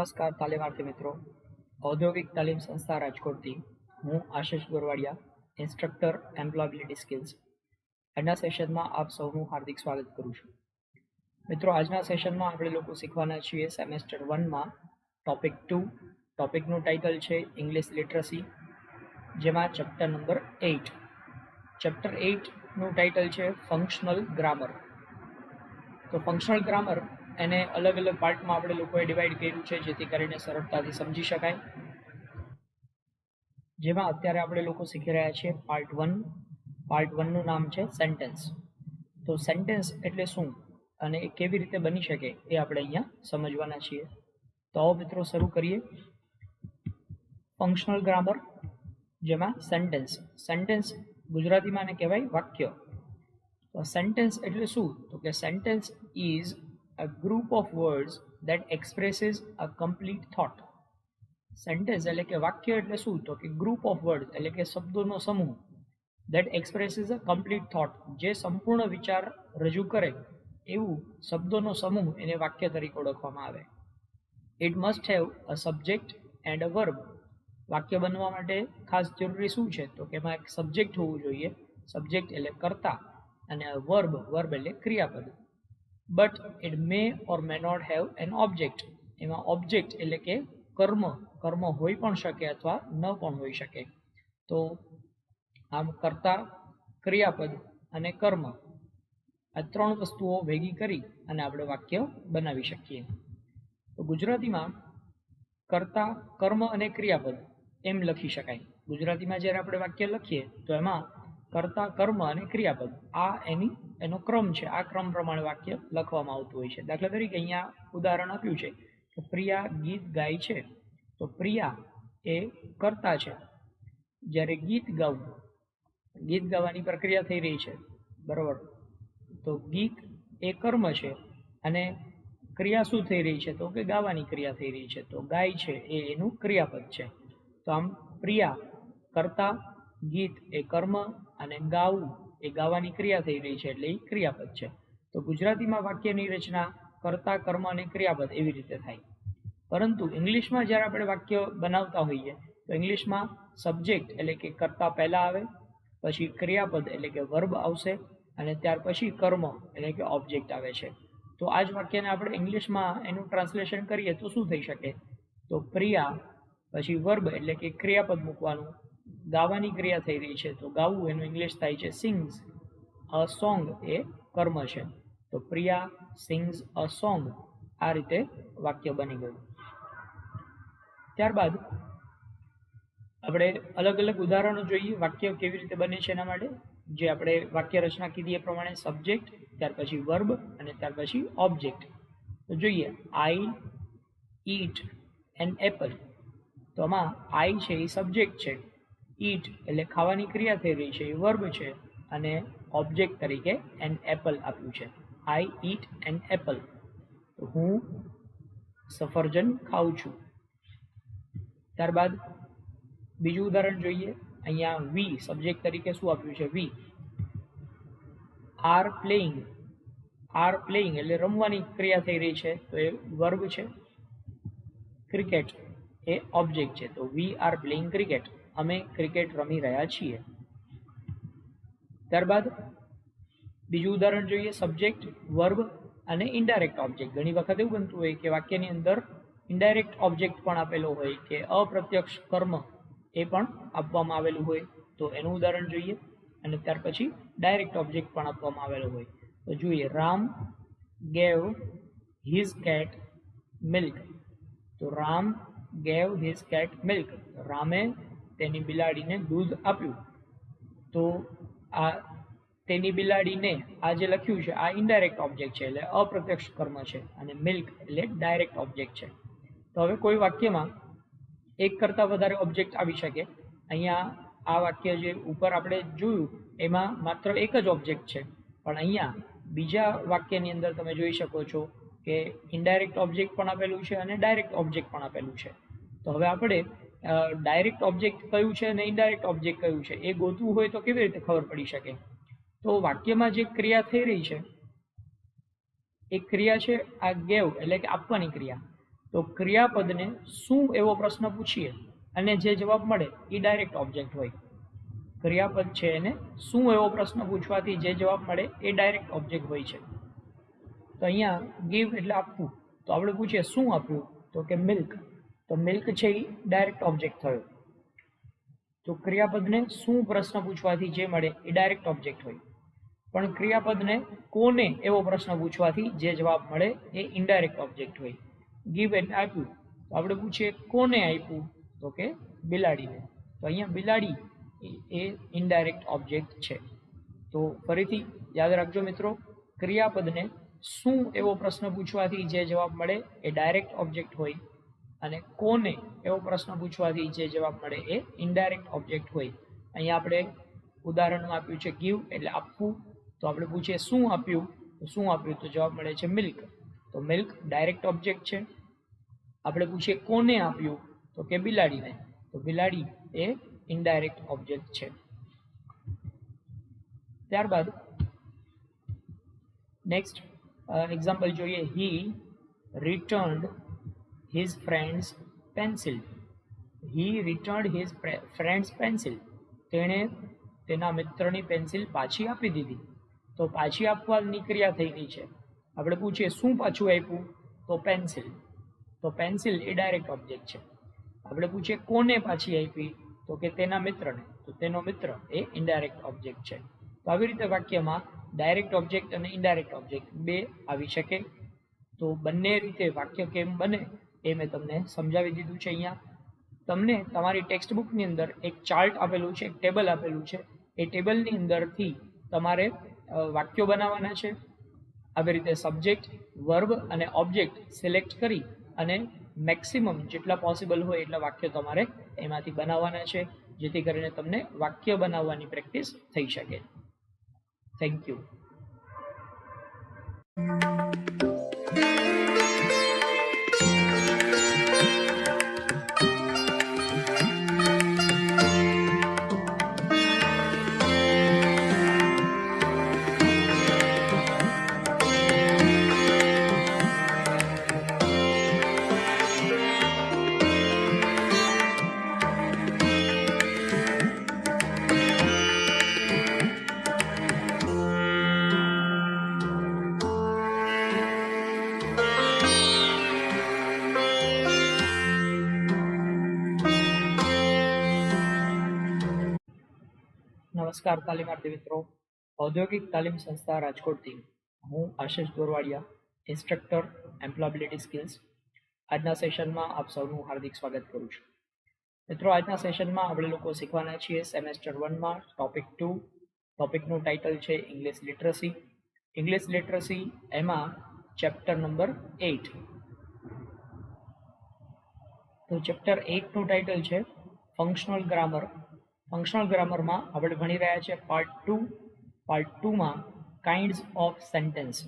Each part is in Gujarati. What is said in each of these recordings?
નમસ્કાર તાલીમાર્થી મિત્રો, ઔદ્યોગિક તાલીમ સંસ્થા રાજકોટથી હું આશિષ ગોરવાડિયા, ઇન્સ્ટ્રક્ટર એમ્પ્લોયબિલિટી સ્કિલ્સ. આજના સેશનમાં આપ સૌનું હાર્દિક સ્વાગત કરું છું. મિત્રો, આજના સેશનમાં આપણે લોકો શીખવાના છીએ સેમેસ્ટર 1માં ટોપિક 2. ટોપિકનું ટાઇટલ છે ઇંગ્લિશ લિટરસી, જેમાં ચેપ્ટર નંબર 8. ચેપ્ટર 8નું ટાઇટલ છે ફંક્શનલ ગ્રામર. તો ફંક્શનલ ગ્રામર એને અલગ અલગ પાર્ટમાં આપણે લોકોએ ડિવાઈડ કર્યું છે, જેથી કરીને સરળતાથી સમજી શકાય. જેમાં અત્યારે આપણે લોકો શીખી રહ્યા છીએ પાર્ટ 1. પાર્ટ 1નું નામ છે સેન્ટેન્સ. તો સેન્ટેન્સ એટલે શું અને એ કેવી રીતે બની શકે એ આપણે અહીંયા સમજવાના છીએ. તો આવો મિત્રો શરૂ કરીએ. ફંક્શનલ ગ્રામર, જેમાં સેન્ટેન્સ. સેન્ટેન્સ ગુજરાતીમાં એને કહેવાય વાક્ય. તો સેન્ટેન્સ એટલે શું? તો કે sentence is a group of words that expresses a complete thought. Sentence એટલે કે વાક્ય એટલે શું? તો કે ગ્રુપ ઓફ વર્ડ એટલે કે શબ્દોનો સમૂહ that expresses a complete thought, જે સંપૂર્ણ વિચાર રજૂ કરે એવું શબ્દોનો સમૂહ એને વાક્ય તરીકે ઓળખવામાં આવે. It must have a subject and a verb. વાક્ય બનવા માટે ખાસ જરૂરી શું છે? તો કે એમાં એક સબ્જેક્ટ હોવું જોઈએ. સબ્જેક્ટ એટલે કર્તા અને વર્બ એટલે ક્રિયાપદ. But it may or may not have an object. એમાં ઓબ્જેક્ટ એટલે કે કર્મ હોઈ પણ શકે અથવા ન પણ હોઈ શકે. તો આમ કર્તા, ક્રિયાપદ અને કર્મ, આ ત્રણ વસ્તુઓ ભેગી કરી અને આપણે વાક્ય બનાવી શકીએ. તો ગુજરાતીમાં કર્તા, કર્મ અને ક્રિયાપદ એમ લખી શકાય. ગુજરાતીમાં જ્યારે આપણે વાક્ય લખીએ તો એમાં કર્તા, કર્મ અને ક્રિયાપદ આ એનો ક્રમ છે. આ ક્રમ પ્રમાણે વાક્ય લખવામાં આવતું હોય છે. દાખલા તરીકે અહીંયા ઉદાહરણ આપ્યું છે કે પ્રિયા ગીત ગાય છે. તો પ્રિયા એ કર્તા છે, જ્યારે ગીત ગાવાની પ્રક્રિયા થઈ રહી છે, બરોબર. તો ગીત એ કર્મ છે અને ક્રિયા શું થઈ રહી છે? તો કે ગાવાની ક્રિયા થઈ રહી છે. તો ગાય છે એ એનું ક્રિયાપદ છે. તો આમ પ્રિયા કર્તા, ગીત એ કર્મ અને ગાવું એ ગાવાની ક્રિયા થઈ રહી છે એટલે એ ક્રિયાપદ છે. તો ગુજરાતીમાં વાક્યની રચના કર્તા, કર્મ અને ક્રિયાપદ એવી રીતે થાય. પરંતુ ઇંગ્લિશમાં જ્યારે આપણે વાક્ય બનાવતા હોઈએ તો ઇંગ્લિશમાં સબ્જેક્ટ એટલે કે કર્તા પહેલા આવે, પછી ક્રિયાપદ એટલે કે વર્બ આવશે અને ત્યાર પછી કર્મ એટલે કે ઓબ્જેક્ટ આવે છે. તો આ જ વાક્યને આપણે ઇંગ્લિશમાં એનું ટ્રાન્સલેશન કરીએ તો શું થઈ શકે? તો પ્રિયા પછી વર્બ એટલે કે ક્રિયાપદ મૂકવાનું, ગાવાની ક્રિયા થઈ રહી છે તો ગાવું એનું ઇંગ્લિશ થાય છે સિંગ્સ. અ સોંગ એ કર્મ છે. તો પ્રિયા સિંગ્સ અ સોંગ. આ રીતે વાક્ય બની ગયું. ત્યારબાદ આપણે અલગ અલગ ઉદાહરણો જોઈએ વાક્ય કેવી રીતે બને છે એના માટે. જે આપણે વાક્ય રચના કીધી એ પ્રમાણે સબ્જેક્ટ, ત્યાર પછી વર્બ અને ત્યાર પછી ઓબ્જેક્ટ. તો જોઈએ, આઈ ઈટ એન એપલ. તો આમાં આઈ છે એ સબ્જેક્ટ છે, ઈટ એટલે ખાવાની ક્રિયા થઈ રહી છે એ વર્બ છે અને ઓબ્જેક્ટ તરીકે એન એપલ આપ્યું છે. આઈ ઈટ એન એપલ. તો હું સફરજન ખાઉં છું. ત્યારબાદ બીજું ઉદાહરણ જોઈએ. અહીંયા વી સબ્જેક્ટ તરીકે શું આપ્યું છે? We are playing. Are playing એટલે રમવાની ક્રિયા થઈ રહી છે તો એ વર્બ છે. ક્રિકેટ એ ઓબ્જેક્ટ છે. તો વી આર પ્લેઇંગ ક્રિકેટ. અમે ક્રિકેટ રમી રહ્યા છીએ. ત્યારબાદ બીજું ઉદાહરણ જોઈએ. સબ્જેક્ટ, વર્બ અને ઇનડાયરેક્ટ ઓબ્જેક્ટ. ઘણી વખત એવું બનતું હોય કે વાક્યની અંદર ઇનડાયરેક્ટ ઓબ્જેક્ટ પણ આપેલો હોય કે અપ્રત્યક્ષ કર્મ એ પણ આપવામાં આવેલું હોય. તો એનું ઉદાહરણ જોઈએ અને ત્યાર પછી ડાયરેક્ટ ઓબ્જેક્ટ પણ આપવામાં આવેલો હોય. તો જોઈએ, Ram gave his cat milk. તો Ram gave his cat milk. રામે તેની બિલાડીને દૂધ આપ્યું. તો આ તેની બિલાડીને આ જે લખ્યું છે આ ઇનડાયરેક્ટ ઓબ્જેક્ટ છે એટલે અપ્રત્યક્ષ કર્મ છે અને મિલ્ક એટલે ડાયરેક્ટ ઓબ્જેક્ટ છે. તો હવે કોઈ વાક્યમાં એક કરતાં વધારે ઓબ્જેક્ટ આવી શકે. અહીંયા આ વાક્ય જે ઉપર આપણે જોયું એમાં માત્ર એક જ ઓબ્જેક્ટ છે, પણ અહીંયા બીજા વાક્યની અંદર તમે જોઈ શકો છો કે ઇનડાયરેક્ટ ઓબ્જેક્ટ પણ આપેલું છે અને ડાયરેક્ટ ઓબ્જેક્ટ પણ આપેલું છે. તો હવે આપણે ડાયરેક્ટ ઓબ્જેક્ટ કયું છે અને ઇનડાયરેક્ટ ઓબ્જેક્ટ કયું છે એ ગોતવું હોય તો કેવી રીતે ખબર પડી શકે? તો વાક્યમાં જે ક્રિયા થઈ રહી છે એ ક્રિયા છે આ ગેવ એટલે કે આપવાની ક્રિયા. તો ક્રિયાપદને શું એવો પ્રશ્ન પૂછીએ અને જે જવાબ મળે એ ડાયરેક્ટ ઓબ્જેક્ટ હોય. ક્રિયાપદ છે એને શું એવો પ્રશ્ન પૂછવાથી જે જવાબ મળે એ ડાયરેક્ટ ઓબ્જેક્ટ હોય છે. તો અહીંયા ગીવ એટલે આપવું, તો આપણે પૂછીએ શું આપ્યું, તો કે મિલ્ક, તો મિલ્ક છે એ ડાયરેક્ટ ઓબ્જેક્ટ થયો. તો ક્રિયાપદને શું પ્રશ્ન પૂછવાથી જે મળે એ ડાયરેક્ટ ઓબ્જેક્ટ હોય. પણ ક્રિયાપદને કોને એવો પ્રશ્ન પૂછવાથી જે જવાબ મળે એ ઇનડાયરેક્ટ ઓબ્જેક્ટ હોય. ગીવ એટલે આપ્યું, તો આપણે પૂછીએ કોને આપ્યું, તો કે બિલાડીને, તો અહીંયા બિલાડી એ ઇનડાયરેક્ટ ઓબ્જેક્ટ છે. તો ફરીથી યાદ રાખજો મિત્રો, ક્રિયાપદને શું એવો પ્રશ્ન પૂછવાથી જે જવાબ મળે એ ડાયરેક્ટ ઓબ્જેક્ટ હોય અને કોને એવો પ્રશ્ન પૂછવાથી જે જવાબ મળે એ ઇનડાયરેક્ટ ઓબ્જેક્ટ હોય. અહીંયા આપણે ઉદાહરણમાં આપ્યું છે ગીવ એટલે આપવું, તો આપણે પૂછીએ શું આપ્યું, તો શું આપ્યું, તો જવાબ મળે છે મિલ્ક, તો મિલ્ક ડાયરેક્ટ ઓબ્જેક્ટ છે. આપણે પૂછીએ કોને આપ્યું, તો કે બિલાડીને, તો બિલાડી એ ઇનડાયરેક્ટ ઓબ્જેક્ટ છે. ત્યારબાદ નેક્સ્ટ એક્ઝામ્પલ જોઈએ. હી returned his friend's pencil. He returned his friend's pencil. તેણે તેના મિત્રની પેન્સિલ પાછી આપી દીધી. તો પાછી આપવાની ક્રિયા થઈ ગઈ છે. આપણે પૂછીએ શું પાછું આપ્યું, તો પેન્સિલ, તો પેન્સિલ એ ડાયરેક્ટ ઓબ્જેક્ટ છે. આપણે પૂછીએ કોને પાછી આપી, તો કે તેના મિત્રને, તો તેનો મિત્ર એ ઇનડાયરેક્ટ ઓબ્જેક્ટ છે. તો આવી રીતે વાક્યમાં ડાયરેક્ટ ઓબ્જેક્ટ અને ઇનડાયરેક્ટ ઓબ્જેક્ટ બે આવી શકે. તો બંને રીતે વાક્ય કેમ બને એ મેં તમને સમજાવી દીધું છે. અહીંયા તમને તમારી ટેક્સ્ટ બુકની અંદર એક ચાર્ટ આપેલું છે, એક ટેબલ આપેલું છે. એ ટેબલની અંદરથી તમારે વાક્યો બનાવવાના છે. આવી રીતે સબ્જેક્ટ, વર્બ અને ઓબ્જેક્ટ સિલેક્ટ કરી અને મેક્સિમમ જેટલા પોસિબલ હોય એટલા વાક્યો તમારે એમાંથી બનાવવાના છે, જેથી કરીને તમને વાક્ય બનાવવાની પ્રેક્ટિસ થઈ શકે. Thank you. નમસ્કાર તાલીમાર્થી મિત્રો, ઔદ્યોગિક તાલીમ સંસ્થા રાજકોટથી હું આશિષ દોરવાડિયા, ઇન્સ્ટ્રક્ટર એમ્પ્લોયબિલિટી સ્કિલ્સ. આજના સેશનમાં આપ સૌનું હાર્દિક સ્વાગત કરું છું. મિત્રો, આજના સેશનમાં આપણે લોકો શીખવાના છીએ સેમેસ્ટર 1માં ટોપિક 2. ટોપિકનું ટાઇટલ છે ઇંગ્લિશ લિટરસી. ઇંગ્લિશ લિટરસી એમાં ચેપ્ટર નંબર 8. તો ચેપ્ટર 8નું ટાઇટલ છે ફંક્શનલ ગ્રામર. ફંક્શનલ ગ્રામરમાં આપણે ભણી રહ્યા છીએ પાર્ટ 2. પાર્ટ 2માં કાઇન્ડ્સ ઓફ સેન્ટેન્સ,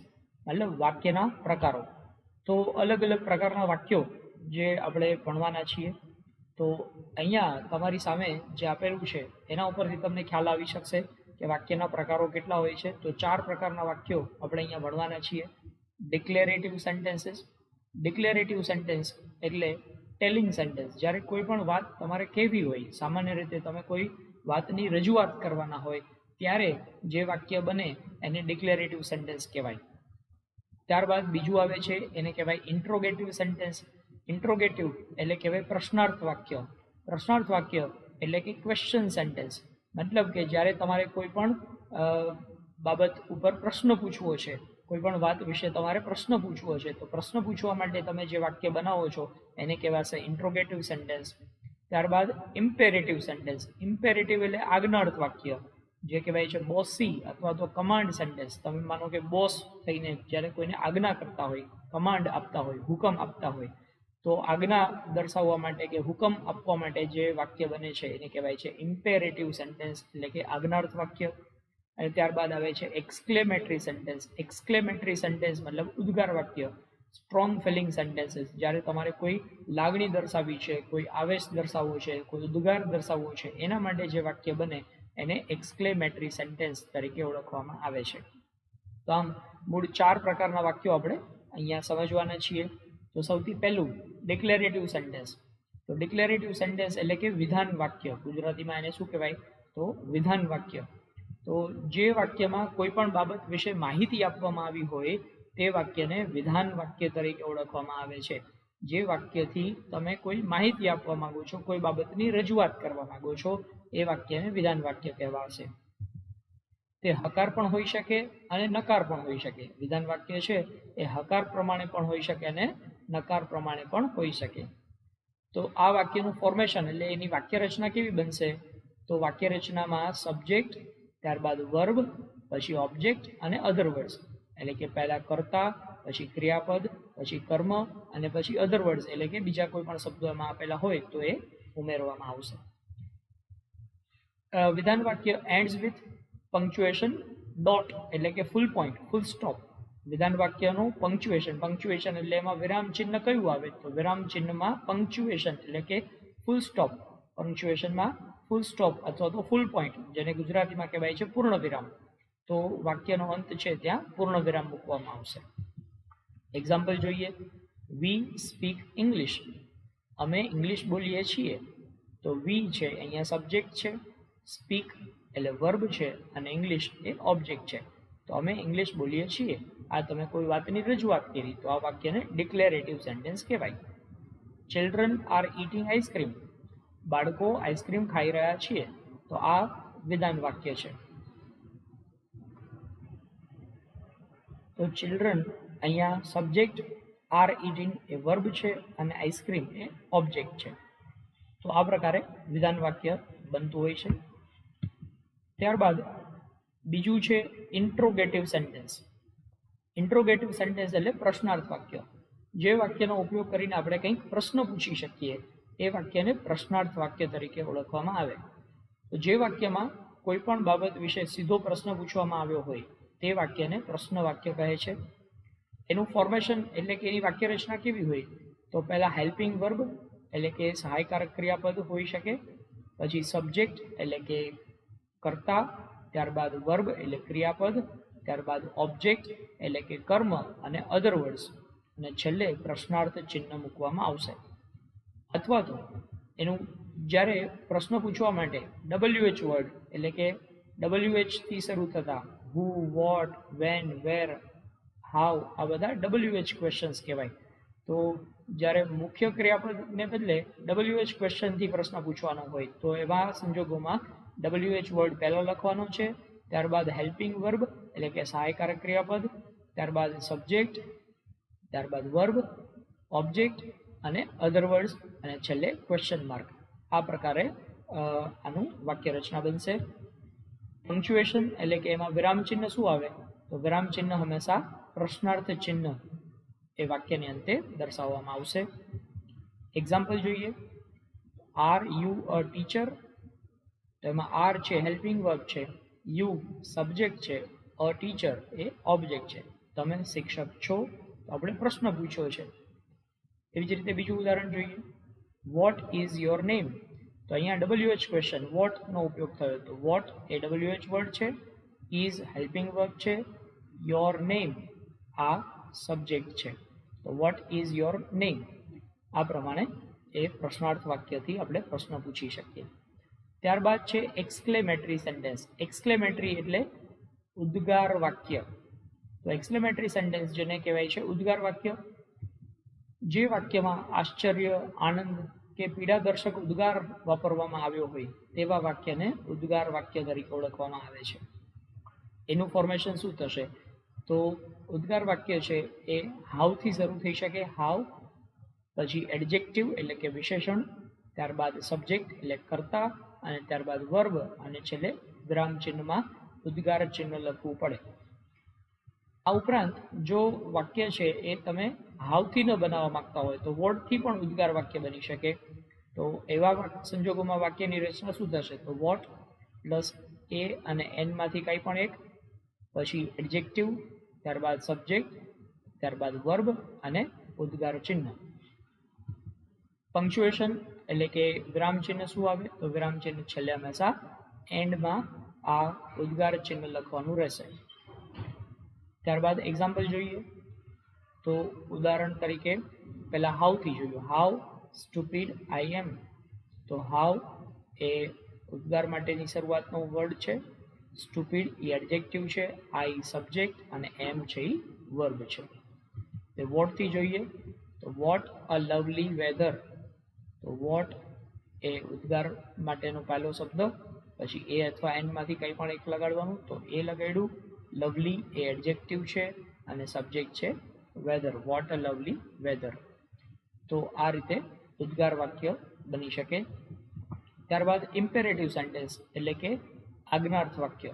મતલબ વાક્યના પ્રકારો. તો અલગ અલગ પ્રકારના વાક્યો જે આપણે ભણવાના છીએ. તો અહીંયા તમારી સામે જે આપેલું છે એના ઉપરથી તમને ખ્યાલ આવી શકશે કે વાક્યના પ્રકારો કેટલા હોય છે. તો 4 પ્રકારના વાક્યો આપણે અહીંયા ભણવાના છીએ. ડિક્લેરેટિવ સેન્ટેન્સીસ. ડિક્લેરેટિવ સેન્ટેન્સ એટલે ટેલિંગ સેન્ટેન્સ. જ્યારે કોઈ પણ વાત તમારે કહેવી હોય, સામાન્ય રીતે તમે કોઈ વાતની રજૂઆત કરવાના હોય ત્યારે જે વાક્ય બને એને ડિક્લેરેટિવ સેન્ટેન્સ કહેવાય. ત્યારબાદ બીજું આવે છે એને કહેવાય ઇન્ટ્રોગેટિવ સેન્ટેન્સ. ઇન્ટ્રોગેટિવ એટલે કહેવાય પ્રશ્નાર્થ વાક્ય. પ્રશ્નાર્થ વાક્ય એટલે કે ક્વેશ્ચન સેન્ટેન્સ, મતલબ કે જ્યારે તમારે કોઈ પણ બાબત ઉપર પ્રશ્ન પૂછવો છે, કોઈ પણ વાત વિશે તમારે પ્રશ્ન પૂછવો છે, તો પ્રશ્ન પૂછવા માટે તમે જે વાક્ય બનાવો છો એને કહેવાશે ઇન્ટ્રોગેટિવ સેન્ટેન્સ. ત્યારબાદ ઇમ્પેરેટિવ સેન્ટેન્સ. ઇમ્પેરેટિવ એટલે આજ્ઞાર્થ વાક્ય, જે કહેવાય છે બોસી અથવા તો કમાન્ડ સેન્ટેન્સ. તમે માનો કે બોસ થઈને જ્યારે કોઈને આજ્ઞા કરતા હોય, કમાન્ડ આપતા હોય, હુકમ આપતા હોય, તો આજ્ઞા દર્શાવવા માટે કે હુકમ આપવા માટે જે વાક્ય બને છે એને કહેવાય છે ઇમ્પેરેટિવ સેન્ટેન્સ, એટલે કે આજ્ઞાર્થ વાક્ય. અને ત્યારબાદ આવે છે એક્સક્લેમેટરી સેન્ટેન્સ. એક્સક્લેમેટરી સેન્ટેન્સ મતલબ ઉદ્ગાર વાક્ય, સ્ટ્રોંગ ફિલિંગ સેન્ટેન્સીસ. જ્યારે તમારે કોઈ લાગણી દર્શાવવી છે, કોઈ આવેશ દર્શાવવો છે, કોઈ ઉદ્ગાર દર્શાવવો છે, એના માટે જે વાક્ય બને એને એક્સક્લેમેટરી સેન્ટેન્સ તરીકે ઓળખવામાં આવે છે. તો આમ મૂળ 4 પ્રકારના વાક્યો આપણે અહીંયા સમજવાના છીએ. તો સૌથી પહેલું ડિક્લેરેટિવ સેન્ટેન્સ. તો ડિક્લેરેટિવ સેન્ટેન્સ એટલે કે વિધાન વાક્ય. ગુજરાતીમાં એને શું કહેવાય? તો વિધાન વાક્ય. તો જે વાક્યમાં કોઈ પણ બાબત વિશે માહિતી આપવામાં આવી હોય તે વાક્યને વિધાન વાક્ય તરીકે ઓળખવામાં આવે છે. જે વાક્યથી તમે કોઈ માહિતી આપવા માંગો છો, કોઈ બાબતની રજૂઆત કરવા માંગો છો, એ વાક્યને વિધાન વાક્ય કહેવાશે. તે હકાર પણ હોઈ શકે અને નકાર પણ હોઈ શકે. વિધાન વાક્ય છે એ હકાર પ્રમાણે પણ હોઈ શકે અને નકાર પ્રમાણે પણ હોઈ શકે. તો આ વાક્યનું ફોર્મેશન એટલે એની વાક્ય રચના કેવી બનશે? તો વાક્ય રચનામાં સબ્જેક્ટ, ત્યારબાદ વર્બ, પછી ઓબ્જેક્ટ અને અધર વર્ડ્સ. એટલે કે પહેલા કર્તા, પછી ક્રિયાપદ, પછી કર્મ અને પછી અધર વર્ડ્સ એટલે કે બીજા કોઈ પણ શબ્દો એમાં આપેલા હોય તો એ ઉમેરવામાં આવશે. વિધાન વાક્ય એન્ડ્સ વિથ પંક્ચ્યુએશન ડોટ એટલે કે ફૂલ પોઈન્ટ, ફૂલ સ્ટોપ. વિધાન વાક્યનું પંક્ચ્યુએશન એટલે એમાં વિરામ ચિહ્ન કયું આવે? તો વિરામ ચિહ્નમાં પંક્ચ્યુએશન એટલે કે ફૂલ સ્ટોપ. પંક્ચ્યુએશનમાં ફૂલ સ્ટોપ અથવા તો ફૂલ પોઈન્ટ, જેને ગુજરાતીમાં કહેવાય છે પૂર્ણ વિરામ. તો વાક્યનો અંત છે ત્યાં પૂર્ણ વિરામ મૂકવામાં આવશે. એક્ઝામ્પલ જોઈએ. વી સ્પીક ઇંગ્લિશ. અમે ઇંગ્લિશ બોલીએ છીએ. તો વી છે અહીંયા સબ્જેક્ટ છે, સ્પીક એટલે વર્બ છે અને ઇંગ્લિશ એ ઓબ્જેક્ટ છે. તો અમે ઇંગ્લિશ બોલીએ છીએ. આ તમે કોઈ વાતની રજૂઆત કરી તો આ વાક્યને ડિક્લેરેટિવ સેન્ટેન્સ કહેવાય. Children are eating ice cream. બાળકો આઈસ્ક્રીમ ખાઈ રહ્યા છીએ. તો આ વિધાન વાક્ય છે. તો ચિલ્ડ્રન અહીંયા subject, are eating A verb છે અને આઈસ્ક્રીમ એ ઓબ્જેક્ટ છે. તો આ પ્રકારે વિધાન વાક્ય બનતું હોય છે. ત્યારબાદ બીજું છે ઇન્ટ્રોગેટિવ સેન્ટેન્સ. ઇન્ટ્રોગેટિવ સેન્ટેન્સ એટલે પ્રશ્નાર્થ વાક્ય. જે વાક્યનો ઉપયોગ કરીને આપણે કંઈક પ્રશ્ન પૂછી શકીએ એ વાક્યને પ્રશ્નાર્થ વાક્ય તરીકે ઓળખવામાં આવે. તો જે વાક્યમાં કોઈ પણ બાબત વિશે સીધો પ્રશ્ન પૂછવામાં આવ્યો હોય તે વાક્યને પ્રશ્ન વાક્ય કહે છે. એનું ફોર્મેશન એટલે કે એની વાક્ય રચના કેવી હોય? તો પહેલા હેલ્પિંગ વર્બ એટલે કે સહાયકારક ક્રિયાપદ હોઈ શકે, પછી સબ્જેક્ટ એટલે કે કર્તા, ત્યારબાદ વર્બ એટલે ક્રિયાપદ, ત્યારબાદ ઓબ્જેક્ટ એટલે કે કર્મ અને અધર વર્ડ્સ, અને છેલ્લે પ્રશ્નાર્થ ચિહ્ન મૂકવામાં આવશે. અથવા તો એનું જ્યારે પ્રશ્ન પૂછવા માટે WH વર્ડ એટલે કે WH થી શરૂ થતા હુ, વોટ, વેન, વેર, હાઉ, આ બધા WH ક્વેશ્ચન્સ કહેવાય. તો જ્યારે મુખ્ય ક્રિયાપદને બદલે WH ક્વેશ્ચનથી પ્રશ્ન પૂછવાનો હોય તો એવા સંજોગોમાં WH વર્ડ પહેલો લખવાનો છે, ત્યારબાદ હેલ્પિંગ વર્બ એટલે કે સહાયકારક ક્રિયાપદ, ત્યારબાદ સબ્જેક્ટ, ત્યારબાદ વર્બ, ઓબ્જેક્ટ અને અધર વર્ડ્સ અને છેલ્લે ક્વેશ્ચન માર્ક. આ પ્રકારે આનું વાક્ય રચના બનશે. પંક્ચ્યુએશન એટલે કે એમાં વિરામ ચિહ્ન શું આવે? તો વિરામ ચિહ્ન હંમેશા પ્રશ્નાર્થ ચિહ્ન એ વાક્યની અંતે દર્શાવવામાં આવશે. એક્ઝામ્પલ જોઈએ. Are you a teacher. તો એમાં આર છે હેલ્પિંગ વર્બ છે, યુ સબ્જેક્ટ છે, અ ટીચર એ ઓબ્જેક્ટ છે. તમે શિક્ષક છો તો આપણે પ્રશ્ન પૂછ્યો છે. એવી જ રીતે બીજું ઉદાહરણ જોઈએ. What is your name. તો અહીંયા WH ક્વેશ્ચન વોટનો ઉપયોગ થયો. તો વોટ એ WH વર્ડ છે, ઇઝ હેલ્પિંગ વર્બ છે, યોર નેમ આ સબ્જેક્ટ છે. તો વોટ ઇઝ યોર નેમ. આ પ્રમાણે એ પ્રશ્નાર્થ વાક્યથી આપણે પ્રશ્ન પૂછી શકીએ. ત્યારબાદ છે એક્સક્લેમેટરી સેન્ટેન્સ. એક્સક્લેમેટરી એટલે ઉદ્ગાર વાક્ય. તો એક્સક્લેમેટરી સેન્ટેન્સ જેને કહેવાય છે ઉદ્ગાર વાક્ય. જે વાક્યમાં આશ્ચર્ય, આનંદ કે પીડાદર્શક ઉદ્ગાર વાપરવામાં આવ્યો હોય તેવા વાક્યને ઉદ્ગાર વાક્ય તરીકે ઓળખવામાં આવે છે. એનું ફોર્મેશન શું થશે? તો ઉદ્ગાર વાક્ય છે એ હાવથી શરૂ થઈ શકે, હાવ, પછી એડજેક્ટિવ એટલે કે વિશેષણ, ત્યારબાદ સબ્જેક્ટ એટલે કર્તા અને ત્યારબાદ વર્બ અને છેલ્લે વિરામ ચિહ્નમાં ઉદ્ગાર ચિહ્ન લખવું પડે. આ ઉપરાંત જો વાક્ય છે એ તમે હાવથી ન બનાવવા માંગતા હોય તો વોટથી પણ ઉદ્ગાર વાક્ય બની શકે. તો એવા સંજોગોમાં વાક્યની રચના શું થશે? તો વોટ પ્લસ એ અને એનમાંથી કંઈ પણ એક, પછી એડજેક્ટિવ, ત્યારબાદ સબ્જેક્ટ, ત્યારબાદ વર્બ અને ઉદ્ગાર ચિહ્ન. પંક્ચ્યુએશન એટલે કે વિરામ ચિહ્ન શું આવે? તો વિરામ ચિહ્ન છેલ્લે હંમેશા એન્ડમાં આ ઉદ્ગાર ચિહ્ન લખવાનું રહેશે. ત્યારબાદ એક્ઝામ્પલ જોઈએ. તો ઉદાહરણ તરીકે પહેલા હાઉ થી જોયું, હાઉ સ્ટુપિડ આઈ એમ. તો હાઉ એ ઉદ્ગાર માટેની શરૂઆતનો વર્ડ છે, સ્ટુપિડ એ એડજેક્ટિવ છે, આઈ સબ્જેક્ટ અને એમ છે એ વર્બ છે. તે વોટ થી જોઈએ તો વોટ અ લવલી વેધર. તો વોટ એ ઉદ્ગાર માટેનો પહેલો શબ્દ, પછી એ અથવા એન માંથી કંઈ પણ એક લગાડવાનું, તો એ લગાડ્યું. લવલી એ એડજેક્ટિવ છે અને સબ્જેક્ટ છે weather, what a lovely weather. તો આ રીતે ઉદ્ગાર વાક્ય બની શકે. ત્યારબાદ ઇમ્પેરેટિવ સેન્ટેન્સ એટલે કે આજ્ઞાર્થ વાક્ય.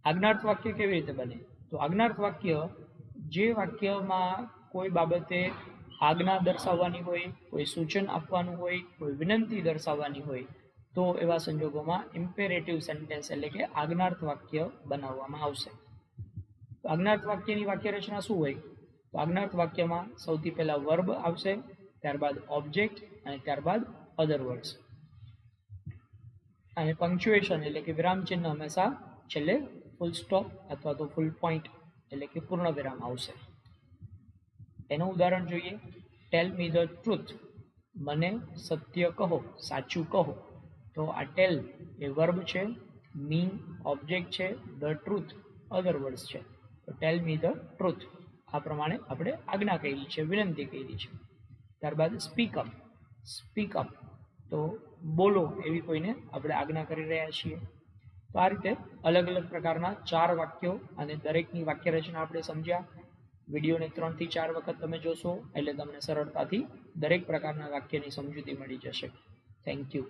આજ્ઞાર્થ વાક્ય કેવી રીતે બને? તો આજ્ઞાર્થ વાક્ય જે વાક્યમાં કોઈ બાબતે આજ્ઞા દર્શાવવાની હોય, કોઈ સૂચન આપવાનું હોય, કોઈ વિનંતી દર્શાવવાની હોય, તો એવા સંજોગોમાં ઇમ્પેરેટિવ સેન્ટેન્સ એટલે કે આજ્ઞાર્થ વાક્ય બનાવવામાં આવશે. તો આજ્ઞાર્થ વાક્યની વાક્ય રચના શું હોય? તો આજ્ઞાર્થ વાક્યમાં સૌથી પહેલા વર્બ આવશે, ત્યારબાદ ઓબ્જેક્ટ અને ત્યારબાદ અધર વર્ડ્સ. અને પંક્ચ્યુએશન એટલે કે વિરામ ચિહ્ન હંમેશા છેલ્લે ફૂલ સ્ટોપ અથવા તો ફૂલ પોઈન્ટ એટલે કે પૂર્ણ વિરામ આવશે. એનું ઉદાહરણ જોઈએ. ટેલ મી ધ ટ્રુથ, મને સત્ય કહો, સાચું કહો. તો આ ટેલ એ વર્બ છે, મી ઓબ્જેક્ટ છે, ધ ટ્રુથ અધર વર્ડ્સ છે. તો ટેલ મી ધ ટ્રુથ આ પ્રમાણે આપણે આજ્ઞા કરી છે, વિનંતી કરી છે. ત્યારબાદ સ્પીકઅપ, સ્પીકઅપ તો બોલો એવી કોઈને આપણે આજ્ઞા કરી રહ્યા છીએ. તો આ રીતે અલગ અલગ પ્રકારના 4 વાક્યો અને દરેકની વાક્ય રચના આપણે સમજ્યા. વિડીયોને 3 થી 4 વખત તમે જોશો એટલે તમને સરળતાથી દરેક પ્રકારના વાક્યની સમજૂતી મળી જશે. Thank you.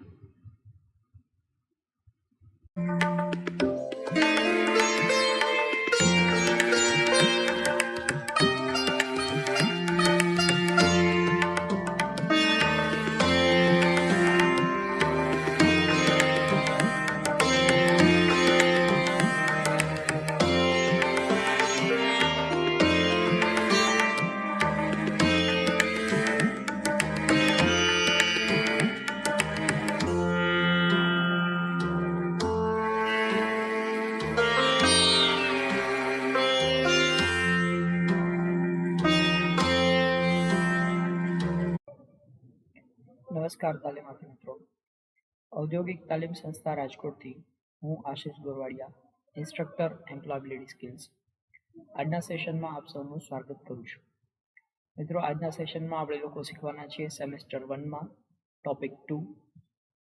નમસ્કાર તાલીમાર્થી મિત્રો. ઔદ્યોગિક તાલીમ સંસ્થા રાજકોટથી હું આશિષ ગોરવાડિયા, ઇન્સ્ટ્રક્ટર એમ્પ્લોયબિલિટી સ્કિલ્સ. આજના સેશનમાં આપ સૌનું સ્વાગત કરું છું. મિત્રો, આજના સેશનમાં આપણે લોકો શીખવાના છીએ સેમેસ્ટર 1માં ટોપિક 2.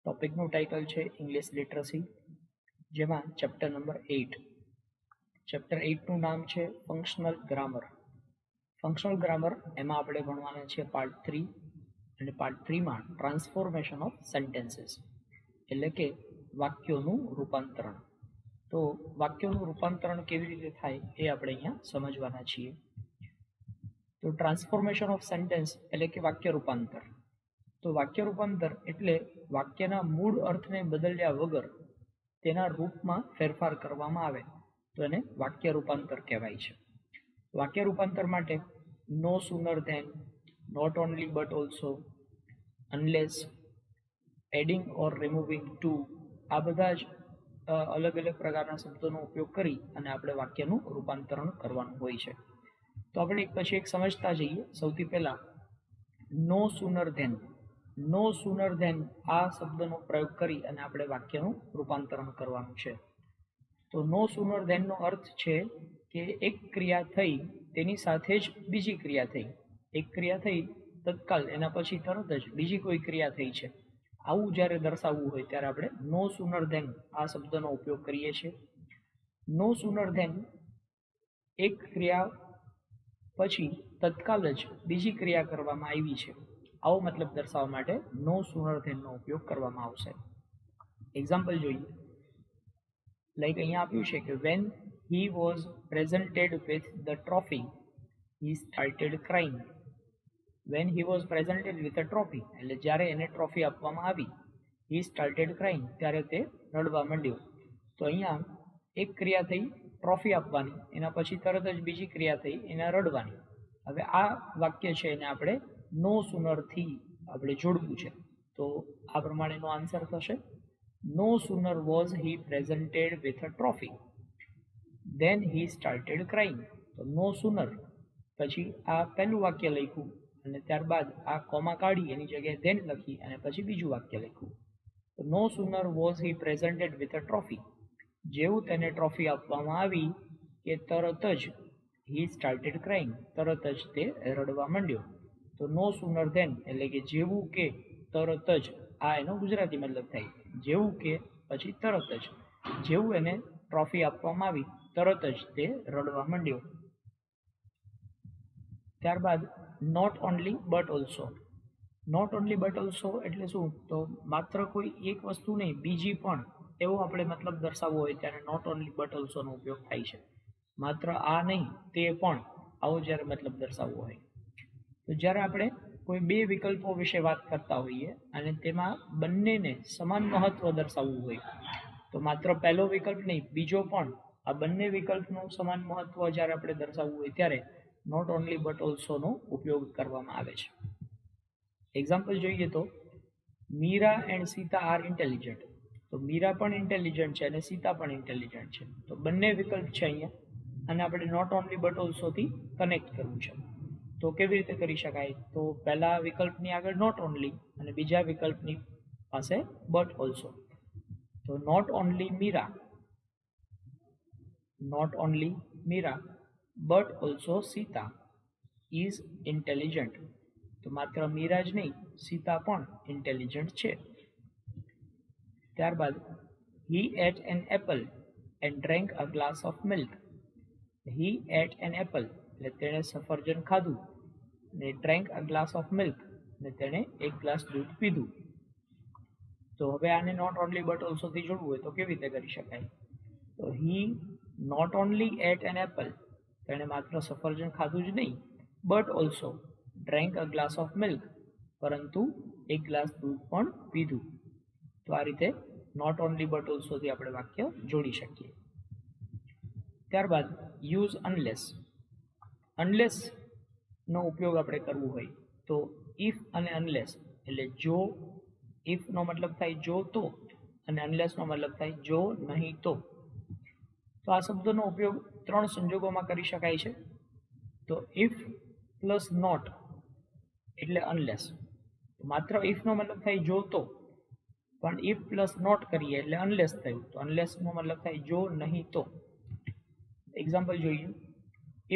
ટોપિકનું ટાઇટલ છે ઇંગ્લિશ લિટરસી, જેમાં ચેપ્ટર નંબર 8. ચેપ્ટર 8નું નામ છે ફંક્શનલ ગ્રામર. ફંક્શનલ ગ્રામર એમાં આપણે ભણવાના છીએ પાર્ટ 3, અને પાર્ટ 3માં ટ્રાન્સફોર્મેશન ઓફ સેન્ટેન્સીસ એટલે કે વાક્યોનું રૂપાંતરણ. તો વાક્યોનું રૂપાંતરણ કેવી રીતે થાય એ આપણે અહીંયા સમજવાના છીએ. તો ટ્રાન્સફોર્મેશન ઓફ સેન્ટેન્સ એટલે કે વાક્ય રૂપાંતર. તો વાક્ય રૂપાંતર એટલે વાક્યના મૂળ અર્થને બદલ્યા વગર તેના રૂપમાં ફેરફાર કરવામાં આવે તો એને વાક્ય રૂપાંતર કહેવાય છે. વાક્ય રૂપાંતર માટે no sooner than, not only but also, unless, adding or removing to આ બધા જ અલગ અલગ પ્રકારના શબ્દોનો ઉપયોગ કરી અને આપણે વાક્યનું રૂપાંતરણ કરવાનું હોય છે. તો આપણે એક પછી એક સમજતા જઈએ. સૌથી પહેલા નો સુનર ધેન. નો સુનર ધેન આ શબ્દનો પ્રયોગ કરી અને આપણે વાક્યનું રૂપાંતરણ કરવાનું છે. તો નો સુનર ધેનનો અર્થ છે કે એક ક્રિયા થઈ તેની સાથે જ બીજી ક્રિયા થઈ. એક ક્રિયા થઈ તત્કાલ એના પછી તરત જ બીજી કોઈ ક્રિયા થઈ છે, આવું જ્યારે દર્શાવવું હોય ત્યારે આપણે નો સુનર ધેન આ શબ્દનો ઉપયોગ કરીએ છીએ. નો સુનર ધેન એક ક્રિયા પછી તત્કાલ જ બીજી ક્રિયા કરવામાં આવી છે, આવો મતલબ દર્શાવવા માટે નો સુનર ધેનનો ઉપયોગ કરવામાં આવશે. એક્ઝામ્પલ જોઈએ. લાઈક અહીંયા આપ્યું છે કે when he was presented with the trophy he started crying. When he was presented with a trophy એટલે જ્યારે એને ટ્રોફી આપવામાં આવી, હી સ્ટાર્ટેડ ક્રાઇંગ ત્યારે તે રડવા માંડ્યો. તો અહીંયા એક ક્રિયા થઈ ટ્રોફી આપવાની, એના પછી તરત જ બીજી ક્રિયા થઈ એના રડવાની. હવે આ વાક્ય છે એને આપણે નો સુનરથી આપણે જોડવું છે. તો આ પ્રમાણેનો આન્સર થશે no sooner was he presented with a trophy then he started crying. તો નો સુનર પછી આ પહેલું વાક્ય લખ્યું અને ત્યારબાદ આ કોમા કાઢી એની જગ્યાએ ધેન લખી અને પછી બીજું વાક્ય લખ્યું. તો no sooner was he presented with a trophy, જેવું તેને ટ્રોફી આપવામાં આવી કે તરત જ હી સ્ટાર્ટેડ ક્રાઇંગ, તરત જ તે રડવા માંડ્યો. તો નો સુનર ધેન એટલે કે જેવું કે તરત જ, આ એનો ગુજરાતી મતલબ થાય, જેવું કે પછી તરત જ, જેવું એને ટ્રોફી આપવામાં આવી તરત જ તે રડવા માંડ્યો. ત્યારબાદ not only but also. Not only but also એટલે શું? તો માત્ર કોઈ એક વસ્તુ નહીં, બીજી પણ, એવો આપણે મતલબ દર્શાવવો હોય ત્યારે નોટ ઓનલી બટ ઓલ્સોનો ઉપયોગ થાય છે. માત્ર આ નહીં, તે પણ, આવો જ્યારે મતલબ દર્શાવવો હોય. તો જ્યારે આપણે કોઈ બે વિકલ્પો વિશે વાત કરતા હોઈએ અને તેમાં બંનેને સમાન મહત્વ દર્શાવવું હોય, તો માત્ર પહેલો વિકલ્પ નહીં, બીજો પણ, આ બંને વિકલ્પનું સમાન મહત્વ જ્યારે આપણે દર્શાવવું હોય ત્યારે નોટ ઓનલી બટ ઓલ્સોનો ઉપયોગ કરવામાં આવે છે. એક્ઝામ્પલ જોઈએ તો Meera and Sita are intelligent. તો મીરા પણ ઇન્ટેલિજન્ટ છે અને સીતા પણ ઇન્ટેલિજન્ટ છે. તો બંને વિકલ્પ છે અહીંયા અને આપણે નોટ ઓનલી બટ ઓલ્સોથી કનેક્ટ કરવું છે. તો કેવી રીતે કરી શકાય? તો પહેલા વિકલ્પની આગળ નોટ ઓનલી અને બીજા વિકલ્પની પાસે બટ ઓલ્સો. તો not only Meera, not only Meera but also Sita is intelligent. તો માત્ર મીરા જ નહીં, સીતા પણ ઇન્ટેલિજન્ટ છે. ત્યારબાદ he ate an apple and drank a glass of milk. He ate an apple એટલે તેણે સફરજન ખાધું અને drank a glass of milk અને તેણે એક ગ્લાસ દૂધ પીધું. તો હવે આને નોટ ઓનલી બટ ઓલ્સોથી જોડવું હોય તો કેવી રીતે કરી શકાય? તો he not only ate an apple, તેણે માત્ર સફરજન ખાધું જ નહીં, but also drank a glass of milk, પરંતુ એક ગ્લાસ દૂધ પણ પીધું. તો આ રીતે નોટ ઓનલી બટ ઓલ્સોથી આપણે વાક્ય જોડી શકીએ. ત્યારબાદ યુઝ અનલેસ. અનલેસનો ઉપયોગ આપણે કરવું હોય તો ઇફ અને અનલેસ એટલે જો, ઇફનો મતલબ થાય જો તો, અને અનલેસનો મતલબ થાય જો નહીં તો. તો આ શબ્દોનો ઉપયોગ ત્રણ સંજોગોમાં કરી શકાય છે. તો ઇફ પ્લસ નોટ એટલે અનલેસ. માત્ર ઇફનો મતલબ થાય જો તો, પણ ઇફ પ્લસ નોટ કરીએ એટલે અનલેસ થયું. તો અનલેસનો મતલબ થાય જો નહીં તો. એક્ઝામ્પલ જોઈએ.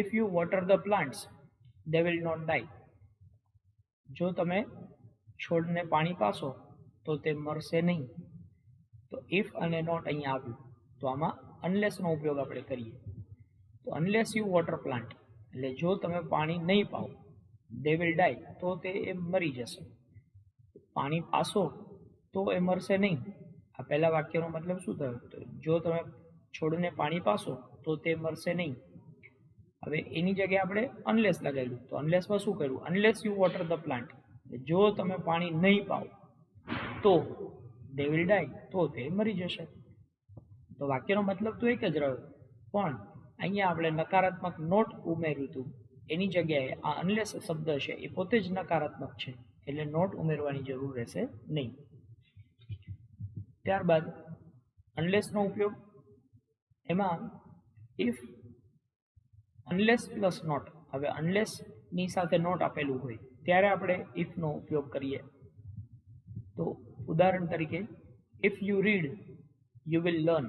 If you water the plants they will not die. જો તમે છોડને પાણી પાશો તો તે મરશે નહીં. તો ઇફ અને નોટ અહીંયા આવ્યું, તો આમાં અનલેસનો ઉપયોગ આપણે કરીએ. તો અનલેસ યુ વોટર પ્લાન્ટ એટલે જો તમે પાણી નહીં પાઓ, દે વિલ ડાય તો તે મરી જશે. પાણી પાશો તો એ મરશે નહીં. આ પહેલા વાક્યનો મતલબ શું થયો? તો જો તમે છોડને પાણી પાશો તો તે મરશે નહીં. હવે એની જગ્યાએ આપણે અનલેસ લગાવ્યું. તો અનલેસમાં શું કર્યું? Unless you water the plant, જો તમે પાણી નહીં પાઓ તો દે વિલ ડાય, તો તે મરી જશે. તો વાક્યનો મતલબ તો એક જ રહ્યો, પણ અહીંયા આપણે નકારાત્મક નોટ ઉમેર્યું હતું. એની જગ્યાએ આ અનલેસ શબ્દ છે એ પોતે જ નકારાત્મક છે, એટલે નોટ ઉમેરવાની જરૂર રહેશે નહીં. ત્યારબાદ અનલેસનો ઉપયોગ, એમાં ઇફ અનલેસ પ્લસ નોટ. હવે અનલેસની સાથે નોટ આપેલું હોય ત્યારે આપણે ઇફનો ઉપયોગ કરીએ. તો ઉદાહરણ તરીકે if you read you will learn.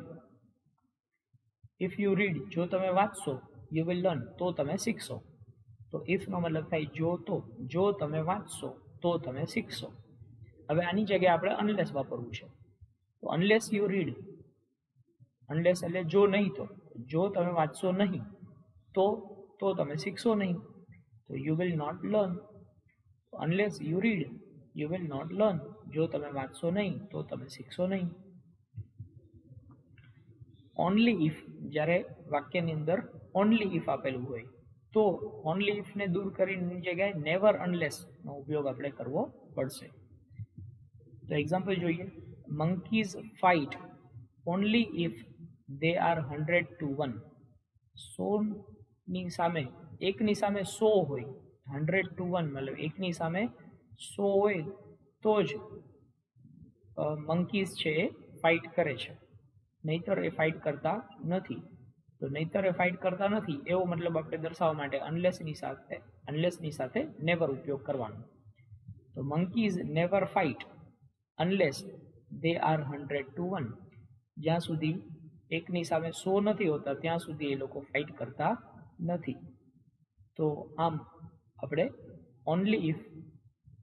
If you read જો તમે વાંચશો, યુ વિલ લર્ન તો તમે શીખશો. તો ઇફનો મતલબ થાય જો તો, જો તમે વાંચશો તો તમે શીખશો. હવે આની જગ્યાએ આપણે અનલેસ વાપરવું છે. તો અનલેસ યુ રીડ, અનલેસ એટલે જો નહીં તો, જો તમે વાંચશો નહીં તો તમે શીખશો નહીં. તો you will not learn. Unless you read you will not learn, જો તમે વાંચશો નહીં તો તમે શીખશો નહીં. ઓનલી ઇફ, જ્યારે વાક્યની અંદર ઓનલી ઇફ આપેલું હોય તો ઓનલી ઇફને દૂર કરીને જગ્યાએ નેવર અનલેસનો ઉપયોગ આપણે કરવો પડશે. તો એક્ઝામ્પલ જોઈએ. Monkeys fight only if they are 100-1. 100ની સામે, એકની સામે 100 હોય, 100-1 મતલબ એકની સામે 100 હોય તો જ મંકીઝ છે એ ફાઇટ કરે છે, નહીતર એ ફાઇટ કરતા નથી. તો નહીતર એ ફાઇટ કરતા નથી એવો મતલબ આપણે દર્શાવવા માટે અનલેસની સાથે નેવર ઉપયોગ કરવાનો. તો monkeys never fight unless they are 100 to 1. જ્યાં સુધી એકની સામે 100 નથી હોતા ત્યાં સુધી એ લોકો ફાઇટ કરતા નથી. તો આમ આપણે ઓનલી ઇફ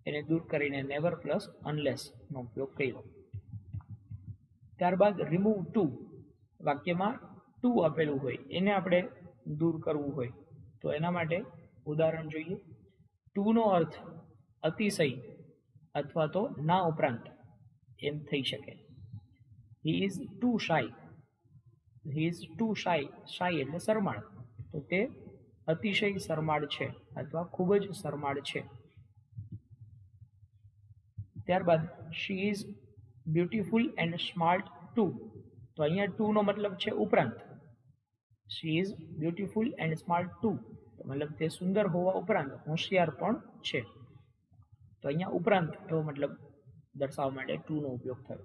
એને દૂર કરીને નેવર પ્લસ અનલેસનો ઉપયોગ કર્યો. ત્યારબાદ રિમૂવ ટુ. વાક્યમાં ટુ આપેલું હોય એને આપણે દૂર કરવું હોય તો એના માટે ઉદાહરણ જોઈએ. ટુનો અર્થ અતિશય અથવા તો ના ઉપરાંત એમ થઈ શકે. He is too shy. He is too shy. Shy એટલે શરમાળ. તો તે અતિશય શરમાળ છે અથવા ખૂબ જ શરમાળ છે. ત્યારબાદ she is beautiful and smart too. તો અહીંયા ટુનો મતલબ છે ઉપરાંત. She is beautiful and smart too મતલબ તે સુંદર હોવા ઉપરાંત હોશિયાર પણ છે. તો અહીંયા ઉપરાંત એવો મતલબ દર્શાવવા માટે ટુનો ઉપયોગ થયો.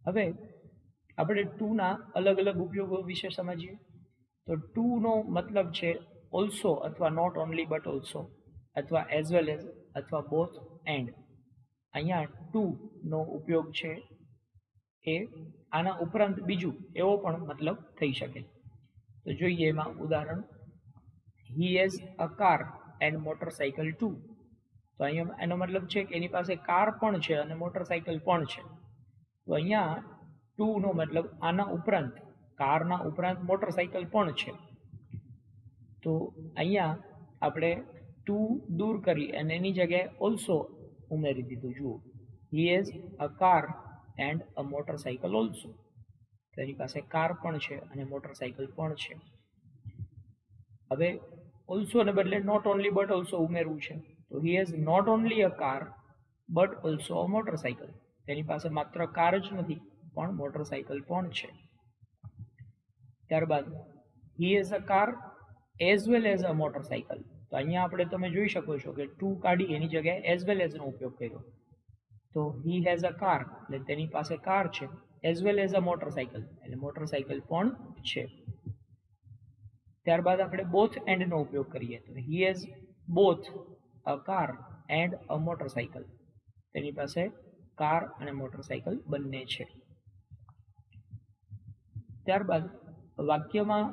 હવે આપણે ટુના અલગ અલગ ઉપયોગો વિશે સમજીએ. તો ટુનો મતલબ છે ઓલ્સો અથવા નોટ ઓનલી બટ ઓલ્સો અથવા એઝ વેલ એઝ અથવા બોથ એન્ડ. અહીંયા ટુનો ઉપયોગ છે એ આના ઉપરાંત બીજું એવો પણ મતલબ થઈ શકે. તો જોઈએ એમાં ઉદાહરણ. He has a car and motorcycle too. તો અહીંયા એનો મતલબ છે કે એની પાસે કાર પણ છે અને મોટરસાઇકલ પણ છે. તો અહીંયા ટુનો મતલબ આના ઉપરાંત, કારના ઉપરાંત મોટરસાઇકલ પણ છે. તો અહીંયા આપણે ટુ દૂર કરી અને એની જગ્યાએ ઓલ્સો ઉમેરી દીધું. જુઓ, હી has a car and a motorcycle also. તેની પાસે કાર પણ છે અને મોટરસાઇકલ પણ છે. હવે ઓલ્સોને બદલે નોટ ઓનલી બટ ઓલ્સો ઉમેરવું છે. તો he has not only a car but also a motorcycle. તેની પાસે માત્ર કાર જ નથી પણ મોટરસાઇકલ પણ છે. ત્યારબાદ હી has a car as well as a motorcycle. તો અહીંયા આપણે તમે જોઈ શકો છો કે ટુ કાઢી એની જગ્યાએ એઝ વેલ એઝનો ઉપયોગ કર્યો. તો હી હેઝ અ કાર એટલે તેની પાસે કાર છે, as well as a motorcycle એટલે મોટરસાઇકલ પણ છે. ત્યારબાદ આપણે બોથ એન્ડનો ઉપયોગ કરીએ. તો he has both a car and a motorcycle. તેની પાસે કાર અને મોટરસાઇકલ બંને છે. ત્યારબાદ વાક્યમાં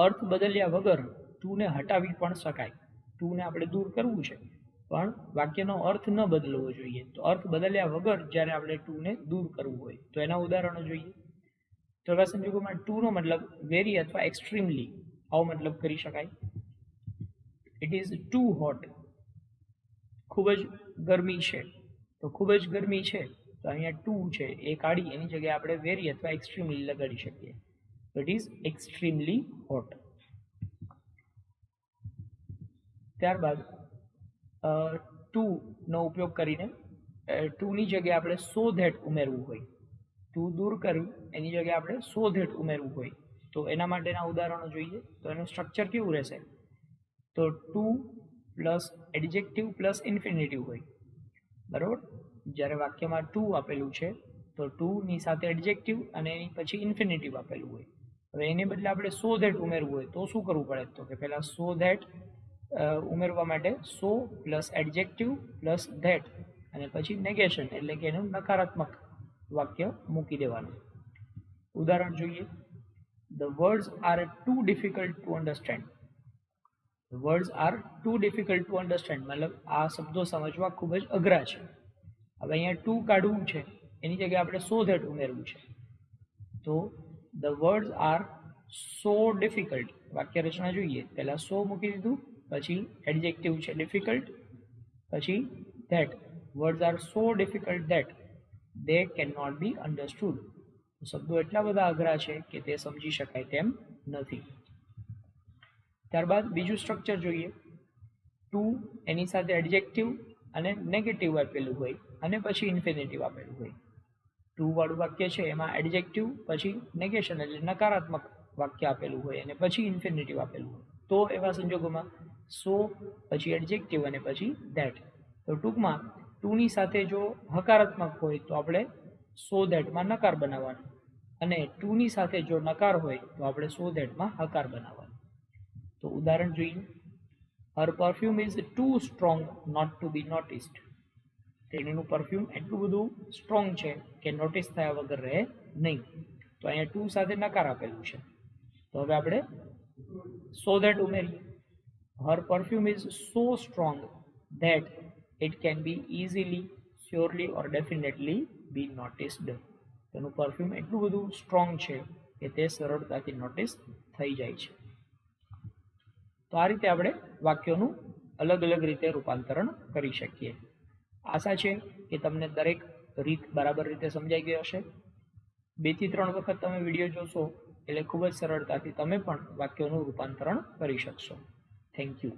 અર્થ બદલ્યા વગર ટુને હટાવી પણ શકાય. ટુને આપણે દૂર કરવું છે પણ વાક્યનો અર્થ ન બદલવો જોઈએ. તો અર્થ બદલ્યા વગર જ્યારે આપણે ટુને દૂર કરવું હોય તો એના ઉદાહરણો જોઈએ. તો એવા સંજોગોમાં ટુનો મતલબ વેરી અથવા એક્સ્ટ્રીમલી આવો મતલબ કરી શકાય. It is too hot. ખૂબ જ ગરમી છે. તો ખૂબ જ ગરમી છે તો અહીંયા ટુ છે એ કાઢી એની જગ્યાએ આપણે વેરી અથવા એક્સ્ટ્રીમલી લગાડી શકીએ. તો ઇટ ઇઝ એક્સ્ટ્રીમલી હોટ. ત્યારબાદ ટુનો ઉપયોગ કરીને ટુની જગ્યાએ આપણે સો ધેટ ઉમેરવું હોય. ટુ દૂર કરી એની જગ્યાએ આપણે સો ધેટ ઉમેરવું હોય તો એના માટેના ઉદાહરણો જોઈએ. તો એનું સ્ટ્રક્ચર કેવું રહેશે? તો too plus adjective plus infinitive હોય. બરાબર? જ્યારે વાક્યમાં ટુ આપેલું છે તો ટુની સાથે એડજેક્ટિવ અને એની પછી ઇન્ફિનિટિવ આપેલું હોય. હવે એને બદલે આપણે સો ધેટ ઉમેરવું હોય તો શું કરવું પડે? તો કે પહેલાં સો ધેટ ઉમેરવા માટે સો પ્લસ એડજેક્ટિવ પ્લસ ધેટ અને પછી નેગેશન એટલે કે એનું નકારાત્મક વાક્ય મૂકી દેવાનું. ઉદાહરણ જોઈએ. The words are too difficult to understand. The words are too difficult to understand મતલબ આ શબ્દો સમજવા ખૂબ જ અઘરા છે. હવે અહીંયા ટુ કાઢવું છે એની જગ્યાએ આપણે સો ધેટ ઉમેરવું છે. તો the words are so difficult. વાક્ય રચના જોઈએ. પહેલાં સો મૂકી દીધું, પછી એડજેક્ટિવ છે ડિફિકલ્ટ, પછી that. Words are so difficult that they can not be understood. શબ્દો એટલા બધા અઘરા છે કે તે સમજી શકાય તેમ નથી. ત્યારબાદ બીજું સ્ટ્રક્ચર જોઈએ. ટુ એની સાથે એડજેક્ટિવ અને નેગેટિવ આપેલું હોય અને પછી ઇન્ફિનિટિવ આપેલું હોય. ટુ વાળું વાક્ય છે એમાં એડજેક્ટિવ પછી નેગેશન એટલે નકારાત્મક વાક્ય આપેલું હોય અને પછી ઇન્ફિનિટિવ આપેલું હોય. તો એવા સંજોગોમાં સો પછી એડજેક્ટિવ અને પછી ધેટ. તો ટૂંકમાં ટુની સાથે જો હકારાત્મક હોય તો આપણે સો ધેટમાં નકાર બનાવવાનો અને ટુની સાથે જો નકાર હોય તો આપણે સો ધેટમાં હકાર બનાવવાનો. તો ઉદાહરણ જોઈએ. Her perfume is too strong not to be noticed. તેણીનું પરફ્યુમ એટલું બધું સ્ટ્રોંગ છે કે નોટિસ થયા વગર રહે નહીં. તો અહીંયા ટુ સાથે નકાર આપેલું છે. તો હવે આપણે સો ધેટ ઉમેરીએ. Her perfume is so strong that it can be easily, surely or definitely be noticed. તેનું પરફ્યુમ એટલું બધું સ્ટ્રોંગ છે કે તે સરળતાથી નોટિસ થઈ જાય છે. તો આ રીતે આપણે વાક્યોનું અલગ અલગ રીતે રૂપાંતરણ કરી શકીએ. આશા છે કે તમને દરેક રીત બરાબર રીતે સમજાઈ ગઈ હશે. 2 થી 3 વખત તમે વિડીયો જોશો એટલે ખૂબ જ સરળતાથી તમે પણ વાક્યોનું રૂપાંતરણ કરી શકશો. Thank you.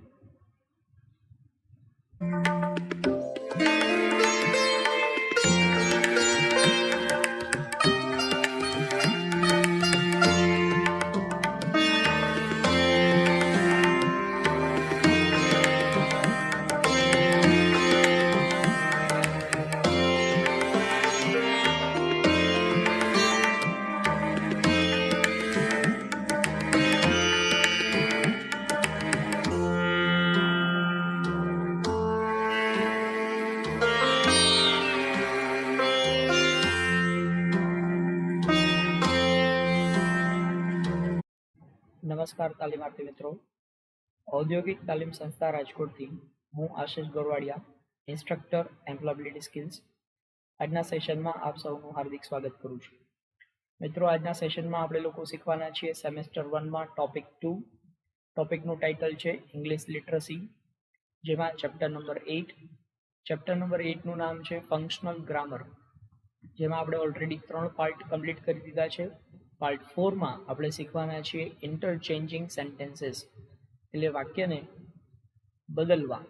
નમસ્કાર તાલીમાર્થી મિત્રો. ઔદ્યોગિક તાલીમ સંસ્થા રાજકોટથી હું આશિષ ગોરવાડિયા, ઇન્સ્ટ્રક્ટર એમ્પ્લોયબિલિટી સ્કિલ્સ. આજના સેશનમાં આપ સૌનું હાર્દિક સ્વાગત કરું છું. મિત્રો, આજના સેશનમાં આપણે લોકો શીખવાના છીએ સેમેસ્ટર 1માં ટોપિક 2. ટોપિકનું ટાઇટલ છે ઇંગ્લિશ લિટરસી, જેમાં ચેપ્ટર નંબર 8. ચેપ્ટર નંબર 8નું નામ છે ફંક્શનલ ગ્રામર, જેમાં આપણે ઓલરેડી 3 પાર્ટ કમ્પ્લીટ કરી દીધા છે. પાર્ટ 4માં આપણે શીખવાના છીએ ઇન્ટરચેન્જિંગ સેન્ટેન્સીસ, એટલે વાક્યને બદલવા,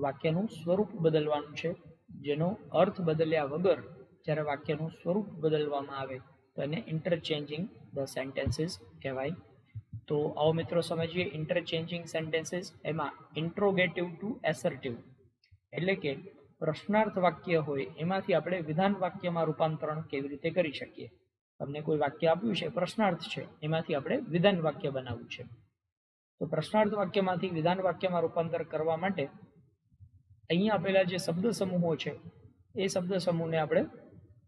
વાક્યનું સ્વરૂપ બદલવાનું છે. જેનો અર્થ બદલ્યા વગર જ્યારે વાક્યનું સ્વરૂપ બદલવામાં આવે તો એને ઇન્ટરચેન્જિંગ ધ સેન્ટેન્સીસ કહેવાય. તો આવો મિત્રો સમજીએ ઇન્ટરચેન્જિંગ સેન્ટેન્સીસ. એમાં ઇન્ટ્રોગેટિવ ટુ એસર્ટિવ, એટલે કે પ્રશ્નાર્થ વાક્ય હોય એમાંથી આપણે વિધાન વાક્યમાં રૂપાંતરણ કેવી રીતે કરી શકીએ. તમને કોઈ વાક્ય આપ્યું છે, પ્રશ્નાર્થ છે, એમાંથી આપણે વિધાન વાક્ય બનાવવું છે. તો પ્રશ્નાર્થ વાક્યમાંથી વિધાન વાક્યમાં રૂપાંતર કરવા માટે અહીંયા આપેલા જે શબ્દ સમૂહો છે એ શબ્દ સમૂહને આપણે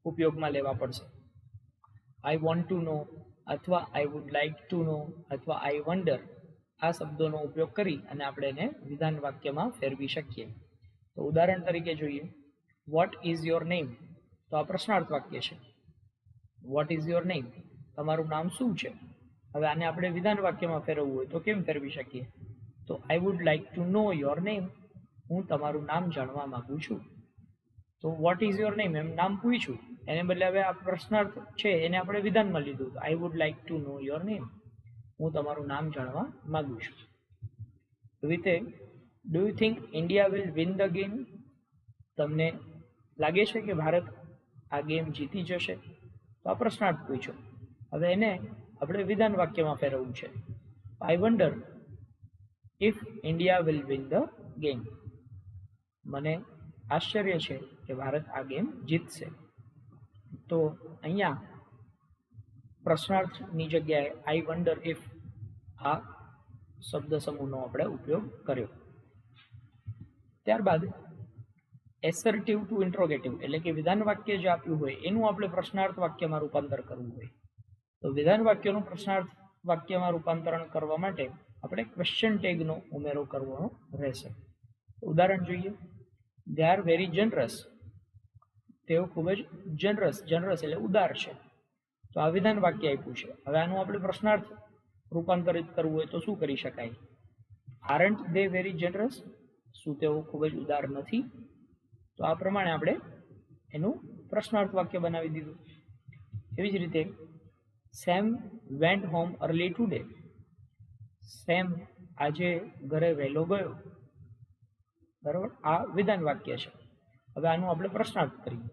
ઉપયોગમાં લેવા પડશે. આઈ વોન્ટ ટુ નો અથવા આઈ વુડ લાઇક ટુ નો અથવા આઈ વન્ડર, આ શબ્દોનો ઉપયોગ કરી અને આપણે એને વિધાન વાક્યમાં ફેરવી શકીએ. તો ઉદાહરણ તરીકે જોઈએ. વોટ ઇઝ યોર નેમ, તો આ પ્રશ્નાર્થ વાક્ય છે. વોટ ઇઝ યોર નેમ, તમારું નામ શું છે. હવે આને આપણે વિધાન વાક્યમાં ફેરવવું હોય તો કેમ ફેરવી શકીએ? તો I would like to know your name, હું તમારું નામ જાણવા માંગુ છું. તો વોટ ઇઝ યોર નેમ, એમ નામ પૂછ્યું, એને બદલે હવે આ પ્રશ્નાર્થ છે એને આપણે વિધાનમાં લીધું. I would like to know your name, હું તમારું નામ જાણવા માંગુ છું. એવી રીતે do you think India will win the game, તમને લાગે છે કે ભારત આ ગેમ જીતી જશે. તો આ પ્રશ્નાર્થ પૂછ્યો, હવે એને આપણે વિધાન વાક્યમાં ફેરવવું છે. I wonder if India will win the game, મને આશ્ચર્ય છે કે ભારત આ ગેમ જીતશે. તો અહીંયા પ્રશ્નાર્થની જગ્યાએ આઈ વન્ડર ઇફ આ શબ્દ સમૂહનો આપણે ઉપયોગ કર્યો. ત્યારબાદ એસર્ટિવ ટુ ઇન્ટ્રોગેટિવ, એટલે કે વિધાન વાક્ય જે આપ્યું હોય એનું આપણે પ્રશ્નાર્થ વાક્યમાં રૂપાંતર કરવું હોય. તો વિધાન વાક્યનું પ્રશ્નાર્થ વાક્યમાં રૂપાંતરણ કરવા માટે આપણે ક્વેશ્ચન ટેગનો ઉમેરો કરવાનો રહેશે. ઉદાહરણ જોઈએ. દે આર વેરી જનરસ, તેઓ ખૂબ જ જનરસ, જનરસ એટલે ઉદાર છે. તો આ વિધાન વાક્ય આપ્યું છે. હવે આનું આપણે પ્રશ્નાર્થ રૂપાંતરિત કરવું હોય તો શું કરી શકાય? આરન્ટ દે વેરી જનરસ, શું તેઓ ખૂબ જ ઉદાર નથી? તો આ પ્રમાણે આપણે એનું પ્રશ્નાર્થ વાક્ય બનાવી દીધું. એવી જ રીતે Sam went home early today, Sam આજે ઘરે વહેલો ગયો. બરાબર, આ વિધાન વાક્ય છે. હવે આનું આપણે પ્રશ્નાર્થ કરીએ.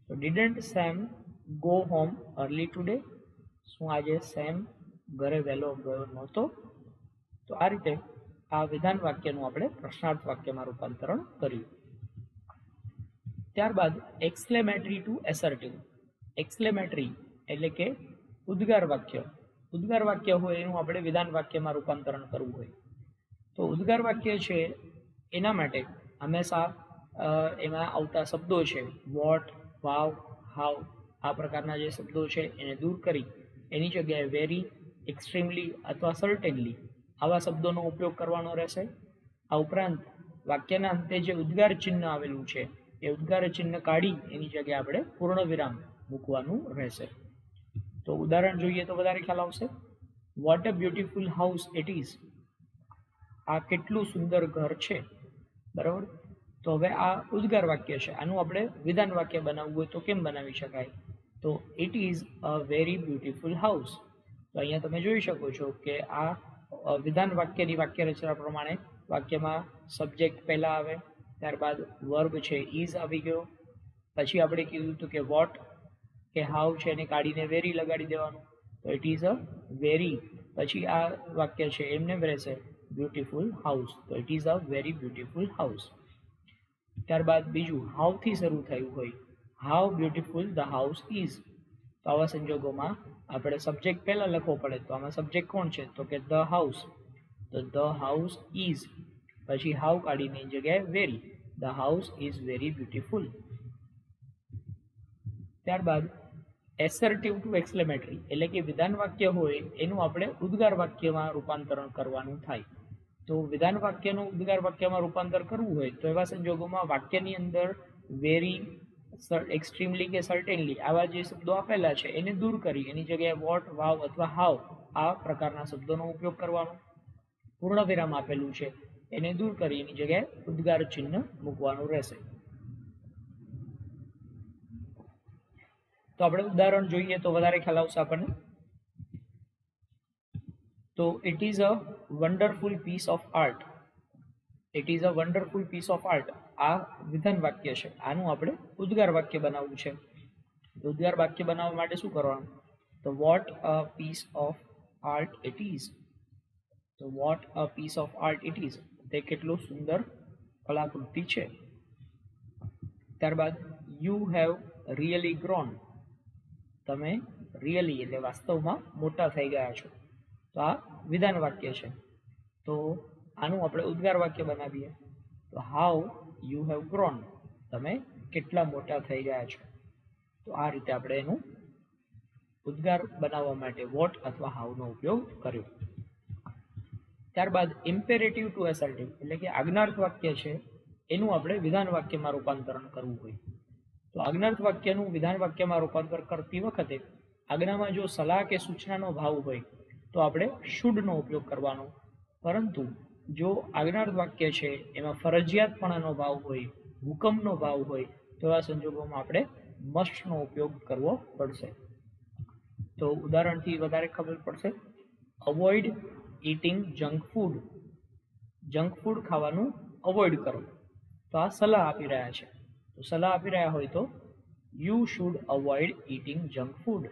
તો didn't Sam go home early today, શું આજે સેમ ઘરે વહેલો ગયો નહોતો? તો આ રીતે આ વિધાન વાક્યનું આપણે પ્રશ્નાર્થ વાક્યમાં રૂપાંતરણ કર્યું. ત્યારબાદ એક્સક્લેમેટરી ટુ એસર્ટિવ. એક્સક્લેમેટરી એટલે કે ઉદ્ગાર વાક્ય હોય એનું આપણે વિધાન વાક્યમાં રૂપાંતરણ કરવું હોય તો ઉદ્ગાર વાક્ય છે એના માટે હંમેશા એમાં આવતા શબ્દો છે વોટ, વાવ, હાવ આ પ્રકારના જે શબ્દો છે એને દૂર કરી એની જગ્યાએ વેરી, એક્સ્ટ્રીમલી અથવા સર્ટેનલી આવા શબ્દોનો ઉપયોગ કરવાનો રહેશે. આ ઉપરાંત વાક્યના અંતે જે ઉદ્ગાર ચિહ્ન આવેલું છે એ ઉદ્ગાર ચિહ્ન કાઢી એની જગ્યાએ આપણે પૂર્ણ વિરામ મૂકવાનું રહેશે. તો ઉદાહરણ જોઈએ તો વધારે ખ્યાલ આવશે. What a beautiful house it is. આ કેટલું સુંદર ઘર છે. બરાબર. તો હવે આ ઉદ્ગાર વાક્ય છે, આનું આપણે વિધાન વાક્ય બનાવવું હોય તો કેમ બનાવી શકાય? તો it is a very beautiful house. તો અહીંયા તમે જોઈ શકો છો કે આ વિધાન વાક્યની વાક્ય રચના પ્રમાણે વાક્યમાં સબ્જેક્ટ પહેલા આવે, ત્યારબાદ વર્બ છે ઇઝ આવી ગયો, પછી આપણે કીધું હતું કે વોટ કે હાવ છે એને કાઢીને વેરી લગાડી દેવાનું, તો ઇટ ઇઝ અ વેરી, પછી આ વાક્ય છે એમને રહેશે બ્યુટીફુલ હાઉસ, તો it is a very beautiful house. ત્યારબાદ બીજું હાવથી શરૂ થયું હોય, how beautiful the house is. તો આવા સંજોગોમાં આપણે સબ્જેક્ટ પહેલા લખવો પડે, તો આમાં સબ્જેક્ટ કોણ છે? તો કે ધ હાઉસ, તો ધ હાઉસ ઇઝ, પછી હાવ કાઢીની જગ્યાએ very, the house is very beautiful. ત્યારબાદ એસર્ટિવ ટુ એક્સક્લેમેટરી એટલે કે વિધાન વાક્ય હોય એનું આપણે ઉદ્ગાર વાક્યમાં રૂપાંતરણ કરવાનું થાય. તો વિધાન વાક્યનું ઉદ્ગાર વાક્યમાં રૂપાંતર કરવું હોય તો એવા સંજોગોમાં વાક્યની અંદર વેરી, એક્સ્ટ્રીમલી કે સર્ટેનલી આવા જે શબ્દો આપેલા છે એને દૂર કરી એની જગ્યાએ વોટ, વાવ અથવા હાવ આ પ્રકારના શબ્દોનો ઉપયોગ કરવાનો. પૂર્ણ વિરામ આપેલું છે એને દૂર કરી એની જગ્યાએ ઉદ્ગાર ચિહ્ન મૂકવાનું રહેશે. તો આપણે ઉદાહરણ જોઈએ તો વધારે ખ્યાલ આવશે આપણને. તો it is a wonderful piece of art. It is a wonderful piece of art આ વિધાન વાક્ય છે, આનું આપણે ઉદ્ગાર વાક્ય બનાવવું છે. ઉદ્ગાર વાક્ય બનાવવા માટે શું કરવાનું? તો what a piece of art it is. તો what a piece of art it is, તે કેટલું સુંદર કલાકૃતિ છે. ત્યારબાદ યુ હેવ રિયલી ગ્રોન. તમે રિયલી એટલે વાસ્તવમાં મોટા થઈ ગયા છો. તો આ વિધાન વાક્ય છે. તો આનું આપણે ઉદ્ગાર વાક્ય બનાવીએ તો હાઉ યુ હેવ ગ્રોન, તમે કેટલા મોટા થઈ ગયા છો. તો આ રીતે આપણે એનું ઉદ્ગાર બનાવવા માટે વોટ અથવા હાવનો ઉપયોગ કર્યો. ત્યારબાદ ઇમ્પેરેટિવ ટુ એસર્ટિવ એટલે કે આજ્ઞાર્થ વાક્ય છે એનું આપણે વિધાન વાક્યમાં રૂપાંતરણ કરવું હોય. તો આજ્ઞાર્થ વાક્યનું વિધાન વાક્યમાં રૂપાંતર કરતી વખતે આજ્ઞામાં જો સલાહ કે સૂચનાનો ભાવ હોય તો આપણે શુડનો ઉપયોગ કરવાનો, પરંતુ જો આજ્ઞાર્થ વાક્ય છે એમાં ફરજિયાતપણાનો ભાવ હોય, હુકમનો ભાવ હોય તો આ સંજોગોમાં આપણે મસ્ટનો ઉપયોગ કરવો પડશે. તો ઉદાહરણથી વધારે ખબર પડશે. Avoid eating junk food. Junk food ખાવાનું અવોઇડ કરો. તો આ સલાહ આપી રહ્યા છે. તો સલાહ આપી રહ્યા હોય તો you should avoid eating junk food.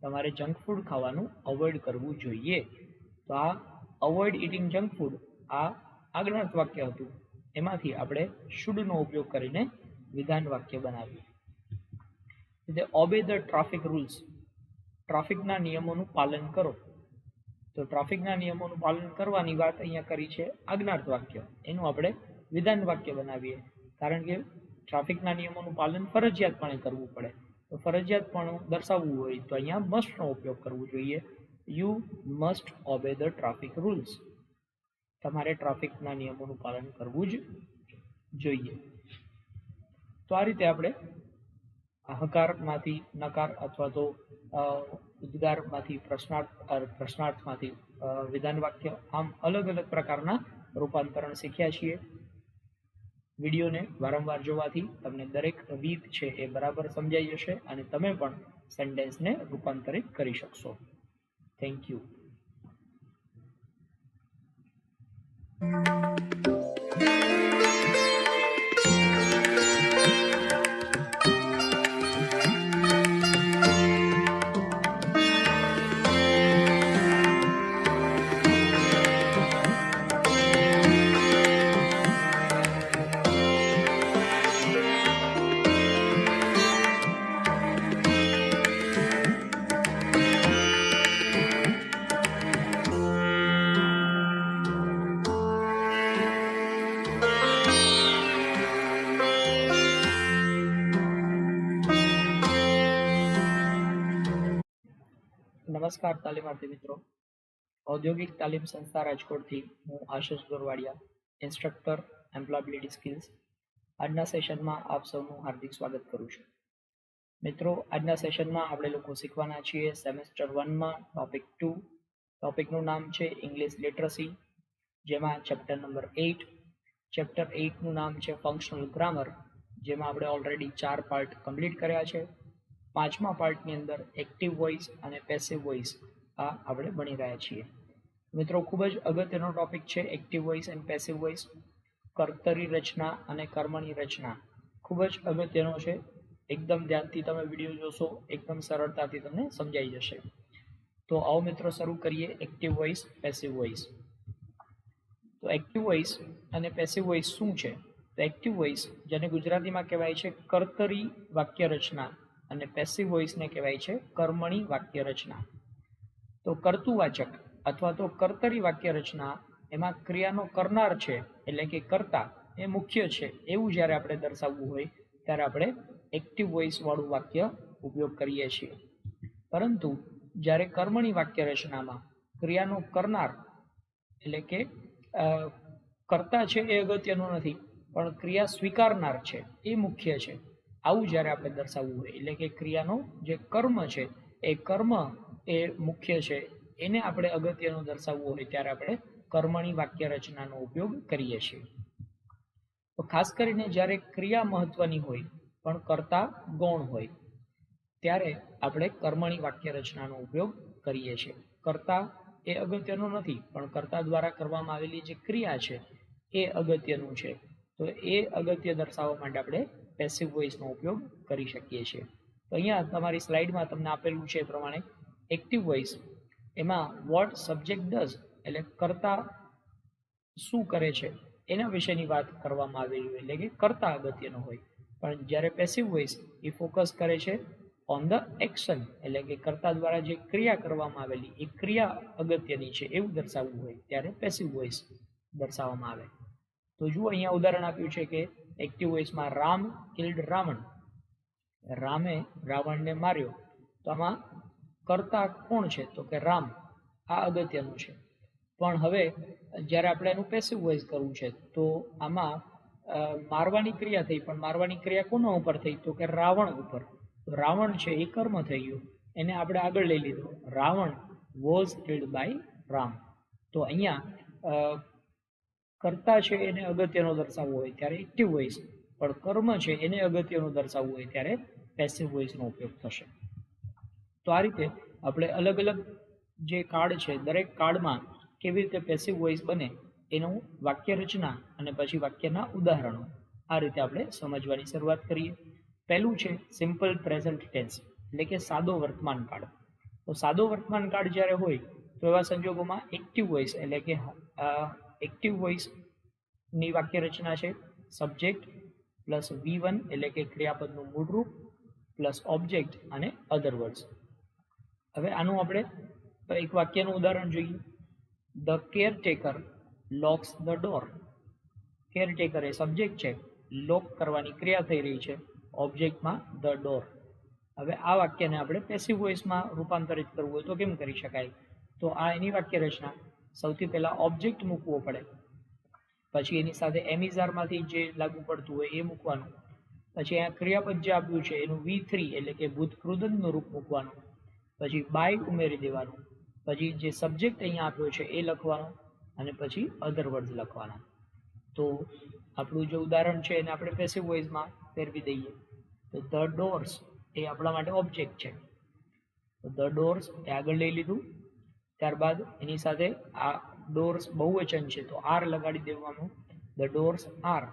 તમારે જંક ફૂડ ખાવાનું અવોઇડ કરવું જોઈએ. તો આ અવોઇડ ઇટિંગ જંક ફૂડ આ આજ્ઞાર્થ વાક્ય હતું, એમાંથી આપણે શુડનો ઉપયોગ કરીને વિધાન વાક્ય બનાવ્યું. એટલે ઓબે ધ ટ્રાફિક રૂલ્સ. ટ્રાફિકના નિયમોનું પાલન કરો. તો ટ્રાફિકના નિયમોનું પાલન કરવાની વાત અહીંયા કરી છે આજ્ઞાર્થ વાક્ય, એનું આપણે વિધાન વાક્ય બનાવીએ. કારણ કે ટ્રાફિકના નિયમોનું પાલન ફરજિયાતપણે કરવું પડે, તો ફરજિયાતપણું દર્શાવવું હોય તો અહીંયા મસ્ટનો ઉપયોગ કરવો જોઈએ. You must obey the traffic rules. તમારે ટ્રાફિકના નિયમોનું પાલન કરવું જ જોઈએ. તો આ રીતે આપણે હકારમાંથી નકાર અથવા તો ઉદ્ગારમાંથી પ્રશ્નાર્થમાંથી વિધાન વાક્ય આમ અલગ અલગ પ્રકારના રૂપાંતરણ શીખ્યા છીએ. વિડીયોને વારંવાર જોવાથી તમને દરેક રીત છે એ બરાબર સમજાઈ જશે અને તમે પણ સેન્ટેન્સને રૂપાંતરિત કરી શકશો. Thank you. નમસ્કાર તાલીમાર્થી મિત્રો. ઔદ્યોગિક તાલીમ સંસ્થા રાજકોટથી હું આશિષ ગોરવાડિયા, ઇન્સ્ટ્રક્ટર એમ્પ્લોયબિલિટી સ્કિલ્સ. આજના સેશનમાં આપ સૌનું હાર્દિક સ્વાગત કરું છું. મિત્રો, આજના સેશનમાં આપણે લોકો શીખવાના છીએ સેમેસ્ટર 1માં ટોપિક 2. ટોપિકનું નામ છે ઇંગ્લિશ લિટરસી, જેમાં ચેપ્ટર નંબર 8. ચેપ્ટર 8નું નામ છે ફંક્શનલ ગ્રામર, જેમાં આપણે ઓલરેડી 4 પાર્ટ કમ્પ્લીટ કર્યા છે. 5મા પાર્ટની અંદર એક્ટિવ વોઇસ અને પેસિવ વોઇસ આ આપણે ભણી રહ્યા છીએ. મિત્રો, ખૂબ જ અગત્યનો ટોપિક છે active voice and passive voice. કર્તરી રચના અને કર્મની રચના ખૂબ જ અગત્યનો છે. એકદમ ધ્યાનથી તમે વિડીયો જોશો, એકદમ સરળતાથી તમને સમજાઈ જશે. તો આવો મિત્રો, શરૂ કરીએ એક્ટિવ વોઇસ પેસિવ વોઇસ. તો એક્ટિવ વોઇસ અને પેસિવ વોઇસ શું છે? તો એક્ટિવ વોઇસ, જેને ગુજરાતીમાં કહેવાય છે કર્તરી વાક્ય રચના, અને પેસિવ વોઇસને કહેવાય છે કર્મણી વાક્ય રચના. તો કર્તુવાચક અથવા તો કર્તરી વાક્ય રચના, એમાં ક્રિયાનો કરનાર છે એટલે કે કર્તા એ મુખ્ય છે એવું જ્યારે આપણે દર્શાવવું હોય ત્યારે આપણે એક્ટિવ વોઇસ વાળું વાક્ય ઉપયોગ કરીએ છીએ. પરંતુ જ્યારે કર્મણી વાક્ય રચનામાં ક્રિયાનો કરનાર એટલે કે કર્તા છે એ અગત્યનું નથી, પણ ક્રિયા સ્વીકારનાર છે એ મુખ્ય છે, આવું જ્યારે આપણે દર્શાવવું હોય, એટલે કે ક્રિયાનો જે કર્મ છે એ કર્મ એ મુખ્ય છે, એને આપણે અગત્યનું દર્શાવવું હોય ત્યારે આપણે કર્મણી વાક્ય રચનાનો ઉપયોગ કરીએ છીએ. તો ખાસ કરીને જ્યારે ક્રિયા મહત્વની હોય પણ કર્તા ગૌણ હોય ત્યારે આપણે કર્મણી વાક્ય રચનાનો ઉપયોગ કરીએ છીએ. કર્તા એ અગત્યનું નથી, પણ કર્તા દ્વારા કરવામાં આવેલી જે ક્રિયા છે એ અગત્યનું છે. તો એ અગત્ય દર્શાવવા માટે આપણે પેસિવ વોઇસનો ઉપયોગ કરી શકીએ છીએ. તો અહીંયા તમારી સ્લાઇડમાં તમને આપેલું છે એ પ્રમાણે એક્ટિવ વોઇસ, એમાં વોટ સબ્જેક્ટ ડઝ એટલે કર્તા શું કરે છે એના વિશેની વાત કરવામાં આવેલી હોય, એટલે કે કર્તા અગત્યનો હોય. પણ જ્યારે પેસિવ વોઇસ એ ફોકસ કરે છે ઓન ધ એક્શન, એટલે કે કર્તા દ્વારા જે ક્રિયા કરવામાં આવેલી એ ક્રિયા અગત્યની છે એવું દર્શાવવું હોય ત્યારે પેસિવ વોઇસ દર્શાવવામાં આવે. તો જુઓ, અહીંયા ઉદાહરણ આપ્યું છે કે એક્ટિવ વોઇસમાં રામ કિલ્ડ રાવણ, રામે રાવણને માર્યો. તો આમાં કર્તા કોણ છે? તો કે રામ. આ અગત્યનું છે. પણ હવે જ્યારે આપણે એનું પેસિવ વોઇસ કરવું છે તો આમાં મારવાની ક્રિયા થઈ, પણ મારવાની ક્રિયા કોના ઉપર થઈ? તો કે રાવણ ઉપર. રાવણ છે એ કર્મ થઈ ગયું, એને આપણે આગળ લઈ લીધો, Ravan was killed by Ram. તો અહીંયા કર્તા છે એને અગત્યનો દર્શાવવો હોય ત્યારે એક્ટિવ વોઇસ, પણ કર્મ છે એને અગત્યનું દર્શાવવું હોય ત્યારે પેસિવ વોઇસનો ઉપયોગ થશે. તો આ રીતે આપણે અલગ અલગ જે કાર્ડ છે દરેક કાર્ડમાં કેવી રીતે પેસિવ વોઇસ બને એનું વાક્ય રચના અને પછી વાક્યના ઉદાહરણો આ રીતે આપણે સમજવાની શરૂઆત કરીએ. પહેલું છે સિમ્પલ પ્રેઝન્ટ ટેન્સ, એટલે કે સાદો વર્તમાન કાળ. તો સાદો વર્તમાન કાળ જ્યારે હોય તો એવા સંજોગોમાં એક્ટિવ વોઇસ એટલે કે એક્ટિવ વોઇસની વાક્ય રચના છે સબ્જેક્ટ પ્લસ V1 એટલે કે ક્રિયાપદનું મૂળરૂપ પ્લસ ઓબ્જેક્ટ અને અધર વર્ડ્સ. હવે આનું આપણે એક વાક્યનું ઉદાહરણ જોઈએ. The caretaker locus the door. Caretaker A subject છે, લોક કરવાની ક્રિયા થઈ રહી છે ઓબ્જેક્ટમાં ધ ડોર. હવે આ વાક્યને આપણે પેસિવ વોઇસમાં રૂપાંતરિત કરવું હોય તો કેમ કરી શકાય? તો આ એની વાક્ય રચના, સૌથી પહેલા ઓબ્જેક્ટ મૂકવો પડે, પછી એની સાથે એમિઝારમાંથી જે લાગુ પડતું હોય એ મૂકવાનું, પછી આ ક્રિયાપદ જે આપ્યું છે એનું V3 એટલે કે ભૂતકૃદંતનું રૂપ મૂકવાનું, પછી બાય ઉમેરી દેવાનું, પછી જે સબ્જેક્ટ અહીંયા આપ્યો છે એ લખવાનું, અને પછી અધર વર્ડ્સ લખવાના. તો આપણું જે ઉદાહરણ છે એને આપણે પેસિવ વોઇસમાં ફેરવી દઈએ. તો ધ ડોર્સ એ આપણા માટે ઓબ્જેક્ટ છે, તો ધ ડોર્સ એ આગળ લઈ લીધું. ત્યારબાદ એની સાથે આ ડોર્સ બહુવચન છે તો આર લગાડી દેવાનું, ધ ડોર્સ આર.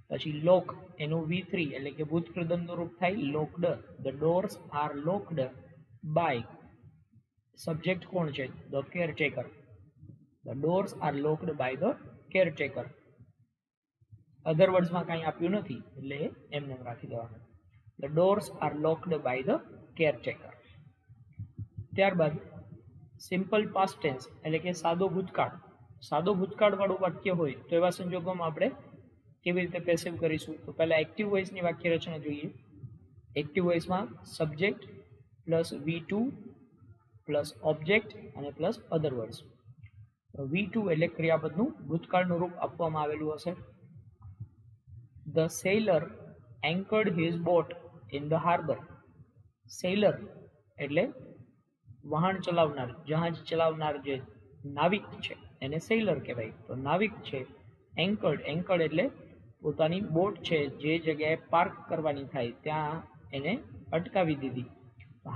પછી લોક એનું V3 એટલે કે ભૂતકૃદંતનું રૂપ થાય locked, the doors are locked by. Subject કોણ છે? The caretaker. The doors are locked by the caretaker. Other વર્ડ્સમાં કાંઈ આપ્યું નથી એટલે એમને રાખી દેવાનું, the doors are locked by the caretaker. ત્યારબાદ સિમ્પલ પાસ્ટ ટેન્સ એટલે કે સાદો ભૂતકાળ. સાદો ભૂતકાળ વાળું વાક્ય હોય તો એવા સંજોગોમાં આપણે કેવી રીતે પેસિવ કરીશું? તો પહેલા એક્ટિવ વોઇસની વાક્ય રચના જોઈએ. એક્ટિવ વોઇસમાં subject plus V2 plus object અને પ્લસ અધર વર્ડ્સ. V2 એટલે ક્રિયાપદનું ભૂતકાળનું રૂપ આપવામાં આવેલું હશે. The sailor anchored his boat in the harbour. Sailor એટલે વહાણ ચલાવનાર, જહાજ ચલાવનાર જે નાવિક છે એને સેલર કહેવાય. તો નાવિક છે એન્કર્ડ એટલે પોતાની બોટ છે જે જગ્યાએ પાર્ક કરવાની થાય ત્યાં એને અટકાવી દીધી.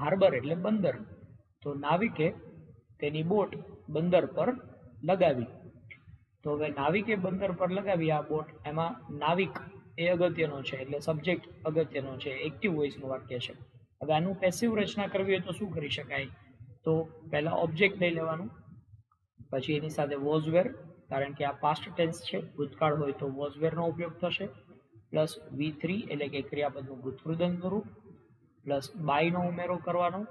હાર્બર એટલે બંદર. તો નાવિકે તેની બોટ બંદર પર લગાવી. તો હવે નાવિકે બંદર પર લગાવી આ બોટ, એમાં નાવિક એ અગત્યનો છે એટલે સબ્જેક્ટ અગત્યનો છે, એક્ટિવ વોઇસનું વાક્ય છે. હવે આનું પેસિવ રચના કરવી હોય તો શું કરી શકાય? તો પહેલા ઓબ્જેક્ટ લઈ લેવાનું, પછી એની સાથે વોઝ વેર, કારણ કે આ પાસ્ટ ટેન્સ છે, ભૂતકાળ હોય તો વોઝ વેરનો ઉપયોગ થશે, પ્લસ V3 એટલે કે ક્રિયાપદનું ભૂતકૃદંતનું રૂપ, પ્લસ બાયનો ઉમેરો કરવાનો.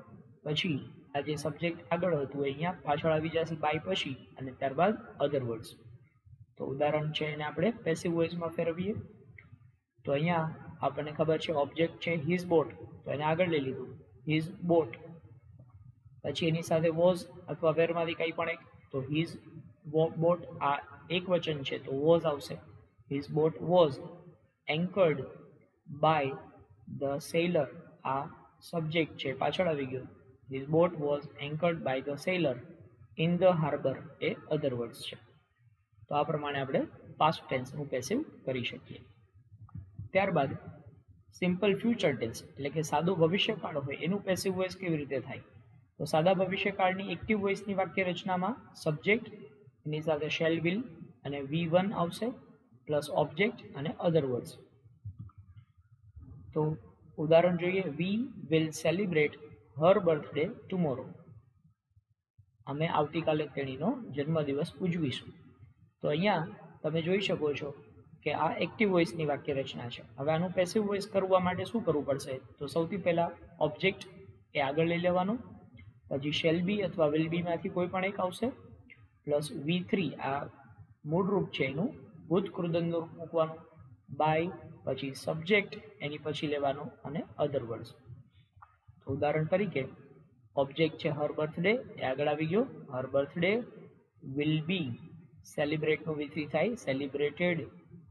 પછી આ જે સબ્જેક્ટ આગળ હતું અહીંયા પાછળ આવી જશે બાય પછી, અને ત્યારબાદ અધર વર્ડ્સ. તો ઉદાહરણ છે એને આપણે પેસિવ વોઇસમાં ફેરવીએ. તો અહીંયા આપણને ખબર છે ઓબ્જેક્ટ છે હિઝ બોટ, તો એને આગળ લઈ લીધું હિઝ બોટ. પછી એની સાથે વોઝ અથવા વેરમાંથી કંઈ પણ એક, તો હિઝ બોટ આ એક વચન છે તો વોઝ આવશે. His boat was anchored by the sailor, આ સબ્જેક્ટ છે પાછળ આવી ગયો. His boat was anchored by the sailor in the harbour એ અધર વર્ડ્સ છે. તો આ પ્રમાણે આપણે પાસ્ટ ટેન્સનું પેસિવ કરી શકીએ. ત્યારબાદ સિમ્પલ ફ્યુચર ટેન્સ એટલે કે સાદું ભવિષ્યકાળ હોય એનું પેસિવ વોઇસ કેવી રીતે થાય? તો સાદા ભવિષ્યકાળની એક્ટિવ વોઇસની વાક્ય રચનામાં સબ્જેક્ટ, એની સાથે શેલ વિલ અને V1 આવશે, પ્લસ ઓબ્જેક્ટ અને અધર વર્ડ્સ. તો ઉદાહરણ જોઈએ. We will celebrate Har birthday tomorrow. અમે આવતીકાલે તેણીનો જન્મદિવસ ઉજવીશું. તો અહીંયા તમે જોઈ શકો છો કે આ એક્ટિવ વોઇસની વાક્ય રચના છે. હવે આનું પેસિવ વોઇસ કરવા માટે શું કરવું પડશે? તો સૌથી પહેલાં ઓબ્જેક્ટ એ આગળ લઈ લેવાનું, પછી શેલ બી અથવા વિલ બીમાંથી કોઈ પણ એક આવશે, પ્લસ V3 આ મૂળ રૂપ છે એનું ભૂતકૃદંતનું રૂપ મૂકવાનું, બાય પછી સબ્જેક્ટ એની પછી લેવાનું અને અધર વર્ડ્સ. તો ઉદાહરણ તરીકે ઓબ્જેક્ટ છે હર બર્થડે એ આગળ આવી ગયો, હર બર્થડે વિલ બી સેલિબ્રેટનું V3 થાય celebrated,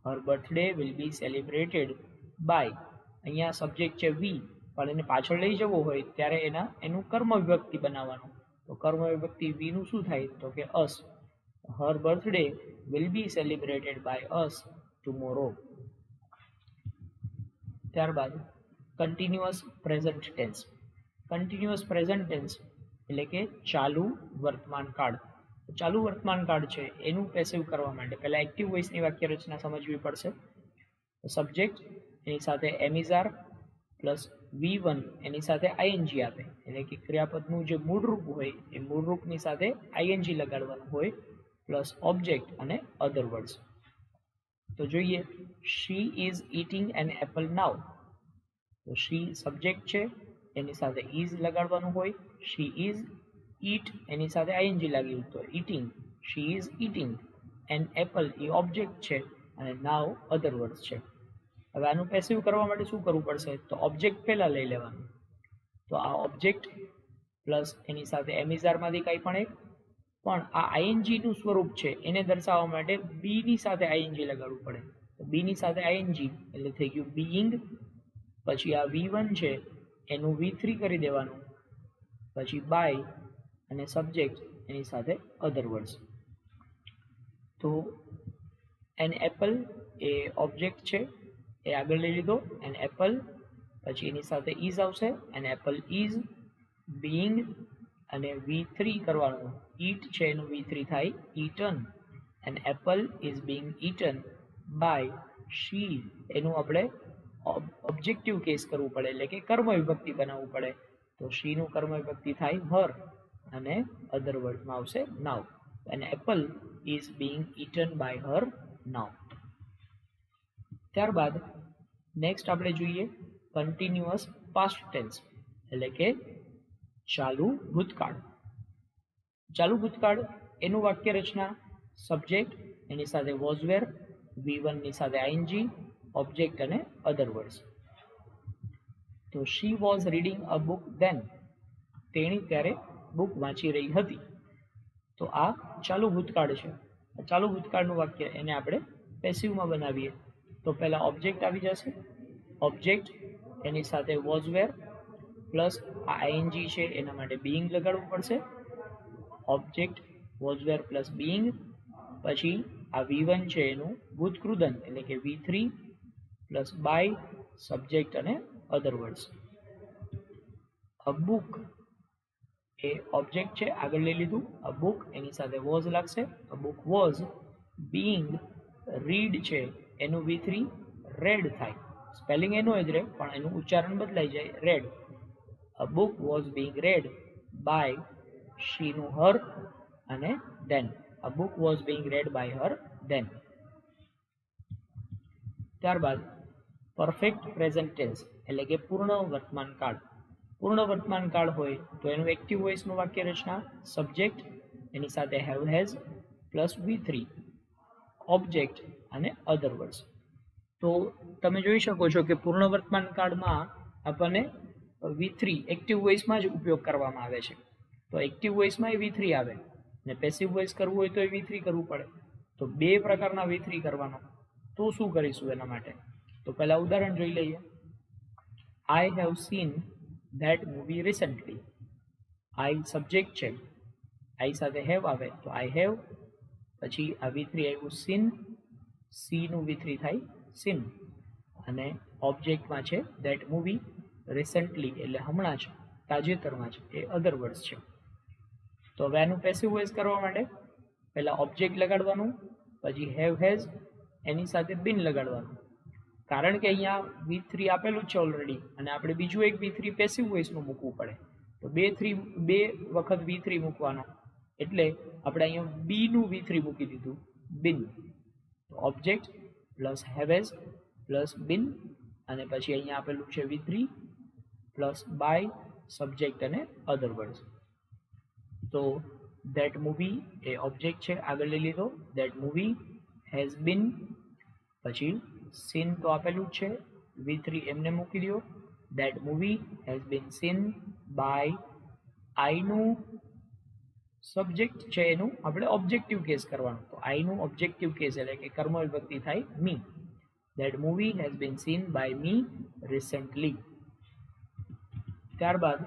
her birthday will be celebrated by. અહીંયા સબ્જેક્ટ છે વી, પણ એને પાછળ લઈ જવો હોય ત્યારે એનું કર્મ વિભક્તિ બનાવવાનું. તો કર્મ વિભક્તિ વીનું શું થાય? તો કે us. Her birthday will be celebrated by us tomorrow. ત્યારબાદ continuous present tense. Continuous present tense એટલે કે ચાલુ વર્તમાન કાળ. ચાલુ વર્તમાન કાળ છે એનું પેસિવ કરવા માટે પહેલાં એક્ટિવ વોઇસની વાક્ય રચના સમજવી પડશે. સબ્જેક્ટ એની સાથે એમિઝાર પ્લસ V1 એની સાથે આઈએનજી આપે, એટલે કે ક્રિયાપદનું જે મૂળ રૂપ હોય એ મૂળ રૂપની સાથે આઈએનજી લગાડવાનું હોય, પ્લસ ઓબ્જેક્ટ અને અધર વર્ડ્સ. તો જોઈએ she is eating an apple now. તો શી સબ્જેક્ટ છે એની સાથે ઇઝ લગાડવાનું હોય, શી ઇઝ ઈટ એની સાથે આઈએનજી લાગ્યું તો eating, she is eating. An apple એ ઓબ્જેક્ટ છે અને નાવ અધર વર્ડ્સ છે. હવે આનું પેસિવ કરવા માટે શું કરવું પડશે? તો ઓબ્જેક્ટ પહેલાં લઈ લેવાનું. તો આ ઓબ્જેક્ટ પ્લસ એની સાથે એમિઝારમાંથી કંઈ પણ એક, પણ આ આઈએનજીનું સ્વરૂપ છે એને દર્શાવવા માટે બીની સાથે આઈએનજી લગાડવું પડે. તો બીની સાથે આઈએનજી એટલે થઈ ગયું બીઈંગ. પછી આ V1 છે એનું V3 કરી દેવાનું, પછી બાય અને સબ્જેક્ટ એની સાથે અધર વર્ડ્સ. તો એન એપલ એ ઓબ્જેક્ટ છે એ આગળ લઈ લીધો, એન એપલ, પછી એની સાથે ઇઝ આવશે, એન એપલ ઇઝ બીઈંગ અને V3 કરવાનું, ઈટ છે એનું V3 થાય eaten, an apple is being eaten by she, એનું આપણે ઓબ્જેક્ટિવ કેસ કરવું પડે એટલે કે કર્મ વિભક્તિ બનાવવું પડે. તો શીનું કર્મ વિભક્તિ થાય હર અને અધર વર્ડમાં આવશે now. An apple is being eaten by her now. ત્યારબાદ નેક્સ્ટ આપણે જોઈએ કન્ટિન્યુઅસ પાસ્ટ ટેન્સ એટલે કે ચાલુ ભૂતકાળ. ચાલુ ભૂતકાળ એનું વાક્ય રચના સબ્જેક્ટ એની સાથે વોઝ વેર, V1 ની સાથે આઈએનજી, ઓબ્જેક્ટ અને અધર વર્ડ્સ. તો she was reading a book then. તેણી ત્યારે બુક વાંચી રહી હતી. તો આ ચાલુ ભૂતકાળ છે. ચાલુ ભૂતકાળનું વાક્ય એને આપણે પેસિવમાં બનાવીએ તો પહેલા ઓબ્જેક્ટ આવી જશે. ઓબ્જેક્ટ એની સાથે વોઝ વેર પ્લસ આ આઈએનજી છે એના માટે બીઇંગ લગાડવું પડશે. Object was wear plus being, પછી આ V1 છે એનું ભૂતકૃદન એટલે કે V3 પ્લસ બાય સબ્જેક્ટ અને અધર વર્ડ્સ. અ બુક એ ઓબ્જેક્ટ છે આગળ લઈ લીધું. અ બુક એની સાથે વોઝ લાગશે. અ બુક વોઝ બીઇંગ રીડ છે એનું V3 રેડ થાય. સ્પેલિંગ એનું જ રહે પણ એનું ઉચ્ચારણ બદલાઈ જાય read. A book was being read by શીનું હર અને then. A book was being read by her then. ત્યારબાદ પરફેક્ટ પ્રેઝન્ટ ટેન્સ એટલે કે પૂર્ણ વર્તમાન કાળ. પૂર્ણ વર્તમાન કાળ હોય તો એનું એક્ટિવ વોઇસનું વાક્ય રચના સબ્જેક્ટ એની સાથે have has plus V3 object અને અધર વર્ડ્સ. તો તમે જોઈ શકો છો કે પૂર્ણ વર્તમાન કાળમાં આપણને V3 એક્ટિવ વોઇસમાં જ ઉપયોગ કરવામાં આવે છે. તો એક્ટિવ વોઇસમાં V3 આવે ને પેસિવ વોઇસ કરવું હોય તો V3 કરવું પડે. તો બે પ્રકારના V3 કરવાનો. તો શું કરીશું એના માટે? તો પહેલા ઉદાહરણ જોઈ લઈએ. I have seen that movie recently. I subject છે, આઈ સાથે હેવ આવે તો આઈ હેવ, પછી આ V3 આવ્યું સીન, સી નું V3 થાય સીન, અને ઓબ્જેક્ટમાં છે ધેટ મૂવી, રિસન્ટલી એટલે હમણાં જ તાજેતરમાં જ એ અધર વર્ડ્સ છે. તો હવે આનું પેસિવ વોઇસ કરવા માટે પહેલા ઓબ્જેક્ટ લગાડવાનું, પછી હેવ હેઝ એની સાથે બિન લગાડવાનું. કારણ કે અહીંયા V3 આપેલું છે ઓલરેડી અને આપણે બીજું એક V3 પેસિવ વોઇસનું મૂકવું પડે. તો બે વખત V3 મૂકવાનો એટલે આપણે અહીંયા બી નું V3 મૂકી દીધું બિન. તો object plus have has plus બિન અને પછી અહીંયા આપેલું છે V3 પ્લસ બાય સબ્જેક્ટ અને અધર વર્ડ્સ. તો ધેટ મૂવી એ ઓબ્જેક્ટ છે આગળ લઈ લીધો. ધેટ મૂવી હેઝ બીન, પછી સીન તો આપેલું જ છે V3 એમને મૂકી દો. That movie has been seen by આઈનું સબ્જેક્ટ છે એનું આપણે ઓબ્જેક્ટિવ કેસ કરવાનું. તો આઈનું ઓબ્જેક્ટિવ કેસ એટલે કે કર્મ વિભક્તિ થાય me. That movie has been seen by me recently. ત્યારબાદ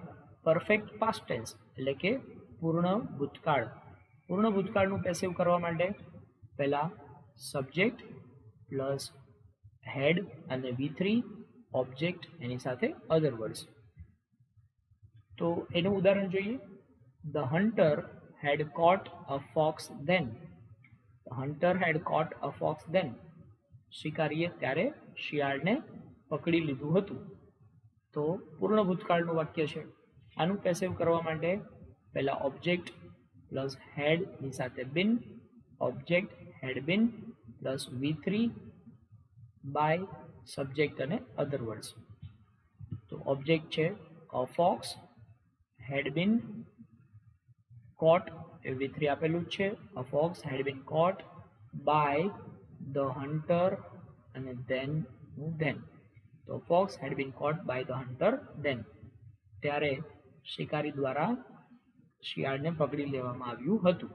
પરફેક્ટ પાસ્ટ ટેન્સ એટલે કે પૂર્ણ ભૂતકાળ. પૂર્ણ ભૂતકાળનું પેસિવ કરવા માટે પહેલા સબ્જેક્ટ પ્લસ હેડ અને V3 ઓબ્જેક્ટ એની સાથે અધર વર્ડ્સ. તો એનું ઉદાહરણ જોઈએ. The hunter had caught a fox then. The hunter had caught a fox then. શિકારીએ ત્યારે શિયાળને પકડી લીધું હતું. તો પૂર્ણ ભૂતકાળનું વાક્ય છે. આનું પેસિવ કરવા માટે પહેલા ઓબ્જેક્ટ પ્લસ હેડ ની સાથે બિન, ઓબ્જેક્ટ હેડ બિન પ્લસ V3 બાય સબ્જેક્ટ અને અધર વર્ડ્સ. તો ઓબ્જેક્ટ છે ફોક્સ, હેડ બીન કોટ એ V3 આપેલું છે. A fox had been caught by the hunter અને ધેન નું ધેન. તો fox had been caught by the hunter then. ત્યારે શિકારી દ્વારા શિયાળને પકડી લેવામાં આવ્યું હતું.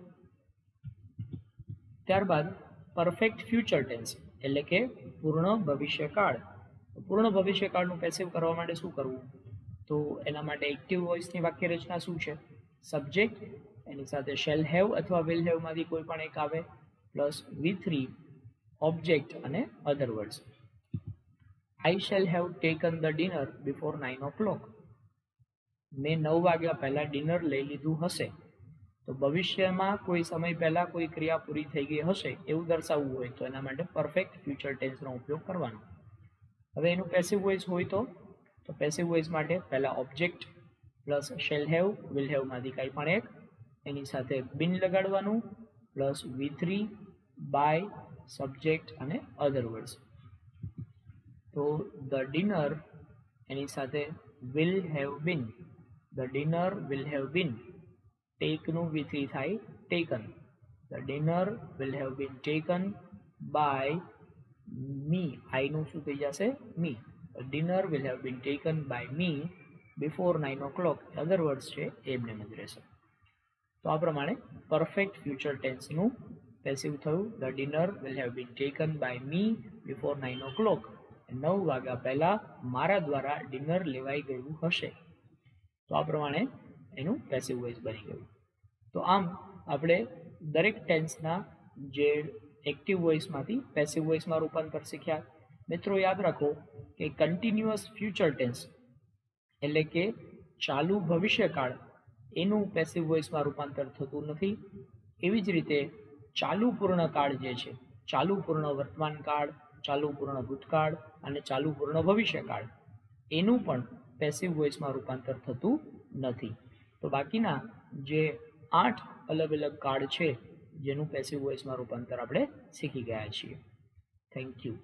ત્યારબાદ પરફેક્ટ ફ્યુચર ટેન્સ એટલે કે પૂર્ણ ભવિષ્યકાળ. પૂર્ણ ભવિષ્યકાળનું પેસિવ કરવા માટે શું કરવું? તો એના માટે એક્ટિવ વોઇસની વાક્ય રચના શું છે? સબ્જેક્ટ એની સાથે શેલ હેવ અથવા વિલ હેવ માંથી કોઈ પણ એક આવે પ્લસ V3 ઓબ્જેક્ટ અને other words. I shell have taken the dinner before 9 o'clock. મેં 9 વાગ્યા પહેલા ડિનર લઈ લીધું હશે. તો ભવિષ્યમાં કોઈ સમય પહેલા કોઈ ક્રિયા પૂરી થઈ ગઈ હશે એવું દર્શાવવું હોય તો એના માટે પરફેક્ટ ફ્યુચર ટેન્સનો ઉપયોગ કરવાનો. હવે એનું પેસિવ વોઇસ હોય તો પેસિવ વોઇસ માટે પહેલા object plus shall have will have માંથી કંઈ પણ એક એની સાથે બિન લગાડવાનું પ્લસ V3 બાય સબ્જેક્ટ અને અધર વર્ડ્સ. તો ધ ડિનર એની સાથે will have been. The dinner will have been. ટેકનું V3 થાય taken. The dinner will have been taken by me. આઈનું શું થઈ જશે? Me. The dinner will have been taken by me before 9 o'clock. Other words છે એમને જ રહેશે. તો આ પ્રમાણે પરફેક્ટ ફ્યુચર ટેન્સનું પેસિવ થયું, the dinner will have been taken by me before 9 o'clock. 9 વાગ્યા પહેલા મારા દ્વારા ડિનર લેવાઈ ગયું હશે. તો આ પ્રમાણે એનું પેસિવ વોઇસ બની ગયું. તો આમ આપણે દરેક ટેન્સના જે એક્ટિવ વોઇસમાંથી પેસિવ વોઇસમાં રૂપાંતર શીખ્યા. મિત્રો યાદ રાખો કે કન્ટિન્યુઅસ ફ્યુચર ટેન્સ એટલે કે ચાલુ ભવિષ્યકાળ એનું પેસિવ વોઇસમાં રૂપાંતર થતું નથી. એવી જ રીતે ચાલુ પૂર્ણ કાળ જે છે, ચાલુ પૂર્ણ વર્તમાન કાળ, ચાલુ પૂર્ણ ભૂતકાળ અને ચાલુ પૂર્ણ ભવિષ્યકાળ એનું પણ પેસિવ વોઇસમાં રૂપાંતર થતું નથી. તો બાકીના જે 8 અલગ અલગ કાળ છે જેનું પેસિવ વોઇસમાં રૂપાંતર આપણે શીખી ગયા છીએ. Thank you.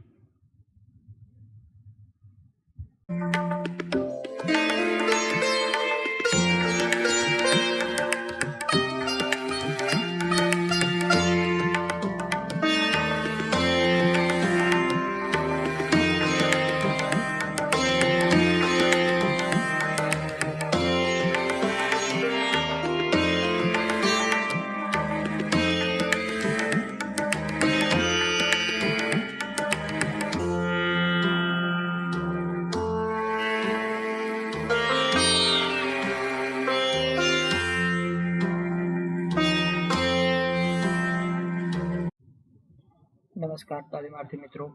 નમસ્કાર તાલીમાર્થી મિત્રો,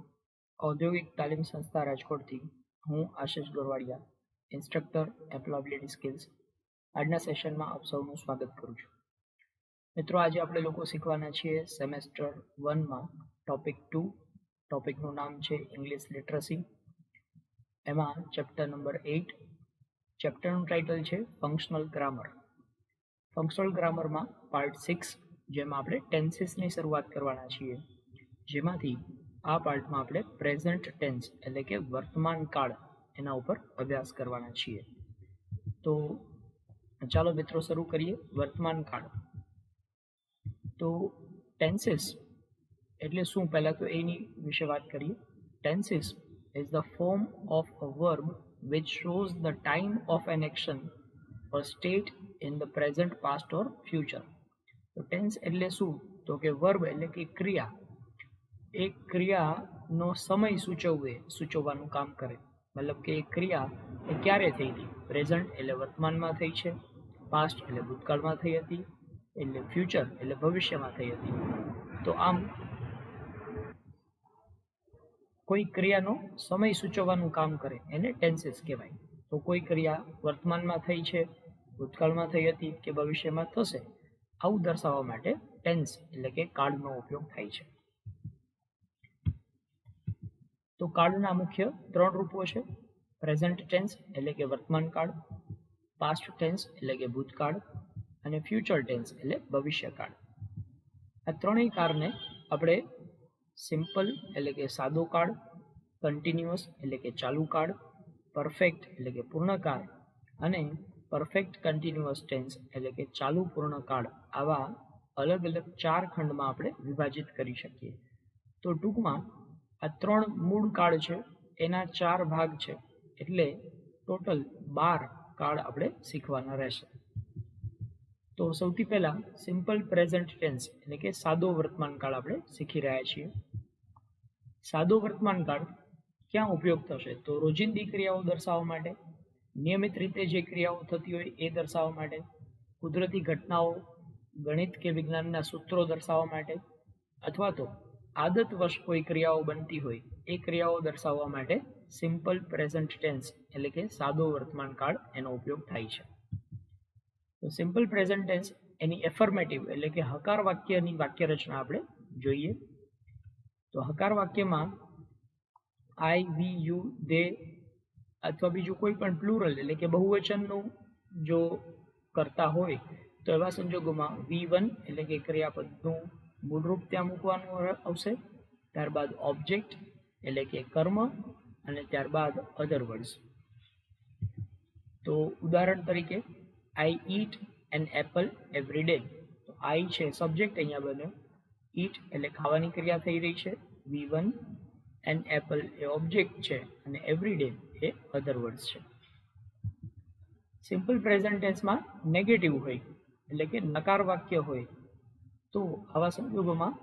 ઔદ્યોગિક તાલીમ સંસ્થા રાજકોટથી હું આશિષ ગોરવાડિયા, ઇન્સ્ટ્રક્ટર એમ્પ્લોયબિલિટી સ્કિલ્સ, આજના સેશનમાં આપ સૌનું સ્વાગત કરું છું. મિત્રો આજે આપણે લોકો શીખવાના છીએ સેમેસ્ટર 1માં ટોપિક 2. ટોપિકનું નામ છે ઇંગ્લિશ લિટરસી. એમાં ચેપ્ટર નંબર 8. ચેપ્ટરનું ટાઇટલ છે ફંક્શનલ ગ્રામર. ફંક્શનલ ગ્રામરમાં પાર્ટ 6 જેમાં આપણે ટેન્સીસની શરૂઆત કરવાના છીએ, જેમાંથી આ પાર્ટમાં આપણે પ્રેઝન્ટ ટેન્સ એટલે કે વર્તમાન કાળ એના ઉપર અભ્યાસ કરવાના છીએ. તો ચાલો મિત્રો શરૂ કરીએ. વર્તમાન કાળ. તો ટેન્સીસ એટલે શું, પહેલાં તો એની વિશે વાત કરીએ. Tenses is the form of a verb which shows the time of an action or state in the present, past or future. તો ટેન્સ એટલે શું, તો કે વર્બ એટલે કે ક્રિયા, એક ક્રિયાનો સમય સૂચવવાનું કામ કરે. મતલબ કે એક ક્રિયા એ ક્યારે થઈ હતી, પ્રેઝન્ટ એટલે વર્તમાનમાં થઈ છે, પાસ્ટ એટલે ભૂતકાળમાં થઈ હતી, એટલે ફ્યુચર એટલે ભવિષ્યમાં થઈ હતી. તો આમ કોઈ ક્રિયાનો સમય સૂચવવાનું કામ કરે એને ટેન્સીસ કહેવાય. તો કોઈ ક્રિયા વર્તમાનમાં થઈ છે, ભૂતકાળમાં થઈ હતી કે ભવિષ્યમાં થશે, આવું દર્શાવવા માટે ટેન્સ એટલે કે કાળનો ઉપયોગ થાય છે. તો કાળના મુખ્ય 3 રૂપો છે. પ્રેઝન્ટ ટેન્સ એટલે કે વર્તમાન કાળ, પાસ્ટ ટેન્સ એટલે કે ભૂતકાળ અને ફ્યુચર ટેન્સ એટલે ભવિષ્યકાળ. આ ત્રણેય કાળને આપણે સિમ્પલ એટલે કે સાદો કાળ, કન્ટિન્યુઅસ એટલે કે ચાલુ કાળ, પરફેક્ટ એટલે કે પૂર્ણકાળ અને પરફેક્ટ કન્ટિન્યુઅસ ટેન્સ એટલે કે ચાલુ પૂર્ણકાળ, આવા અલગ અલગ 4 ખંડમાં આપણે વિભાજિત કરી શકીએ. તો ટૂંકમાં આ 3 મૂળ કાળ છે, એના 4 ભાગ છે, એટલે ટોટલ 12 કાળ આપણે શીખવાના રહેશે. તો સૌથી પહેલા સિમ્પલ પ્રેઝન્ટ ટેન્સ એટલે કે સાદો વર્તમાન કાળ આપણે શીખી રહ્યા છીએ. સાદો વર્તમાન કાળ ક્યાં ઉપયોગ થશે, તો રોજિંદી ક્રિયાઓ દર્શાવવા માટે, નિયમિત રીતે જે ક્રિયાઓ થતી હોય એ દર્શાવવા માટે, કુદરતી ઘટનાઓ, ગણિત કે વિજ્ઞાનના સૂત્રો દર્શાવવા માટે, અથવા તો આદતવશ કોઈ ક્રિયાઓ બનતી હોય એ ક્રિયાઓ દર્શાવવા માટે સિમ્પલ પ્રેઝન્ટ ટેન્સ એટલે કે સાદો વર્તમાન કાળ એનો ઉપયોગ થાય છે. તો સિમ્પલ પ્રેઝન્ટ ટેન્સ એની એફર્મેટિવ એટલે કે હકાર વાક્યની વાક્ય રચના આપણે જોઈએ. તો હકાર વાક્યમાં આઈ, વી, યુ, દે અથવા બીજું કોઈ પણ પ્લુરલ એટલે કે બહુવચનનું જો કરતા હોય તો એવા સંજોગોમાં V1 એટલે કે ક્રિયાપદનું મૂળરૂપ ત્યાં મૂકવાનું આવશે, ત્યારબાદ ઓબ્જેક્ટ એટલે કે કર્મ અને ત્યારબાદ અધર વર્ડ્સ. તો ઉદાહરણ તરીકે આઈ ઈટ એન એપલ એવરી ડે. તો આઈ છે સબ્જેક્ટ અહીંયા બન્યો, ઈટ એટલે ખાવાની ક્રિયા થઈ રહી છે, V1, એન એપલ એ ઓબ્જેક્ટ છે અને એવરી ડે એ અધર વર્ડ્સ છે. સિમ્પલ પ્રેઝન્ટ ટેન્સમાં નેગેટિવ હોય એટલે કે નકાર વાક્ય હોય તો આવા સંજોગોમાં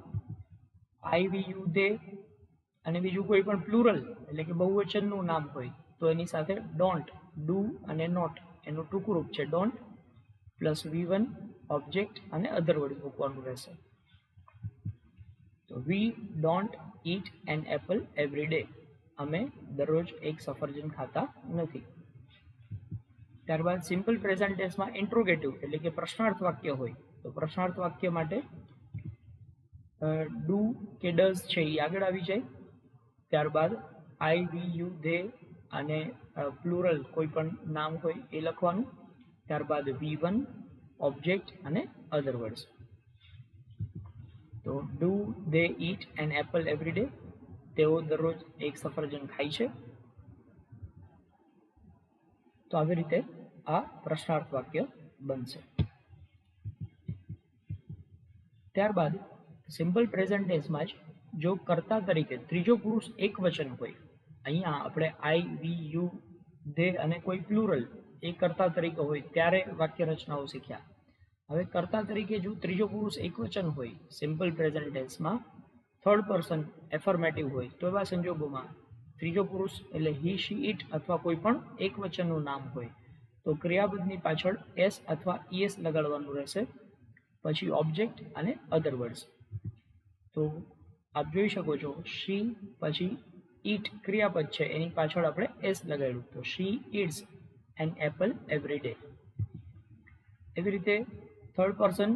આઈ વી યુ દે અને બીજું કોઈ પણ પ્લુરલ એટલે કે બહુવચનનું નામ હોય તો એની સાથે ડોન્ટ, ડુ અને નોટ એનું ટૂંકું છે ડોન્ટ પ્લસ V1 ઓબ્જેક્ટ અને અધર વર્ડ મૂકવાનું રહેશે. તો we don't eat an apple every day, અમે દરરોજ એક સફરજન ખાતા નથી. ત્યારબાદ સિમ્પલ પ્રેઝન્ટ ટેન્સમાં ઇન્ટ્રોગેટિવ એટલે કે પ્રશ્નાર્થ વાક્ય હોય તો પ્રશ્નાર્થ વાક્ય માટે ડુ કે ડઝ છે એ આગળ આવી જાય. ત્યારબાદ આઈ વી યુ દે અને પ્લુરલ કોઈ પણ નામ હોય એ લખવાનું. ત્યારબાદ V1 ઓબ્જેક્ટ અને અધર વર્ડ્સ. તો do they eat an apple every day, તેઓ દરરોજ એક સફરજન ખાય છે. તો આવી રીતે આ પ્રશ્નાર્થ વાક્ય બનશે. ત્યારબાદ સિમ્પલ પ્રેઝન્ટ ટેન્સમાં જ જો કર્તા તરીકે ત્રીજો પુરુષ એક વચન હોય, અહીંયા આપણે આઈ વી યુ દે અને કોઈ પ્લુરલ એ કર્તા તરીકે હોય ત્યારે વાક્ય રચનાઓ શીખ્યા. હવે કર્તા તરીકે જો ત્રીજો પુરુષ એક વચન હોય સિમ્પલ પ્રેઝન્ટ ટેન્સમાં થર્ડ પર્સન એફર્મેટિવ હોય તો એવા સંજોગોમાં ત્રીજો પુરુષ એટલે હી શી ઇટ અથવા કોઈ પણ એક વચનનું નામ હોય તો ક્રિયાપદની પાછળ એસ અથવા ઈએસ લગાડવાનું રહેશે, પછી ઓબ્જેક્ટ અને અધર વર્ડ્સ. તો આપ જોઈ શકો છો શી પછી ઈટ ક્રિયાપદ છે એની પાછળ આપણે એસ લગાડ્યું તો she eats an apple every day. એવી રીતે થર્ડ પર્સન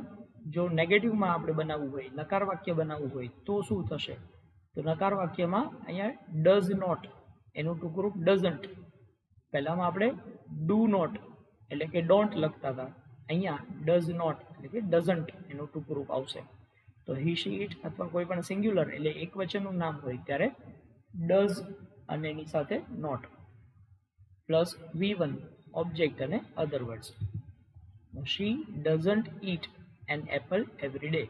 જો નેગેટિવમાં આપણે બનાવવું હોય, નકાર વાક્ય બનાવવું હોય તો શું થશે? તો નકાર વાક્યમાં અહીંયા ડઝ નોટ એનું ટૂંકું રૂપ ડઝન્ટ. પહેલામાં આપણે ડુ નોટ એટલે કે ડોન્ટ લખતા હતા, અહીંયા ડઝ નોટ એટલે કે ડઝન્ટ એનું ટૂંકું રૂપ આવશે. તો હી શી ઇટ અથવા કોઈ પણ સિંગ્યુલર એટલે એક વચનનું નામ હોય ત્યારે ડઝ અને એની સાથે નોટ પ્લસ V1 ઓબ્જેક્ટ અને other words. She doesn't eat an apple every day,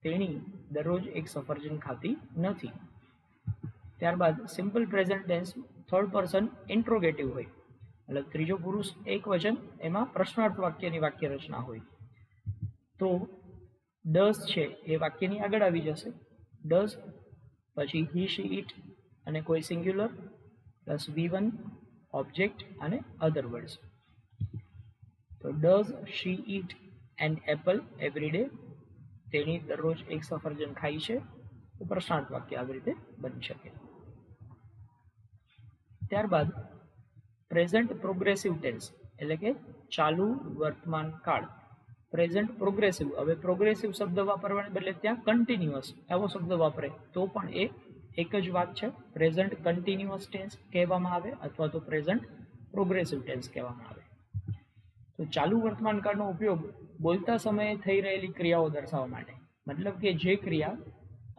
તેણી દરરોજ એક સફરજન ખાતી નથી. ત્યારબાદ simple present tense third person interrogative હોય એટલે ત્રીજો પુરુષ એક વચન એમાં પ્રશ્નાર્થ વાક્યની વાક્ય રચના હોય તો ડઝ છે એ વાક્યની આગળ આવી જશે. ડઝ પછી હી શી ઇટ અને કોઈ સિંગ્યુલર પ્લસ V1 ઓબ્જેક્ટ અને અધર વર્ડ્સ. તો does she eat an apple every day, તેણી દરરોજ એક સફરજન ખાય છે. તો પ્રશ્નાર્થ વાક્ય આવી રીતે બની શકે. ત્યારબાદ પ્રેઝન્ટ પ્રોગ્રેસિવ ટેન્સ એટલે કે ચાલુ વર્તમાન કાળ. પ્રેઝન્ટ પ્રોગ્રેસિવ, હવે પ્રોગ્રેસિવ શબ્દ વાપરવાને બદલે ત્યાં કન્ટિન્યુઅસ એવો શબ્દ વાપરે તો પણ એ એક જ વાત છે. પ્રેઝન્ટ કન્ટિન્યુઅસ ટેન્સ કહેવામાં આવે અથવા તો પ્રેઝન્ટ પ્રોગ્રેસિવ ટેન્સ કહેવામાં આવે. તો ચાલુ વર્તમાન કાળનો ઉપયોગ બોલતા સમયે થઈ રહેલી ક્રિયાઓ દર્શાવવા માટે, મતલબ કે જે ક્રિયા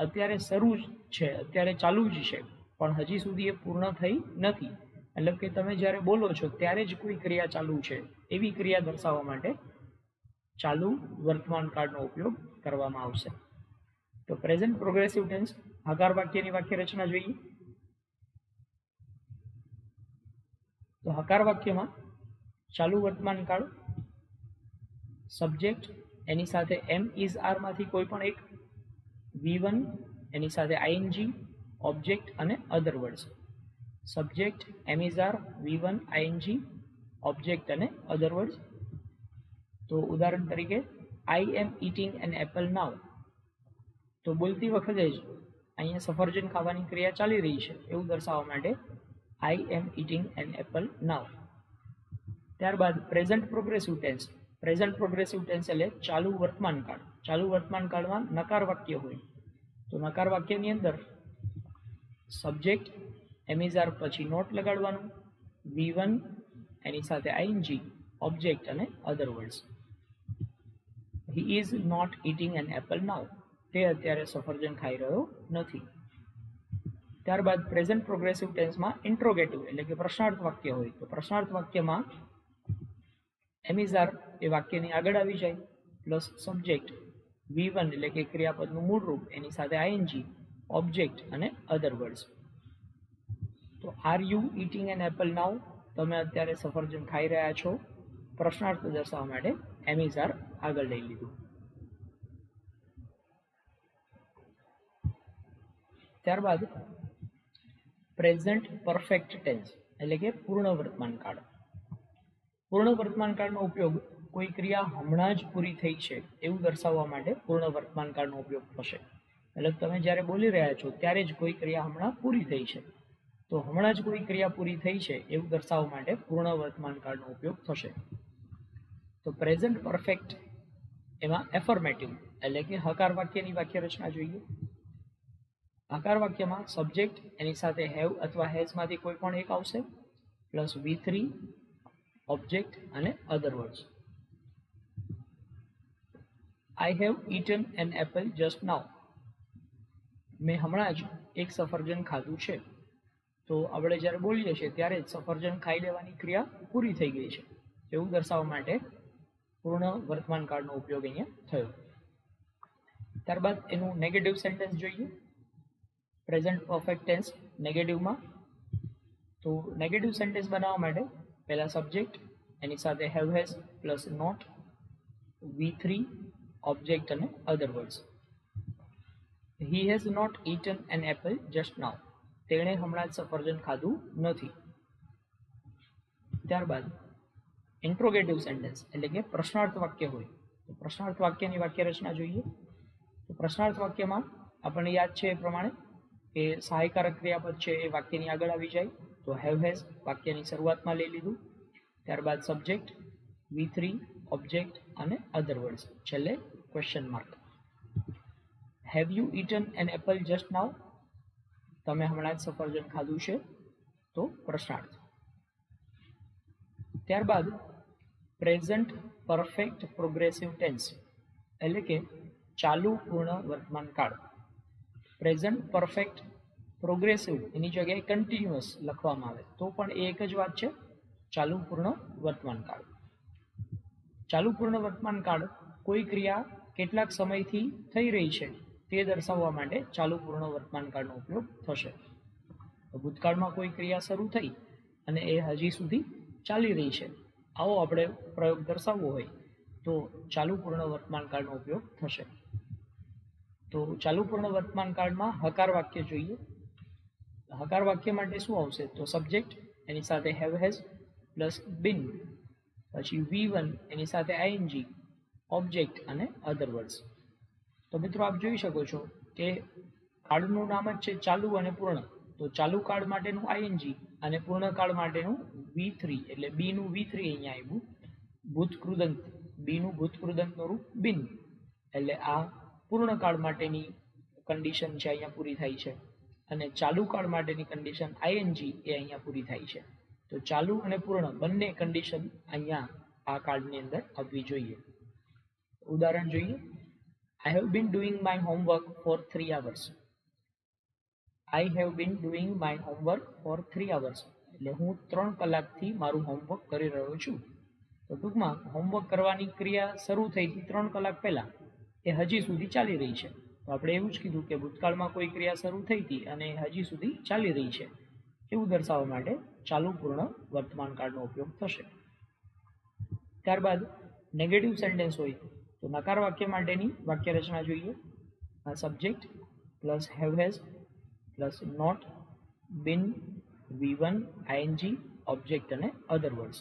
અત્યારે શરૂ છે, અત્યારે ચાલુ જ છે પણ હજી સુધી એ પૂર્ણ થઈ નથી, મતલબ કે તમે જ્યારે બોલો છો ત્યારે જ કોઈ ક્રિયા ચાલુ છે એવી ક્રિયા દર્શાવવા માટે ચાલુ વર્તમાન કાળનો ઉપયોગ કરવામાં આવશે. તો પ્રેઝન્ટ પ્રોગ્રેસિવ ટેન્સ હકાર વાક્યની વાક્ય રચના જોઈએ. તો હકાર વાક્યમાં ચાલુ વર્તમાન કાળ સબ્જેક્ટ એની સાથે એમ ઇઝ આર માંથી કોઈ પણ એક, V1 એની સાથે ING ઓબ્જેક્ટ અને other words. Subject am is are V1 ING object અને અધર વર્ડ્સ. તો ઉદાહરણ તરીકે I am eating an apple now, તો બોલતી વખતે જ અહીંયા સફરજન ખાવાની ક્રિયા ચાલી રહી છે એવું દર્શાવવા માટે I am eating an apple now. ત્યારબાદ present progressive tense. Present progressive tense એટલે ચાલુ વર્તમાન કાળ. ચાલુ વર્તમાન કાળમાં નકાર વાક્ય હોય તો નકાર વાક્યની અંદર સબ્જેક્ટ એમ ઇઝ આર પછી નોટ લગાડવાનું, V1 એની સાથે ING ઓબ્જેક્ટ અને other words. He is not eating an apple now, તે અત્યારે સફરજન ખાઈ રહ્યો નથી. ત્યારબાદ પ્રેઝન્ટ પ્રોગ્રેસિવ ટેન્સમાં ઇન્ટ્રોગેટિવ એટલે કે પ્રશ્નાર્થ વાક્ય હોય તો પ્રશ્નાર્થ વાક્યમાં એમ ઇઝ આર એ વાક્યની આગળ આવી જાય પ્લસ સબ્જેક્ટ V1 એટલે કે ક્રિયાપદનું મૂળ રૂપ એની સાથે ING ઓબ્જેક્ટ અને અધર વર્ડ્સ. તો are you eating an apple now, તમે અત્યારે સફરજન ખાઈ રહ્યા છો, પ્રશ્નાર્થ દર્શાવવા માટે એમ ઇઝ આર આગળ લઈ લીધું. ત્યારબાદ પ્રેઝન્ટ પરફેક્ટ ટેન્સ એટલે કે પૂર્ણ વર્તમાન કાળ. પૂર્ણ વર્તમાન કાળનો ઉપયોગ કોઈ ક્રિયા હમણાં જ પૂરી થઈ છે એવું દર્શાવવા માટે પૂર્ણ વર્તમાન કાળનો ઉપયોગ થશે. એટલે તમે જ્યારે બોલી રહ્યા છો ત્યારે જ કોઈ ક્રિયા હમણાં પૂરી થઈ છે, તો હમણાં જ કોઈ ક્રિયા પૂરી થઈ છે એવું દર્શાવવા માટે પૂર્ણ વર્તમાન કાળનો ઉપયોગ થશે. તો પ્રેઝન્ટ પરફેક્ટ એમાં એફર્મેટિવ એટલે કે હકાર વાક્યની વાક્ય રચના જોઈએ. હકાર વાક્યમાં સબ્જેક્ટ એની સાથે હેવ અથવા હેઝમાંથી કોઈ પણ એક આવશે, પ્લસ V3 ઓબ્જેક્ટ અને other words. I have eaten an apple just now. મેં હમણાં જ એક સફરજન ખાધું છે. તો આપણે જ્યારે બોલીએ છીએ ત્યારે જ સફરજન ખાઈ લેવાની ક્રિયા પૂરી થઈ ગઈ છે એવું દર્શાવવા માટે પૂર્ણ વર્તમાન કાળનો ઉપયોગ અહીંયા થયો. ત્યારબાદ એનું નેગેટિવ સેન્ટેન્સ જોઈએ. પ્રેઝન્ટ પરફેક્ટ ટેન્સ નેગેટિવમાં, તો નેગેટિવ સેન્ટેન્સ બનાવવા માટે પહેલા સબ્જેક્ટ એની સાથે have has plus not V3 object અને other words. He has not eaten an apple just now. તેણે હમણાં જ સફરજન ખાધું નથી. ત્યારબાદ ઇન્ટ્રોગેટિવ સેન્ટેન્સ એટલે કે પ્રશ્નાર્થ વાક્ય હોય તો પ્રશ્નાર્થ વાક્યની વાક્ય રચના જોઈએ. તો પ્રશ્નાર્થ વાક્યમાં આપણને યાદ છે એ પ્રમાણે કે સહાયકારક ક્રિયાપદ છે એ વાક્યની આગળ આવી જાય. તો હેવ હેઝ વાક્યની શરૂઆતમાં લઈ લીધું. ત્યારબાદ સબ્જેક્ટ V3 ઓબ્જેક્ટ અને અધર વર્ડ્સ, છેલ્લે question mark. Have you eaten an apple just now? તમે હમણાં જ સફરજન ખાધું છે, તો પ્રશ્નાર્થ. ત્યારબાદ પ્રેઝન્ટ પરફેક્ટ પ્રોગ્રેસિવ ટેન્સ એટલે કે ચાલુ પૂર્ણ વર્તમાન કાળ. પ્રેઝન્ટ પરફેક્ટ પ્રોગ્રેસિવ એની જગ્યાએ કન્ટિન્યુઅસ લખવામાં આવે તો પણ એ એક જ વાત છે, ચાલુ પૂર્ણ વર્તમાન કાળ. ચાલુ પૂર્ણ વર્તમાન કાળ કોઈ ક્રિયા કેટલાક સમયથી થઈ રહી છે તે દર્શાવવા માટે ચાલુ પૂર્ણ વર્તમાન કાળનો ઉપયોગ થશે. ભૂતકાળમાં કોઈ ક્રિયા શરૂ થઈ અને એ હજી સુધી ચાલી રહી છે, આવો આપણે પ્રયોગ દર્શાવવો હોય તો ચાલુ પૂર્ણ વર્તમાન કાળનો ઉપયોગ થશે. તો ચાલુ પૂર્ણ વર્તમાન કાળમાં હકાર વાક્ય જોઈએ. હકાર વાક્ય માટે શું આવશે? તો સબ્જેક્ટ એની સાથે હેવ હેઝ પ્લસ બીન, પછી V1 એની સાથે ING ઓબ્જેક્ટ અને અધર વર્ડ્સ. તો મિત્રો આપ જોઈ શકો છો કે કાળનું નામ જ છે ચાલુ અને પૂર્ણ. તો ચાલુ કાળ માટેનું ING અને પૂર્ણ કાળ માટેનું V3 એટલે B નું V3 અહીંયા આવ્યું. ભૂતકૃદંત B નું ભૂતકૃદંતનું રૂપ બિન એટલે આ પૂર્ણ કાળ માટેની કન્ડિશન છે અહીંયા પૂરી થાય છે, અને ચાલુ કાળ માટેની કન્ડિશન ING એ અહીંયા પૂરી થાય છે. તો ચાલુ અને પૂર્ણ બંને કન્ડિશન અહીંયા આ કાર્ડની અંદર આવવી જોઈએ. ઉદાહરણ જોઈએ. I have been doing my homework for 3 hours. I have been doing my homework for 3 hours. એટલે હું 3 કલાકથી મારું હોમવર્ક કરી રહ્યો છું. તો ટૂંકમાં હોમવર્ક કરવાની ક્રિયા શરૂ થઈ હતી 3 કલાક પહેલા, એ હજી સુધી ચાલી રહી છે. તો આપણે એવું જ કીધું કે ભૂતકાળમાં કોઈ ક્રિયા શરૂ થઈ હતી અને હજી સુધી ચાલી રહી છે એવું દર્શાવવા માટે ચાલુ પૂર્ણ વર્તમાન કાળનો ઉપયોગ થશે. ત્યારબાદ નેગેટિવ સેન્ટેન્સ હોય તો નકાર વાક્ય માટેની વાક્ય રચના જોઈએ. Subject plus have has plus not been V1 ING object અને other words.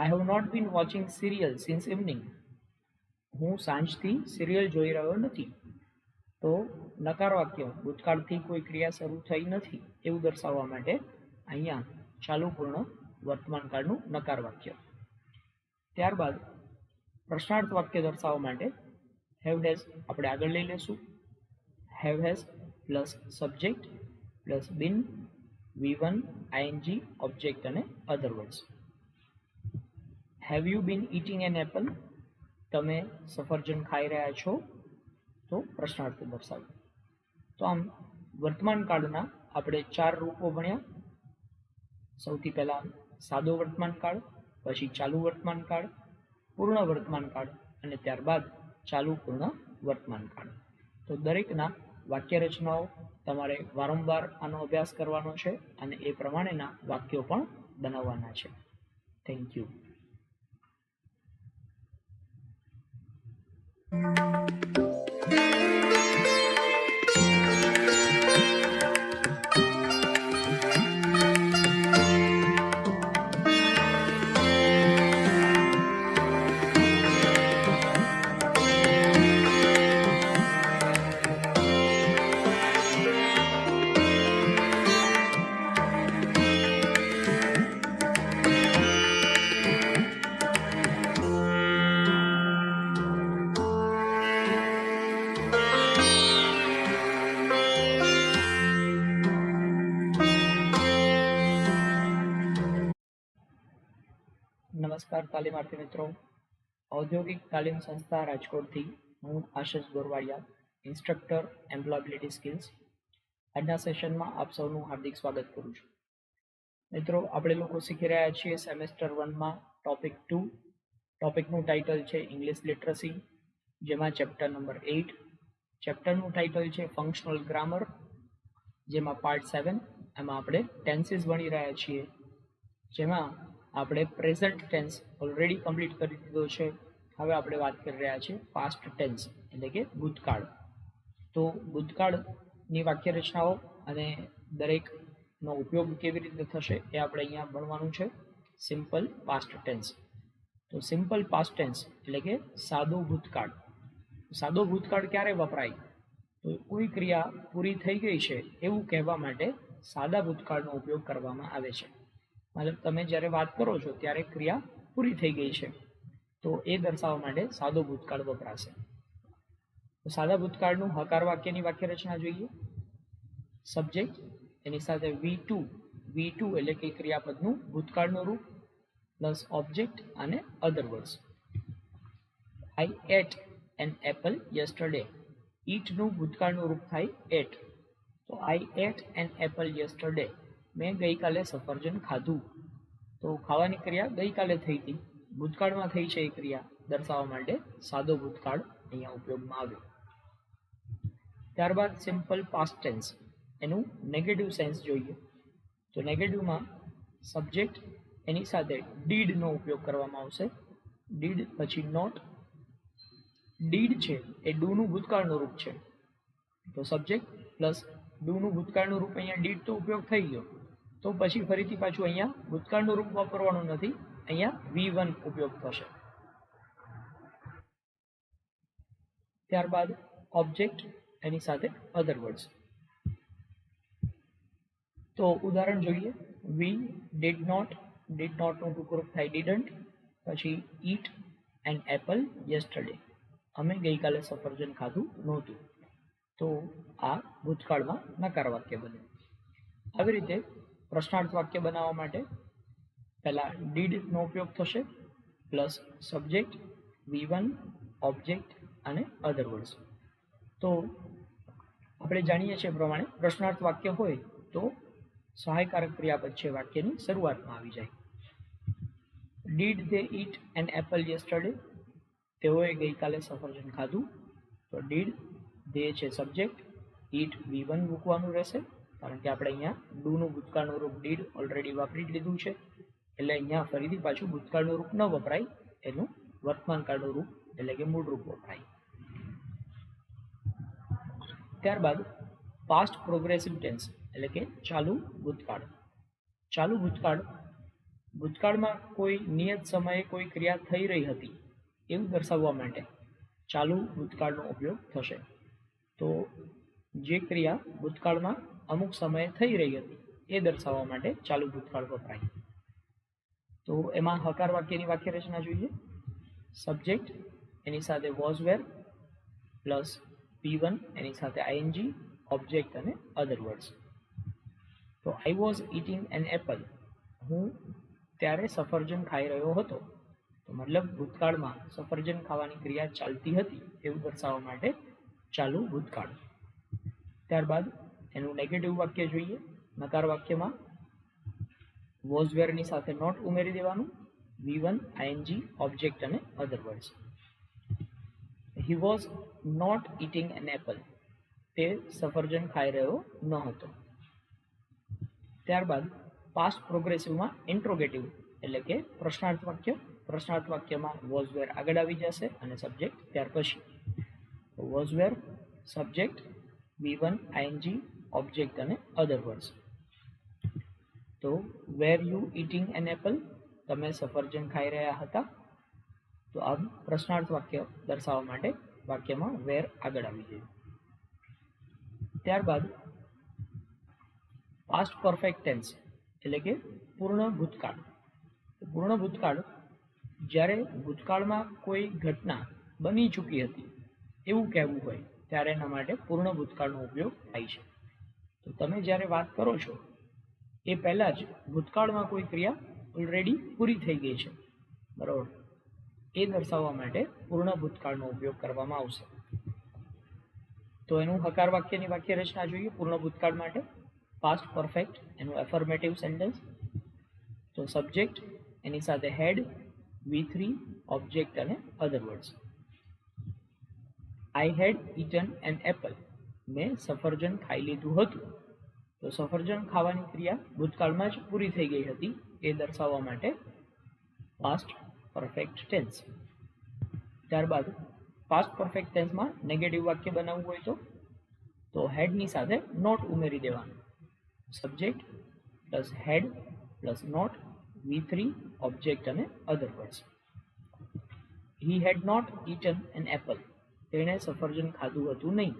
I have not been watching serial since evening. હું સાંજથી સિરિયલ જોઈ રહ્યો નથી. તો નકાર વાક્ય ભૂતકાળથી કોઈ ક્રિયા શરૂ થઈ નથી એવું દર્શાવવા માટે અહીંયા ચાલુ પૂર્ણ વર્તમાન કાળનું નકાર વાક્ય. ત્યારબાદ પ્રશ્નાર્થ વાક્ય દર્શાવવા માટે હેવ હેઝ આપણે આગળ લઈ લેશું. Have has plus subject plus been V1 ING object અને other words. Have you been eating an apple? તમે સફરજન ખાઈ રહ્યા છો, તો પ્રશ્નાર્થ દર્શાવ્યું. તો આમ વર્તમાન કાળના આપણે 4 રૂપો ભણ્યા. સૌથી પહેલા સાદો વર્તમાન કાળ, પછી ચાલુ વર્તમાન કાળ, પૂર્ણ વર્તમાન કાળ અને ત્યારબાદ ચાલુ પૂર્ણ વર્તમાન કાળ. તો દરેકના વાક્ય રચનાઓ તમારે વારંવાર આનો અભ્યાસ કરવાનો છે અને એ પ્રમાણેના વાક્યો પણ બનાવવાના છે. Thank you. નમસ્કાર તાલીમાર્થી મિત્રો, ઔદ્યોગિક તાલીમ સંસ્થા રાજકોટથી હું આશિષ ગોરવાડિયા, ઇન્સ્ટ્રક્ટર એમ્પ્લોયબિલિટી સ્કિલ્સ. આજના સેશનમાં આપ સૌનું હાર્દિક સ્વાગત કરું છું. મિત્રો, આપણે લોકો શીખી રહ્યા છીએ સેમેસ્ટર 1માં ટોપિક 2. ટોપિકનું ટાઇટલ છે ઇંગ્લિશ લિટરસી, જેમાં ચેપ્ટર નંબર 8. ચેપ્ટરનું ટાઇટલ છે ફંક્શનલ ગ્રામર, જેમાં પાર્ટ 7. એમાં આપણે ટેન્સીસ ભણી રહ્યા છીએ, જેમાં આપણે પ્રેઝન્ટ ટેન્સ ઓલરેડી કમ્પ્લીટ કરી દીધો છે. હવે આપણે વાત કરી રહ્યા છીએ પાસ્ટ ટેન્સ એટલે કે ભૂતકાળ. તો ભૂતકાળની વાક્ય રચનાઓ અને દરેકનો ઉપયોગ કેવી રીતે થશે એ આપણે અહીંયા ભણવાનું છે. Simple past tense. તો સિમ્પલ પાસ્ટ ટેન્સ એટલે કે સાદો ભૂતકાળ. સાદો ભૂતકાળ ક્યારે વપરાય? તો કોઈ ક્રિયા પૂરી થઈ ગઈ છે એવું કહેવા માટે સાદા ભૂતકાળનો ઉપયોગ કરવામાં આવે છે. મતલબ તમે જ્યારે વાત કરો છો ત્યારે ક્રિયા પૂરી થઈ ગઈ છે, તો એ દર્શાવવા માટે સાદો ભૂતકાળ વપરાશે. તો સાદા ભૂતકાળનું હકાર વાક્યની વાક્ય રચના જોઈએ. સબ્જેક્ટ, એની સાથે V2 એટલે કે ક્રિયાપદનું ભૂતકાળનું રૂપ, પ્લસ ઓબ્જેક્ટ અને other words. I ate an apple yesterday. ઈટનું ભૂતકાળનું રૂપ થાય ate. તો I ate an apple yesterday. મેં ગઈકાલે સફરજન ખાધું. તો ખાવાની ક્રિયા ગઈકાલે થઈ હતી, ભૂતકાળમાં થઈ છે એ ક્રિયા દર્શાવવા માટે સાદો ભૂતકાળ અહીંયા ઉપયોગમાં આવ્યો. ત્યારબાદ સિમ્પલ પાસ્ટ ટેન્સ, એનું નેગેટિવ સેન્સ જોઈએ. તો નેગેટિવમાં સબ્જેક્ટ, એની સાથે ડીડનો ઉપયોગ કરવામાં આવશે. ડીડ પછી નોટ. ડીડ છે એ ડુનું ભૂતકાળનું રૂપ છે, તો સબ્જેક્ટ પ્લસ ડુનું ભૂતકાળનું રૂપ અહીંયા ડીડ તો ઉપયોગ થઈ ગયો, તો પછી ફરીથી પાછું અહીંયા ભૂતકાળનું રૂપ વાપરવાનું નથી, અહીંયા V1 ઉપયોગ થશે. ત્યારબાદ ઓબ્જેક્ટ, એની સાથે અધર વર્ડ્સ. તો ઉદાહરણ જોઈએ. વી ડીડ નોટનું ટૂંકું રૂપ થાય ડીડન્ટ. પછી ઈટ એન એપલ યસ્ટરડે, અમે ગઈકાલે સફરજન ખાધું નહોતું. તો આ ભૂતકાળમાં નકાર વાક્ય બને. આવી રીતે પ્રશ્નાર્થ વાક્ય બનાવવા માટે પહેલા ડીડનો ઉપયોગ થશે, પ્લસ સબ્જેક્ટ, V1, ઓબ્જેક્ટ અને અધર વર્ડ્સ. તો આપણે જાણીએ છીએ પ્રમાણે પ્રશ્નાર્થ વાક્ય હોય તો સહાયકારક ક્રિયાપદ છે વાક્યની શરૂઆતમાં આવી જાય. Did they eat an apple yesterday, તેઓએ ગઈકાલે સફરજન ખાધું. તો ડીડ, ધે છે સબ્જેક્ટ, ઈટ V1 મૂકવાનું રહેશે, કારણ કે આપણે અહીંયા ડુનું ભૂતકાળનું રૂપ ડીડ ઓલરેડી વાપરી લીધું છે, એટલે અહીંયા ફરીથી પાછું ભૂતકાળનું રૂપ ન વપરાય, એનું વર્તમાનકાળનું રૂપ એટલે કે મૂળ રૂપ વપરાય. ત્યારબાદ પાસ્ટ પ્રોગ્રેસિવ ટેન્સ એટલે કે ચાલુ ભૂતકાળ. ચાલુ ભૂતકાળમાં કોઈ નિયત સમયે કોઈ ક્રિયા થઈ રહી હતી એવું દર્શાવવા માટે ચાલુ ભૂતકાળનો ઉપયોગ થશે. તો જે ક્રિયા ભૂતકાળમાં અમુક સમયે થઈ રહી હતી એ દર્શાવવા માટે ચાલુ ભૂતકાળ વપરાય. તો એમાં હકાર વાક્યની વાક્ય રચના જોઈએ. સબ્જેક્ટ, એની સાથે વોઝ વેર, પ્લસ P1, એની સાથે ING, ઓબ્જેક્ટ અને અધર વર્ડ્સ. તો I was eating an apple, હું ત્યારે સફરજન ખાઈ રહ્યો હતો. તો મતલબ ભૂતકાળમાં સફરજન ખાવાની ક્રિયા ચાલતી હતી એવું દર્શાવવા માટે ચાલુ ભૂતકાળ. ત્યારબાદ એનું નેગેટિવ વાક્ય જોઈએ. નકાર વાક્યમાં વોઝવેરની સાથે નોટ ઉમેરી દેવાનું, V1, ING, ઓબ્જેક્ટ અને other words. He was not eating an apple, તે સફરજન ખાઈ રહ્યો ન હતો. ત્યારબાદ પાસ્ટ પ્રોગ્રેસિવમાં ઇન્ટ્રોગેટિવ એટલે કે પ્રશ્નાર્થ વાક્યમાં વોઝ વેર આગળ આવી જશે અને સબ્જેક્ટ ત્યાર પછી. Was wear subject V1 ing object અને અધર વર્ડ્સ. તો વેર યુ ઇટિંગ એન એપલ, તમે સફરજન ખાઈ રહ્યા હતા. તો આ પ્રશ્નાર્થ વાક્ય દર્શાવવા માટે વાક્યમાં વેર આગળ આવી જાય. ત્યારબાદ પાસ્ટ પરફેક્ટ ટેન્સ એટલે કે પૂર્ણ ભૂતકાળ. પૂર્ણ ભૂતકાળ જ્યારે ભૂતકાળમાં કોઈ ઘટના બની ચૂકી હતી એવું કહેવું હોય ત્યારે એના માટે પૂર્ણ ભૂતકાળનો ઉપયોગ થાય છે. તો તમે જ્યારે વાત કરો છો એ પહેલાં જ ભૂતકાળમાં કોઈ ક્રિયા ઓલરેડી પૂરી થઈ ગઈ છે, બરાબર, એ દર્શાવવા માટે પૂર્ણ ભૂતકાળનો ઉપયોગ કરવામાં આવશે. તો એનું હકાર વાક્યની વાક્ય રચના જોઈએ. પૂર્ણ ભૂતકાળ માટે પાસ્ટ પરફેક્ટ એનું એફર્મેટિવ સેન્ટેન્સ. તો સબ્જેક્ટ એની સાથે હેડ, V3 ઓબ્જેક્ટ અને other words. I had eaten an apple, મેં સફરજન ખાઈ લીધું હતું. તો સફરજન ખાવાની ક્રિયા ભૂતકાળમાં જ પૂરી થઈ ગઈ હતી એ દર્શાવવા માટે પાસ્ટ પરફેક્ટ ટેન્સ. ત્યારબાદ પાસ્ટ પરફેક્ટ ટેન્સમાં નેગેટિવ વાક્ય બનાવવું હોય તો હેડની સાથે નોટ ઉમેરી દેવાનું. Subject plus had plus not, V3 object અને other words. He had not eaten an apple, તેણે સફરજન ખાધું હતું નહીં.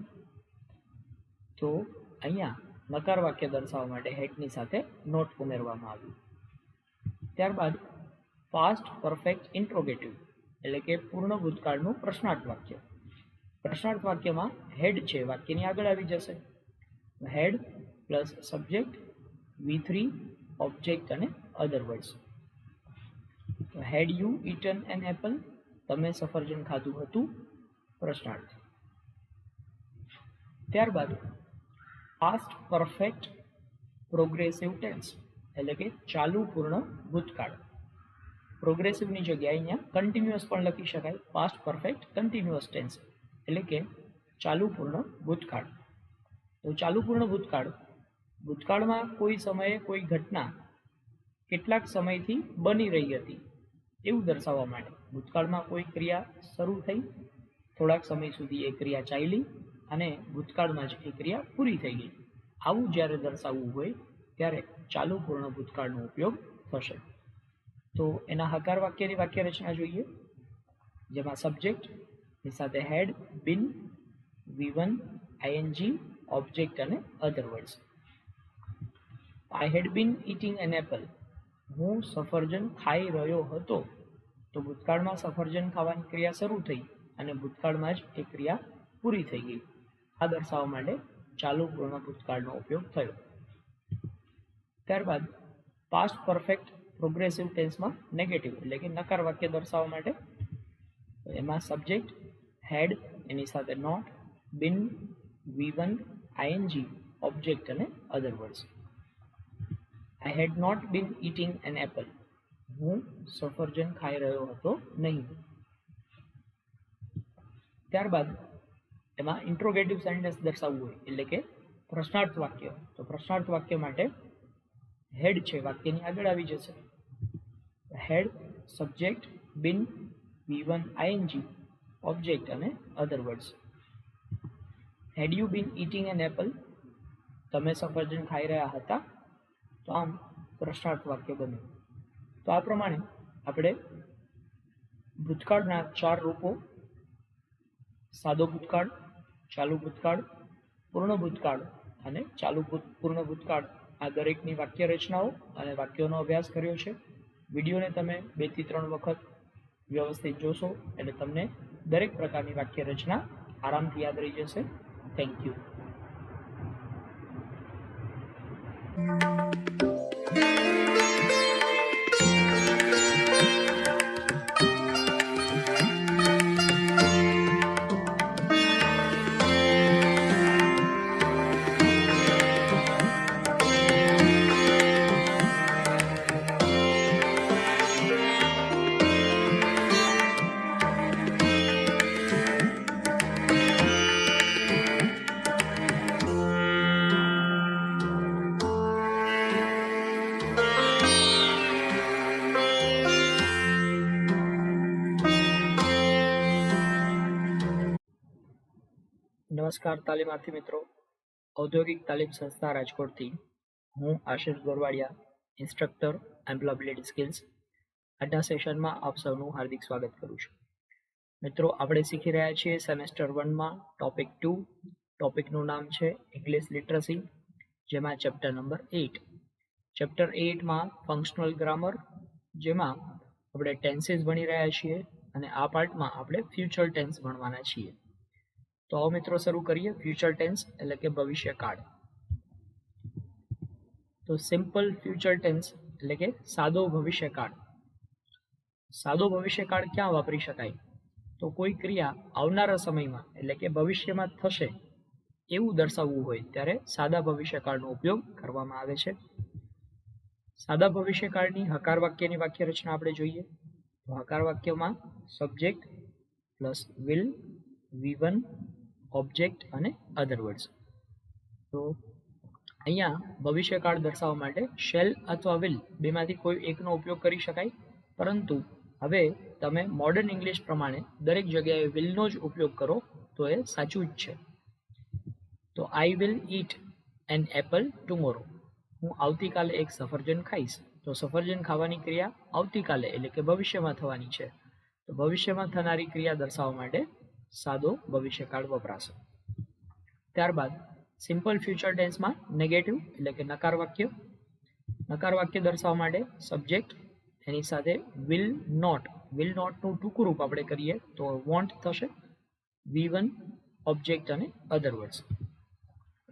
તો અહીંયા નકાર વાક્ય દર્શાવવા માટે હેડની સાથે નોટ ઉમેરવામાં આવ્યું. ત્યારબાદ પાસ્ટ પરફેક્ટ ઇન્ટ્રોગેટિવ એટલે કે પૂર્ણ ભૂતકાળનું પ્રશ્નાર્થ વાક્ય. પ્રશ્નાર્થ વાક્યમાં હેડ છે વાક્યની આગળ આવી જશે. Had plus subject, V3 object અને other words. Had you eaten an apple, તમે સફરજન ખાધું હતું, પ્રશ્નાર્થ. ત્યારબાદ પાસ્ટ પરફેક્ટ પ્રોગ્રેસિવ ટેન્સ એટલે કે ચાલુ પૂર્ણ ભૂતકાળ. પ્રોગ્રેસિવની જગ્યાએ અહીંયા કન્ટિન્યુઅસ પણ લખી શકાય. પાસ્ટ પરફેક્ટ કન્ટિન્યુઅસ ટેન્સ એટલે કે ચાલુ પૂર્ણ ભૂતકાળ. તો ચાલુ પૂર્ણ ભૂતકાળ ભૂતકાળમાં કોઈ સમયે કોઈ ઘટના કેટલાક સમયથી બની રહી હતી એવું દર્શાવવા માટે. ભૂતકાળમાં કોઈ ક્રિયા શરૂ થઈ, થોડાક સમય સુધી એ ક્રિયા ચાલી અને ભૂતકાળમાં જ એ ક્રિયા પૂરી થઈ ગઈ. આવું જ્યારે દર્શાવવું હોય ત્યારે ચાલુ પૂર્ણ ભૂતકાળનો ઉપયોગ થશે. તો એના હકાર વાક્યની વાક્ય રચના જોઈએ, જેમાં સબ્જેક્ટ ની સાથે હેડ, બીન, V1 ing ઓબ્જેક્ટ અને other words. I had been eating an apple, હું સફરજન ખાઈ રહ્યો હતો. તો ભૂતકાળમાં સફરજન ખાવાની ક્રિયા શરૂ થઈ અને ભૂતકાળમાં જ એ ક્રિયા પૂરી થઈ ગઈ. આ દર્શાવવા માટે ચાલુ પૂર્ણ ભૂતકાળનો ઉપયોગ થયો. ત્યારબાદ પાસ્ટ પરફેક્ટ પ્રોગ્રેસિવ ટેન્સમાં નેગેટિવ એટલે કે નકાર વાક્ય દર્શાવવા માટે એમાં સબ્જેક્ટ હેડ એની સાથે not, been, V1 ing object અને other words. I had not been eating an apple, હું સફરજન ખાઈ રહ્યો હતો નહીં. ત્યારબાદ એમાં ઇન્ટ્રોગેટિવ સેન્ટેન્સ દર્શાવવું હોય એટલે કે પ્રશ્નાર્થ વાક્ય. તો પ્રશ્નાર્થ વાક્ય માટે હેડ છે વાક્યની આગળ આવી જશે. Had subject, been, V1 ing object અને other words. Had you been eating an apple, તમે સફરજન ખાઈ રહ્યા હતા. તો આમ પ્રશ્નાર્થ વાક્ય બન્યું. તો આ પ્રમાણે આપણે ભૂતકાળના 4 રૂપો સાદો ભૂતકાળ, ચાલુ ભૂતકાળ, પૂર્ણ ભૂતકાળ અને ચાલુ પૂર્ણ ભૂતકાળ આ દરેકની વાક્ય રચનાઓ અને વાક્યોનો અભ્યાસ કર્યો છે. વિડીયોને તમે 2 થી 3 વખત વ્યવસ્થિત જોશો એટલે તમને દરેક પ્રકારની વાક્ય રચના આરામથી યાદ રહી જશે. Thank you. નમસ્કાર તાલીમાર્થી મિત્રો, ઔદ્યોગિક તાલીમ સંસ્થા રાજકોટથી હું આશિષ ગોરવાડિયા, ઇન્સ્ટ્રક્ટર એમ્પ્લોયબિલિટી સ્કિલ્સ. આજના સેશનમાં આપ સૌનું હાર્દિક સ્વાગત કરું છું. મિત્રો, આપણે શીખી રહ્યા છીએ સેમેસ્ટર 1માં ટોપિક 2. ટોપિકનું નામ છે ઇંગ્લિશ લિટરસી, જેમાં ચેપ્ટર નંબર 8. ચેપ્ટર 8માં ફંક્શનલ ગ્રામર, જેમાં આપણે ટેન્સીસ ભણી રહ્યા છીએ અને આ પાર્ટમાં આપણે ફ્યુચર ટેન્સ ભણવાના છીએ. તો આવો મિત્રો શરૂ કરીએ. ફ્યુચર ટેન્સ એટલે કે ભવિષ્યકાળ. તો સિમ્પલ ફ્યુચર ટેન્સ એટલે કે સાદો ભવિષ્યકાળ. સાદો ભવિષ્યકાળ ક્યાં વાપરી શકાય? તો કોઈ ક્રિયા આવનારા સમયમાં એટલે કે ભવિષ્યમાં થશે એવું દર્શાવવું હોય ત્યારે સાદા ભવિષ્યકાળનો ઉપયોગ કરવામાં આવે છે. સાદા ભવિષ્યકાળની હકાર વાક્યની વાક્ય રચના આપણે જોઈએ તો હકાર વાક્યમાં subject plus will, V1, object અને અધર વર્ડ્સ. તો અહીંયા ભવિષ્યકાળ દર્શાવવા માટે શેલ અથવા વિલ બેમાંથી કોઈ એકનો ઉપયોગ કરી શકાય, પરંતુ હવે તમે મોડર્ન ઇંગ્લિશ પ્રમાણે દરેક જગ્યાએ વિલનો જ ઉપયોગ કરો તો એ સાચું જ છે. તો I will eat an apple tomorrow. હું આવતીકાલે એક સફરજન ખાઈશ. તો સફરજન ખાવાની ક્રિયા આવતીકાલે એટલે કે ભવિષ્યમાં થવાની છે. તો ભવિષ્યમાં થનારી ક્રિયા દર્શાવવા માટે સાદો ભવિષ્યકાળ વપરાશે. ત્યારબાદ સિમ્પલ ફ્યુચર ટેન્સમાં નેગેટિવ એટલે કે નકાર વાક્ય. નકાર વાક્ય દર્શાવવા માટે સબ્જેક્ટ, એની સાથે વિલ નોટ. વિલ નોટનું ટૂંકું રૂપ આપણે કરીએ તો વોન્ટ થશે. V1, ઓબ્જેક્ટ અને other words.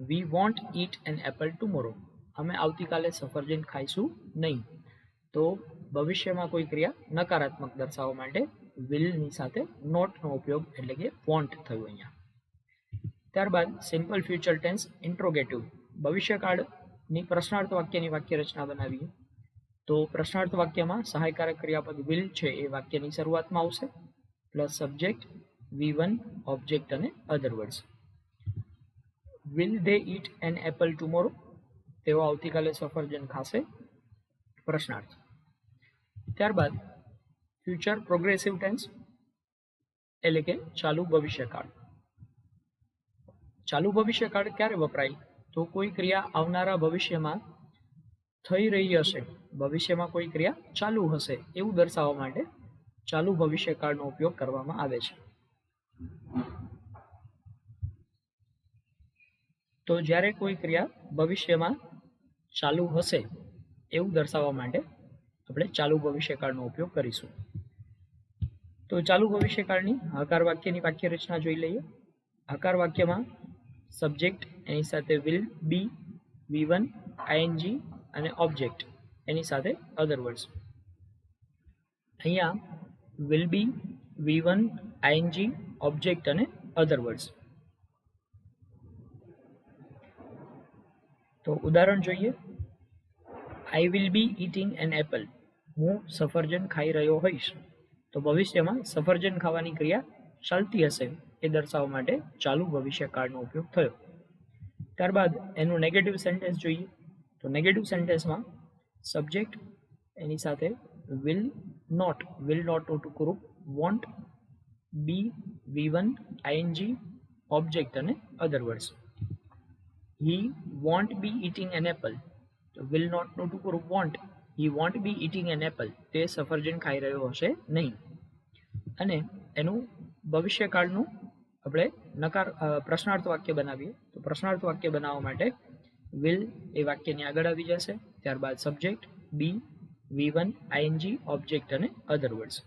We won't eat an apple tomorrow. અમે આવતીકાલે સફરજન ખાઈશું નહીં. તો ભવિષ્યમાં કોઈ ક્રિયા નકારાત્મક દર્શાવવા માટે વિલની સાથે નોટનો ઉપયોગ એટલે કે વોન્ટ થયું અહીંયા. ત્યારબાદ સિમ્પલ ફ્યુચર ટેન્સ ઇન્ટ્રોગેટિવ. ભવિષ્યકાળની પ્રશ્નાર્થ વાક્યની વાક્ય રચના બનાવીએ તો પ્રશ્નાર્થ વાક્યમાં સહાયકારક ક્રિયાપદ વિલ છે એ વાક્યની શરૂઆતમાં આવશે, પ્લસ સબ્જેક્ટ, V1, ઓબ્જેક્ટ અને other words. Will they eat an apple tomorrow. તેઓ આવતીકાલે સફરજન ખાશે, પ્રશ્નાર્થ. ત્યારબાદ ફ્યુચર પ્રોગ્રેસિવ ટેન્સ એટલે કે ચાલુ ભવિષ્યકાળ. ચાલુ ભવિષ્યકાળ ક્યારે વપરાય? તો કોઈ ક્રિયા આવનારા ભવિષ્યમાં થઈ રહી હશે, ભવિષ્યમાં કોઈ ક્રિયા ચાલુ હશે એવું દર્શાવવા માટે ચાલુ ભવિષ્યકાળનો ઉપયોગ કરવામાં આવે છે. તો જ્યારે કોઈ ક્રિયા ભવિષ્યમાં ચાલુ હશે એવું દર્શાવવા માટે આપણે ચાલુ ભવિષ્યકાળનો ઉપયોગ કરીશું. તો ચાલુ ભવિષ્યકાળની હકાર વાક્યની વાક્ય રચના જોઈ લઈએ. હકાર વાક્યમાં સબ્જેક્ટ, એની સાથે વિલ બી, V1, ING અને ઓબ્જેક્ટ એની સાથે અધર વર્ડ્સ. અહીંયા will be, V1, ING, object અને અધર વર્ડ્સ. તો ઉદાહરણ જોઈએ. I will be eating an apple. હું સફરજન ખાઈ રહ્યો હોઈશ. તો ભવિષ્યમાં સફરજન ખાવાની ક્રિયા ચાલતી હશે એ દર્શાવવા માટે ચાલુ ભવિષ્યકાળનો ઉપયોગ થયો. ત્યારબાદ એનું નેગેટિવ સેન્ટેન્સ જોઈએ. તો નેગેટિવ સેન્ટેન્સમાં સબ્જેક્ટ, એની સાથે વિલ નોટનું ટૂંકું રૂપ વોન્ટ, બી, V1, ING, ઓબ્જેક્ટ અને other words. He won't be eating an apple. તો વિલ નોટનું ટૂંકું રૂપ won't, he won't be eating an apple. તે સફરજન ખાઈ રહ્યો હશે નહીં. અને એનું ભવિષ્યકાળનું આપણે પ્રશ્નાર્થ વાક્ય બનાવીએ તો પ્રશ્નાર્થ વાક્ય બનાવવા માટે વિલ એ વાક્યની આગળ આવી જશે. ત્યારબાદ સબ્જેક્ટ, બી, V1, ING, ઓબ્જેક્ટ અને other words.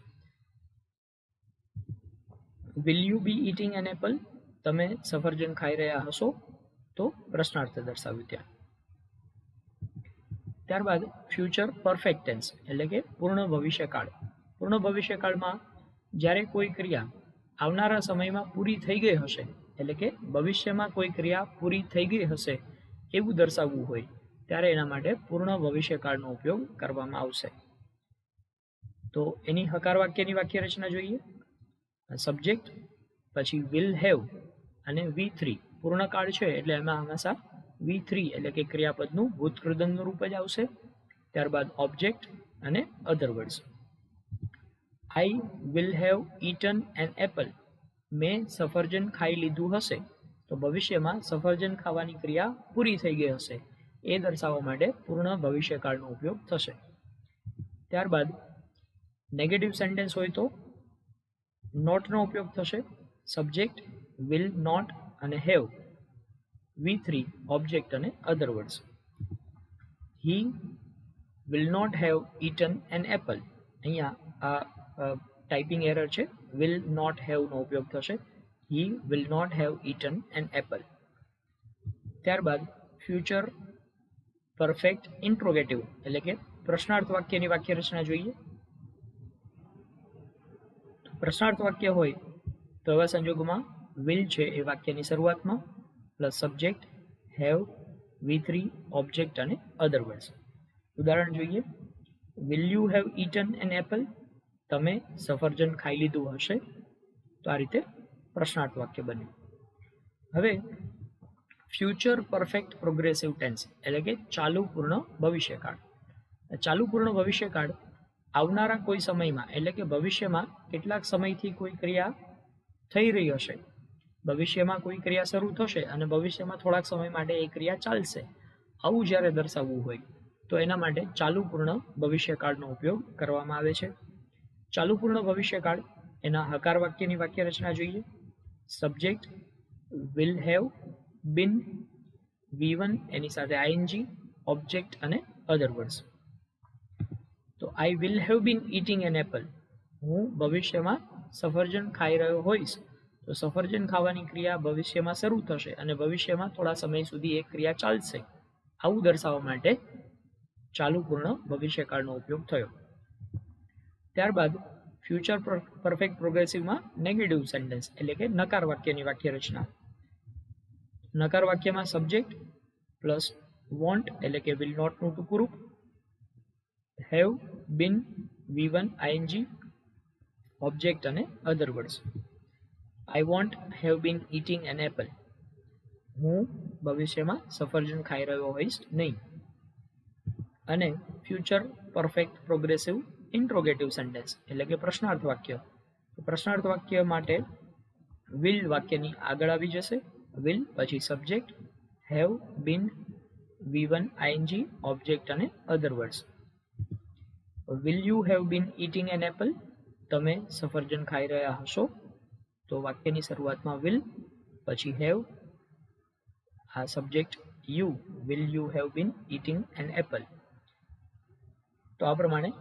Will you be eating an apple. તમે સફરજન ખાઈ રહ્યા હશો. તો પ્રશ્નાર્થ દર્શાવ્યું ત્યાં. ત્યારબાદ ફ્યુચર પરફેક્ટ ટેન્સ એટલે કે પૂર્ણ ભવિષ્યકાળ. પૂર્ણ ભવિષ્યકાળમાં જ્યારે કોઈ ક્રિયા આવનારા સમયમાં પૂરી થઈ ગઈ હશે એટલે કે ભવિષ્યમાં કોઈ ક્રિયા પૂરી થઈ ગઈ હશે એવું દર્શાવવું હોય ત્યારે એના માટે પૂર્ણ ભવિષ્યકાળનો ઉપયોગ કરવામાં આવશે. તો એની હકાર વાક્યની વાક્ય રચના જોઈએ. સબ્જેક્ટ, પછી વિલ હેવ અને V3. પૂર્ણકાળ છે એટલે એમાં હંમેશા V3 એટલે કે ક્રિયાપદનું ભૂતકૃદંતનું રૂપ જ આવશે. ત્યારબાદ ઓબ્જેક્ટ અને other words. I will have eaten an apple. મેં સફરજન ખાઈ લીધું હશે. તો ભવિષ્યમાં સફરજન ખાવાની ક્રિયા પૂરી થઈ ગઈ હશે એ દર્શાવવા માટે પૂર્ણ ભવિષ્યકાળનો ઉપયોગ થશે. ત્યારબાદ નેગેટિવ સેન્ટેન્સ હોય તો નોટનો ઉપયોગ થશે. સબ્જેક્ટ વિલ નોટ અને હેવ, V3 ઓબ્જેક્ટ અને other words. He will not have eaten an apple, અહીંયા આ ટાઈપિંગ એરર છે, વિલ નોટ હેવનો ઉપયોગ થશે. He will not have eaten an apple. ત્યારબાદ ફ્યુચર પરફેક્ટ ઇન્ટ્રોગેટિવ એટલે કે પ્રશ્નાર્થ વાક્યની વાક્ય રચના જોઈએ. પ્રશ્નાર્થ વાક્ય હોય તો એવા સંજોગોમાં વિલ છે એ વાક્યની શરૂઆતમાં, plus subject, have, V3 object અને અધર વર્ડ્સ. ઉદાહરણ જોઈએ. Will you have eaten an apple, તમે સફરજન ખાઈ લીધું હશે. તો આ રીતે પ્રશ્નાર્થ વાક્ય બન્યું. હવે ફ્યુચર પરફેક્ટ પ્રોગ્રેસિવ ટેન્સ એટલે કે ચાલુ પૂર્ણ ભવિષ્યકાળ. ચાલુ પૂર્ણ ભવિષ્યકાળ આવનારા કોઈ સમયમાં એટલે કે ભવિષ્યમાં કેટલાક સમયથી કોઈ ક્રિયા થઈ રહી હશે. ભવિષ્યમાં કોઈ ક્રિયા શરૂ થશે અને ભવિષ્યમાં થોડાક સમય માટે એ ક્રિયા ચાલશે. આવું જ્યારે દર્શાવવું હોય તો એના માટે ચાલુ પૂર્ણ ભવિષ્યકાળનો ઉપયોગ કરવામાં આવે છે. ચાલુ પૂર્ણ ભવિષ્યકાળ એના હકાર વાક્યની વાક્ય રચના જોઈએ. Subject will have been, V1 એની સાથે ING, ઓબ્જેક્ટ અને અધર વર્ડ્સ. તો I will have been eating an apple, હું ભવિષ્યમાં સફરજન ખાઈ રહ્યો હોઈશ. તો સફરજન ખાવાની ક્રિયા ભવિષ્યમાં શરૂ થશે અને ભવિષ્યમાં થોડા સમય સુધી એ ક્રિયા ચાલશે. આવું દર્શાવવા માટે ચાલુ પૂર્ણ ભવિષ્યકાળનો ઉપયોગ થયો. ત્યારબાદ ફ્યુચર પરફેક્ટ પ્રોગ્રેસિવમાં નેગેટિવ સેન્ટેન્સ એટલે કે નકાર વાક્યની વાક્ય રચના. નકાર વાક્યમાં સબ્જેક્ટ પ્લસ વોન્ટ એટલે કે વિલ નોટનું ટૂંકું રૂપ, have, been, V1 ING, object અને other words. I want have been eating an apple, હું ભવિષ્યમાં સફરજન ખાઈ રહ્યો હોઈશ નહીં. અને future perfect progressive interrogative sentence એટલે કે પ્રશ્નાર્થ વાક્ય. પ્રશ્નાર્થ વાક્ય માટે વિલ વાક્યની આગળ આવી જશે. વિલ પછી subject, have, been, V1 ING, object અને other words. Will you have been eating an apple, તમે સફરજન ખાઈ રહ્યા હશો. તો વાક્યની શરૂઆતમાં વિલ પછી હેવ, આ subject you, will you have been eating an apple. તો આ પ્રમાણે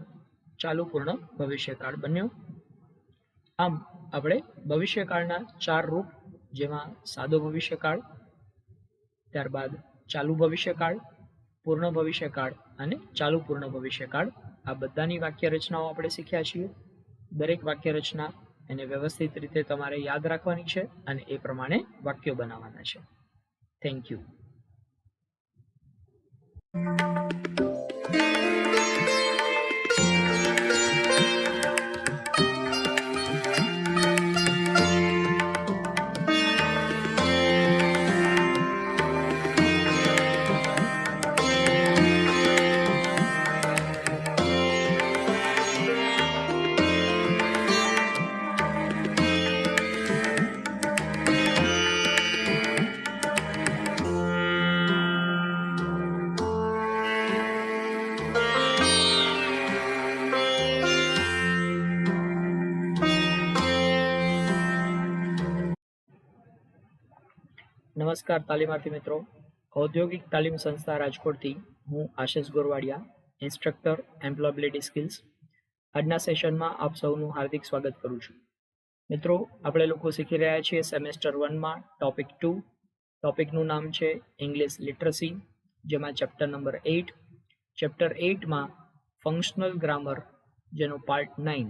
ચાલુ પૂર્ણ ભવિષ્યકાળ બન્યો. આમ આપણે ભવિષ્યકાળના 4 રૂપ જેમાં સાદો ભવિષ્યકાળ, ત્યારબાદ ચાલુ ભવિષ્યકાળ, પૂર્ણ ભવિષ્યકાળ અને ચાલુ પૂર્ણ ભવિષ્યકાળ, આ બધાની વાક્ય રચનાઓ આપણે શીખ્યા છીએ. દરેક વાક્ય રચના એને વ્યવસ્થિત રીતે તમારે યાદ રાખવાની છે અને એ પ્રમાણે વાક્યો બનાવવાના છે. Thank you. નમસ્કાર તાલીમાર્થી મિત્રો, ઔદ્યોગિક તાલીમ સંસ્થા રાજકોટથી હું આશિષ ગોરવાડિયા, ઇન્સ્ટ્રક્ટર એમ્પ્લોયબિલિટી સ્કિલ્સ. આજના સેશનમાં આપ સૌનું હાર્દિક સ્વાગત કરું છું. મિત્રો, આપણે લોકો શીખી રહ્યા છીએ સેમેસ્ટર 1માં ટોપિક 2. ટોપિકનું નામ છે ઇંગ્લિશ લિટરસી, જેમાં ચેપ્ટર નંબર 8. ચેપ્ટર 8માં ફંક્શનલ ગ્રામર, જેનો પાર્ટ 9.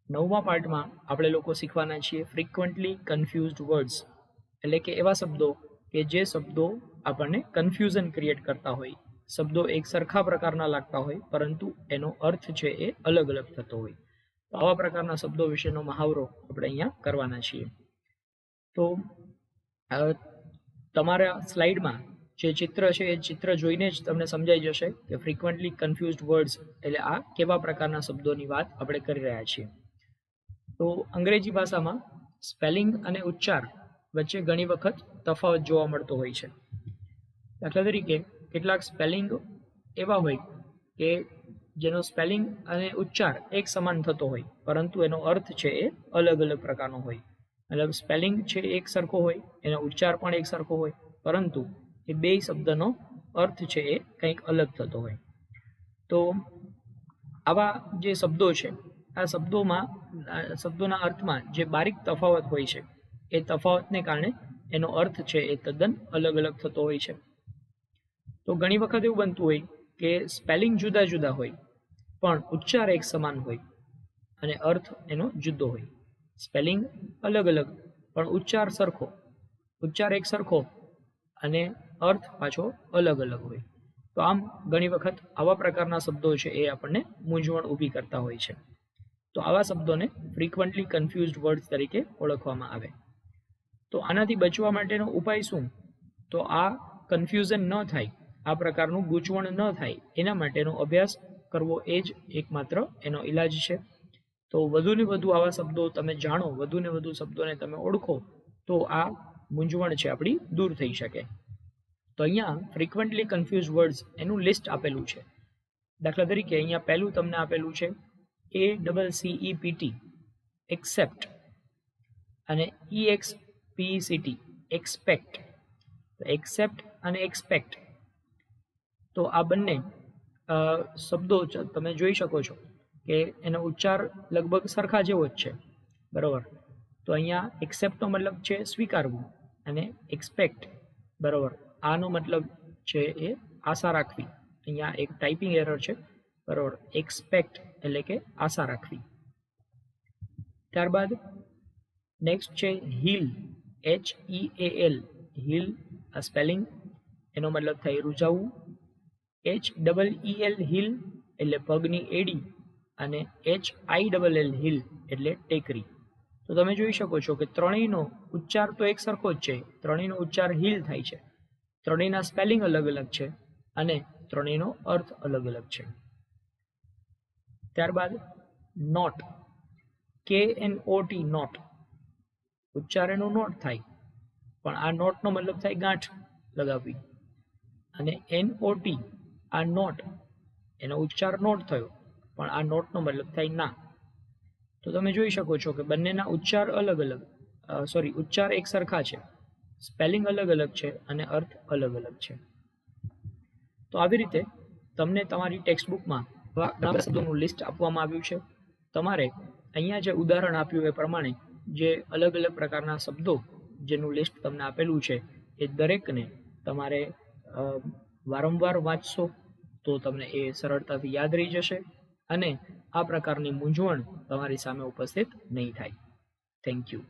9મા પાર્ટમાં આપણે લોકો શીખવાના છીએ ફ્રીક્વન્ટલી કન્ફ્યુઝડ વર્ડ્સ, એટલે કે એવા શબ્દો કે જે શબ્દો આપણને કન્ફ્યુઝન ક્રિએટ કરતા હોય. શબ્દો એક સરખા પ્રકારના લાગતા હોય પરંતુ એનો અર્થ છે એ અલગ અલગ થતો હોય. તો આવા પ્રકારના શબ્દો વિશેનો મહાવરો આપણે અહીંયા કરવાના છીએ. તો તમારા સ્લાઇડમાં જે ચિત્ર છે એ ચિત્ર જોઈને જ તમને સમજાઈ જશે કે ફ્રીક્વન્ટલી કન્ફ્યુઝડ વર્ડ્સ એટલે આ કેવા પ્રકારના શબ્દોની વાત આપણે કરી રહ્યા છીએ. તો અંગ્રેજી ભાષામાં સ્પેલિંગ અને ઉચ્ચાર વચ્ચે ઘણી વખત તફાવત જોવા મળતો હોય છે. દાખલા તરીકે કેટલાક સ્પેલિંગ એવા હોય કે જેનો સ્પેલિંગ અને ઉચ્ચાર એક સમાન થતો હોય, પરંતુ એનો અર્થ છે એ અલગ અલગ પ્રકારનો હોય. મતલબ સ્પેલિંગ છે એક સરખો હોય, એનો ઉચ્ચાર પણ એક સરખો હોય, પરંતુ એ બે શબ્દનો અર્થ છે એ કંઈક અલગ થતો હોય. તો આવા જે શબ્દો છે, આ શબ્દોના અર્થમાં જે બારીક તફાવત હોય છે, એ તફાવતને કારણે એનો અર્થ છે એ તદ્દન અલગ અલગ થતો હોય છે. તો ઘણી વખત એવું બનતું હોય કે સ્પેલિંગ જુદા જુદા હોય, પણ ઉચ્ચાર એક સમાન હોય અને અર્થ એનો જુદો હોય. સ્પેલિંગ અલગ અલગ પણ ઉચ્ચાર સરખો, ઉચ્ચાર એક સરખો અને અર્થ પાછો અલગ અલગ હોય. તો આમ ઘણી વખત આવા પ્રકારના શબ્દો છે એ આપણને મૂંઝવણ ઊભી કરતા હોય છે. તો આવા શબ્દોને ફ્રીક્વન્ટલી કન્ફ્યુઝડ વર્ડ્સ તરીકે ઓળખવામાં આવે. તો આનાથી બચવા માટેનો ઉપાય શું? તો આ કન્ફ્યુઝન ન થાય, આ પ્રકારનું ગૂંચવણ ન થાય, એના માટેનો અભ્યાસ કરવો એ જ એકમાત્ર એનો ઈલાજ છે. તો વધુને વધુ આવા શબ્દો તમે જાણો, વધુને વધુ શબ્દોને તમે ઓળખો, તો આ મૂંઝવણ છે આપણી દૂર થઈ શકે. તો અહીંયા ફ્રીક્વન્ટલી કન્ફ્યુઝ વર્ડ્સ એનું લિસ્ટ આપેલું છે. દાખલા તરીકે અહીંયા પહેલું તમને આપેલું છે ACCEPT, એક્સેપ્ટ, અને EXPECT, એક્સપેક્ટ. એક્સેપ્ટ અને એક્સપેક્ટ, તો આ બંને શબ્દો તમે જોઈ શકો છો કે એનો ઉચ્ચાર લગભગ સરખા જેવો જ છે, બરાબર. તો અહીંયા એક્સેપ્ટનો મતલબ છે સ્વીકારવું, અને એક્સપેક્ટ, બરાબર, આનો મતલબ છે એ આશા રાખવી. અહીંયા એક ટાઈપિંગ એરર છે, બરાબર. એક્સપેક્ટ એટલે કે આશા રાખવી. ત્યારબાદ નેક્સ્ટ છે હીલ, HEAL, હીલ. આ સ્પેલિંગ, એનો મતલબ થાય રૂઝાવવું. HEEL, હીલ એટલે પગની એડી, અને HILL, હીલ એટલે ટેકરી. તો તમે જોઈ શકો છો કે ત્રણેયનો ઉચ્ચાર તો એક સરખો જ છે, ત્રણેયનો ઉચ્ચાર હીલ થાય છે, ત્રણેયના સ્પેલિંગ અલગ અલગ છે, અને ત્રણેયનો અર્થ અલગ અલગ છે. ત્યારબાદ નોટ, KNOT, નોટ. ઉચ્ચાર એનો નોટ થાય, પણ આ નોટનો મતલબ થાય ગાંઠ લગાવવી. અને NOT, આ નોટ, એનો ઉચ્ચાર નોટ થયો, પણ આ નોટનો મતલબ થાય ના. તો તમે જોઈ શકો છો કે બંનેના ઉચ્ચાર અલગ અલગ, ઉચ્ચાર એક સરખા છે, સ્પેલિંગ અલગ અલગ છે, અને અર્થ અલગ અલગ છે. તો આવી રીતે તમને તમારી ટેક્સ્ટબુકમાં ઘણા બધા શબ્દોનું લિસ્ટ આપવામાં આવ્યું છે. તમારે અહીંયા જે ઉદાહરણ આપ્યું એ પ્રમાણે જે અલગ અલગ પ્રકારના શબ્દો જેનું લિસ્ટ તમને આપેલું છે, એ દરેકને તમારે વારંવાર વાંચશો તો તમને એ સરળતાથી યાદ રહી જશે, અને આ પ્રકારની મૂંઝવણ તમારી સામે ઉપસ્થિત નહીં થાય. Thank you.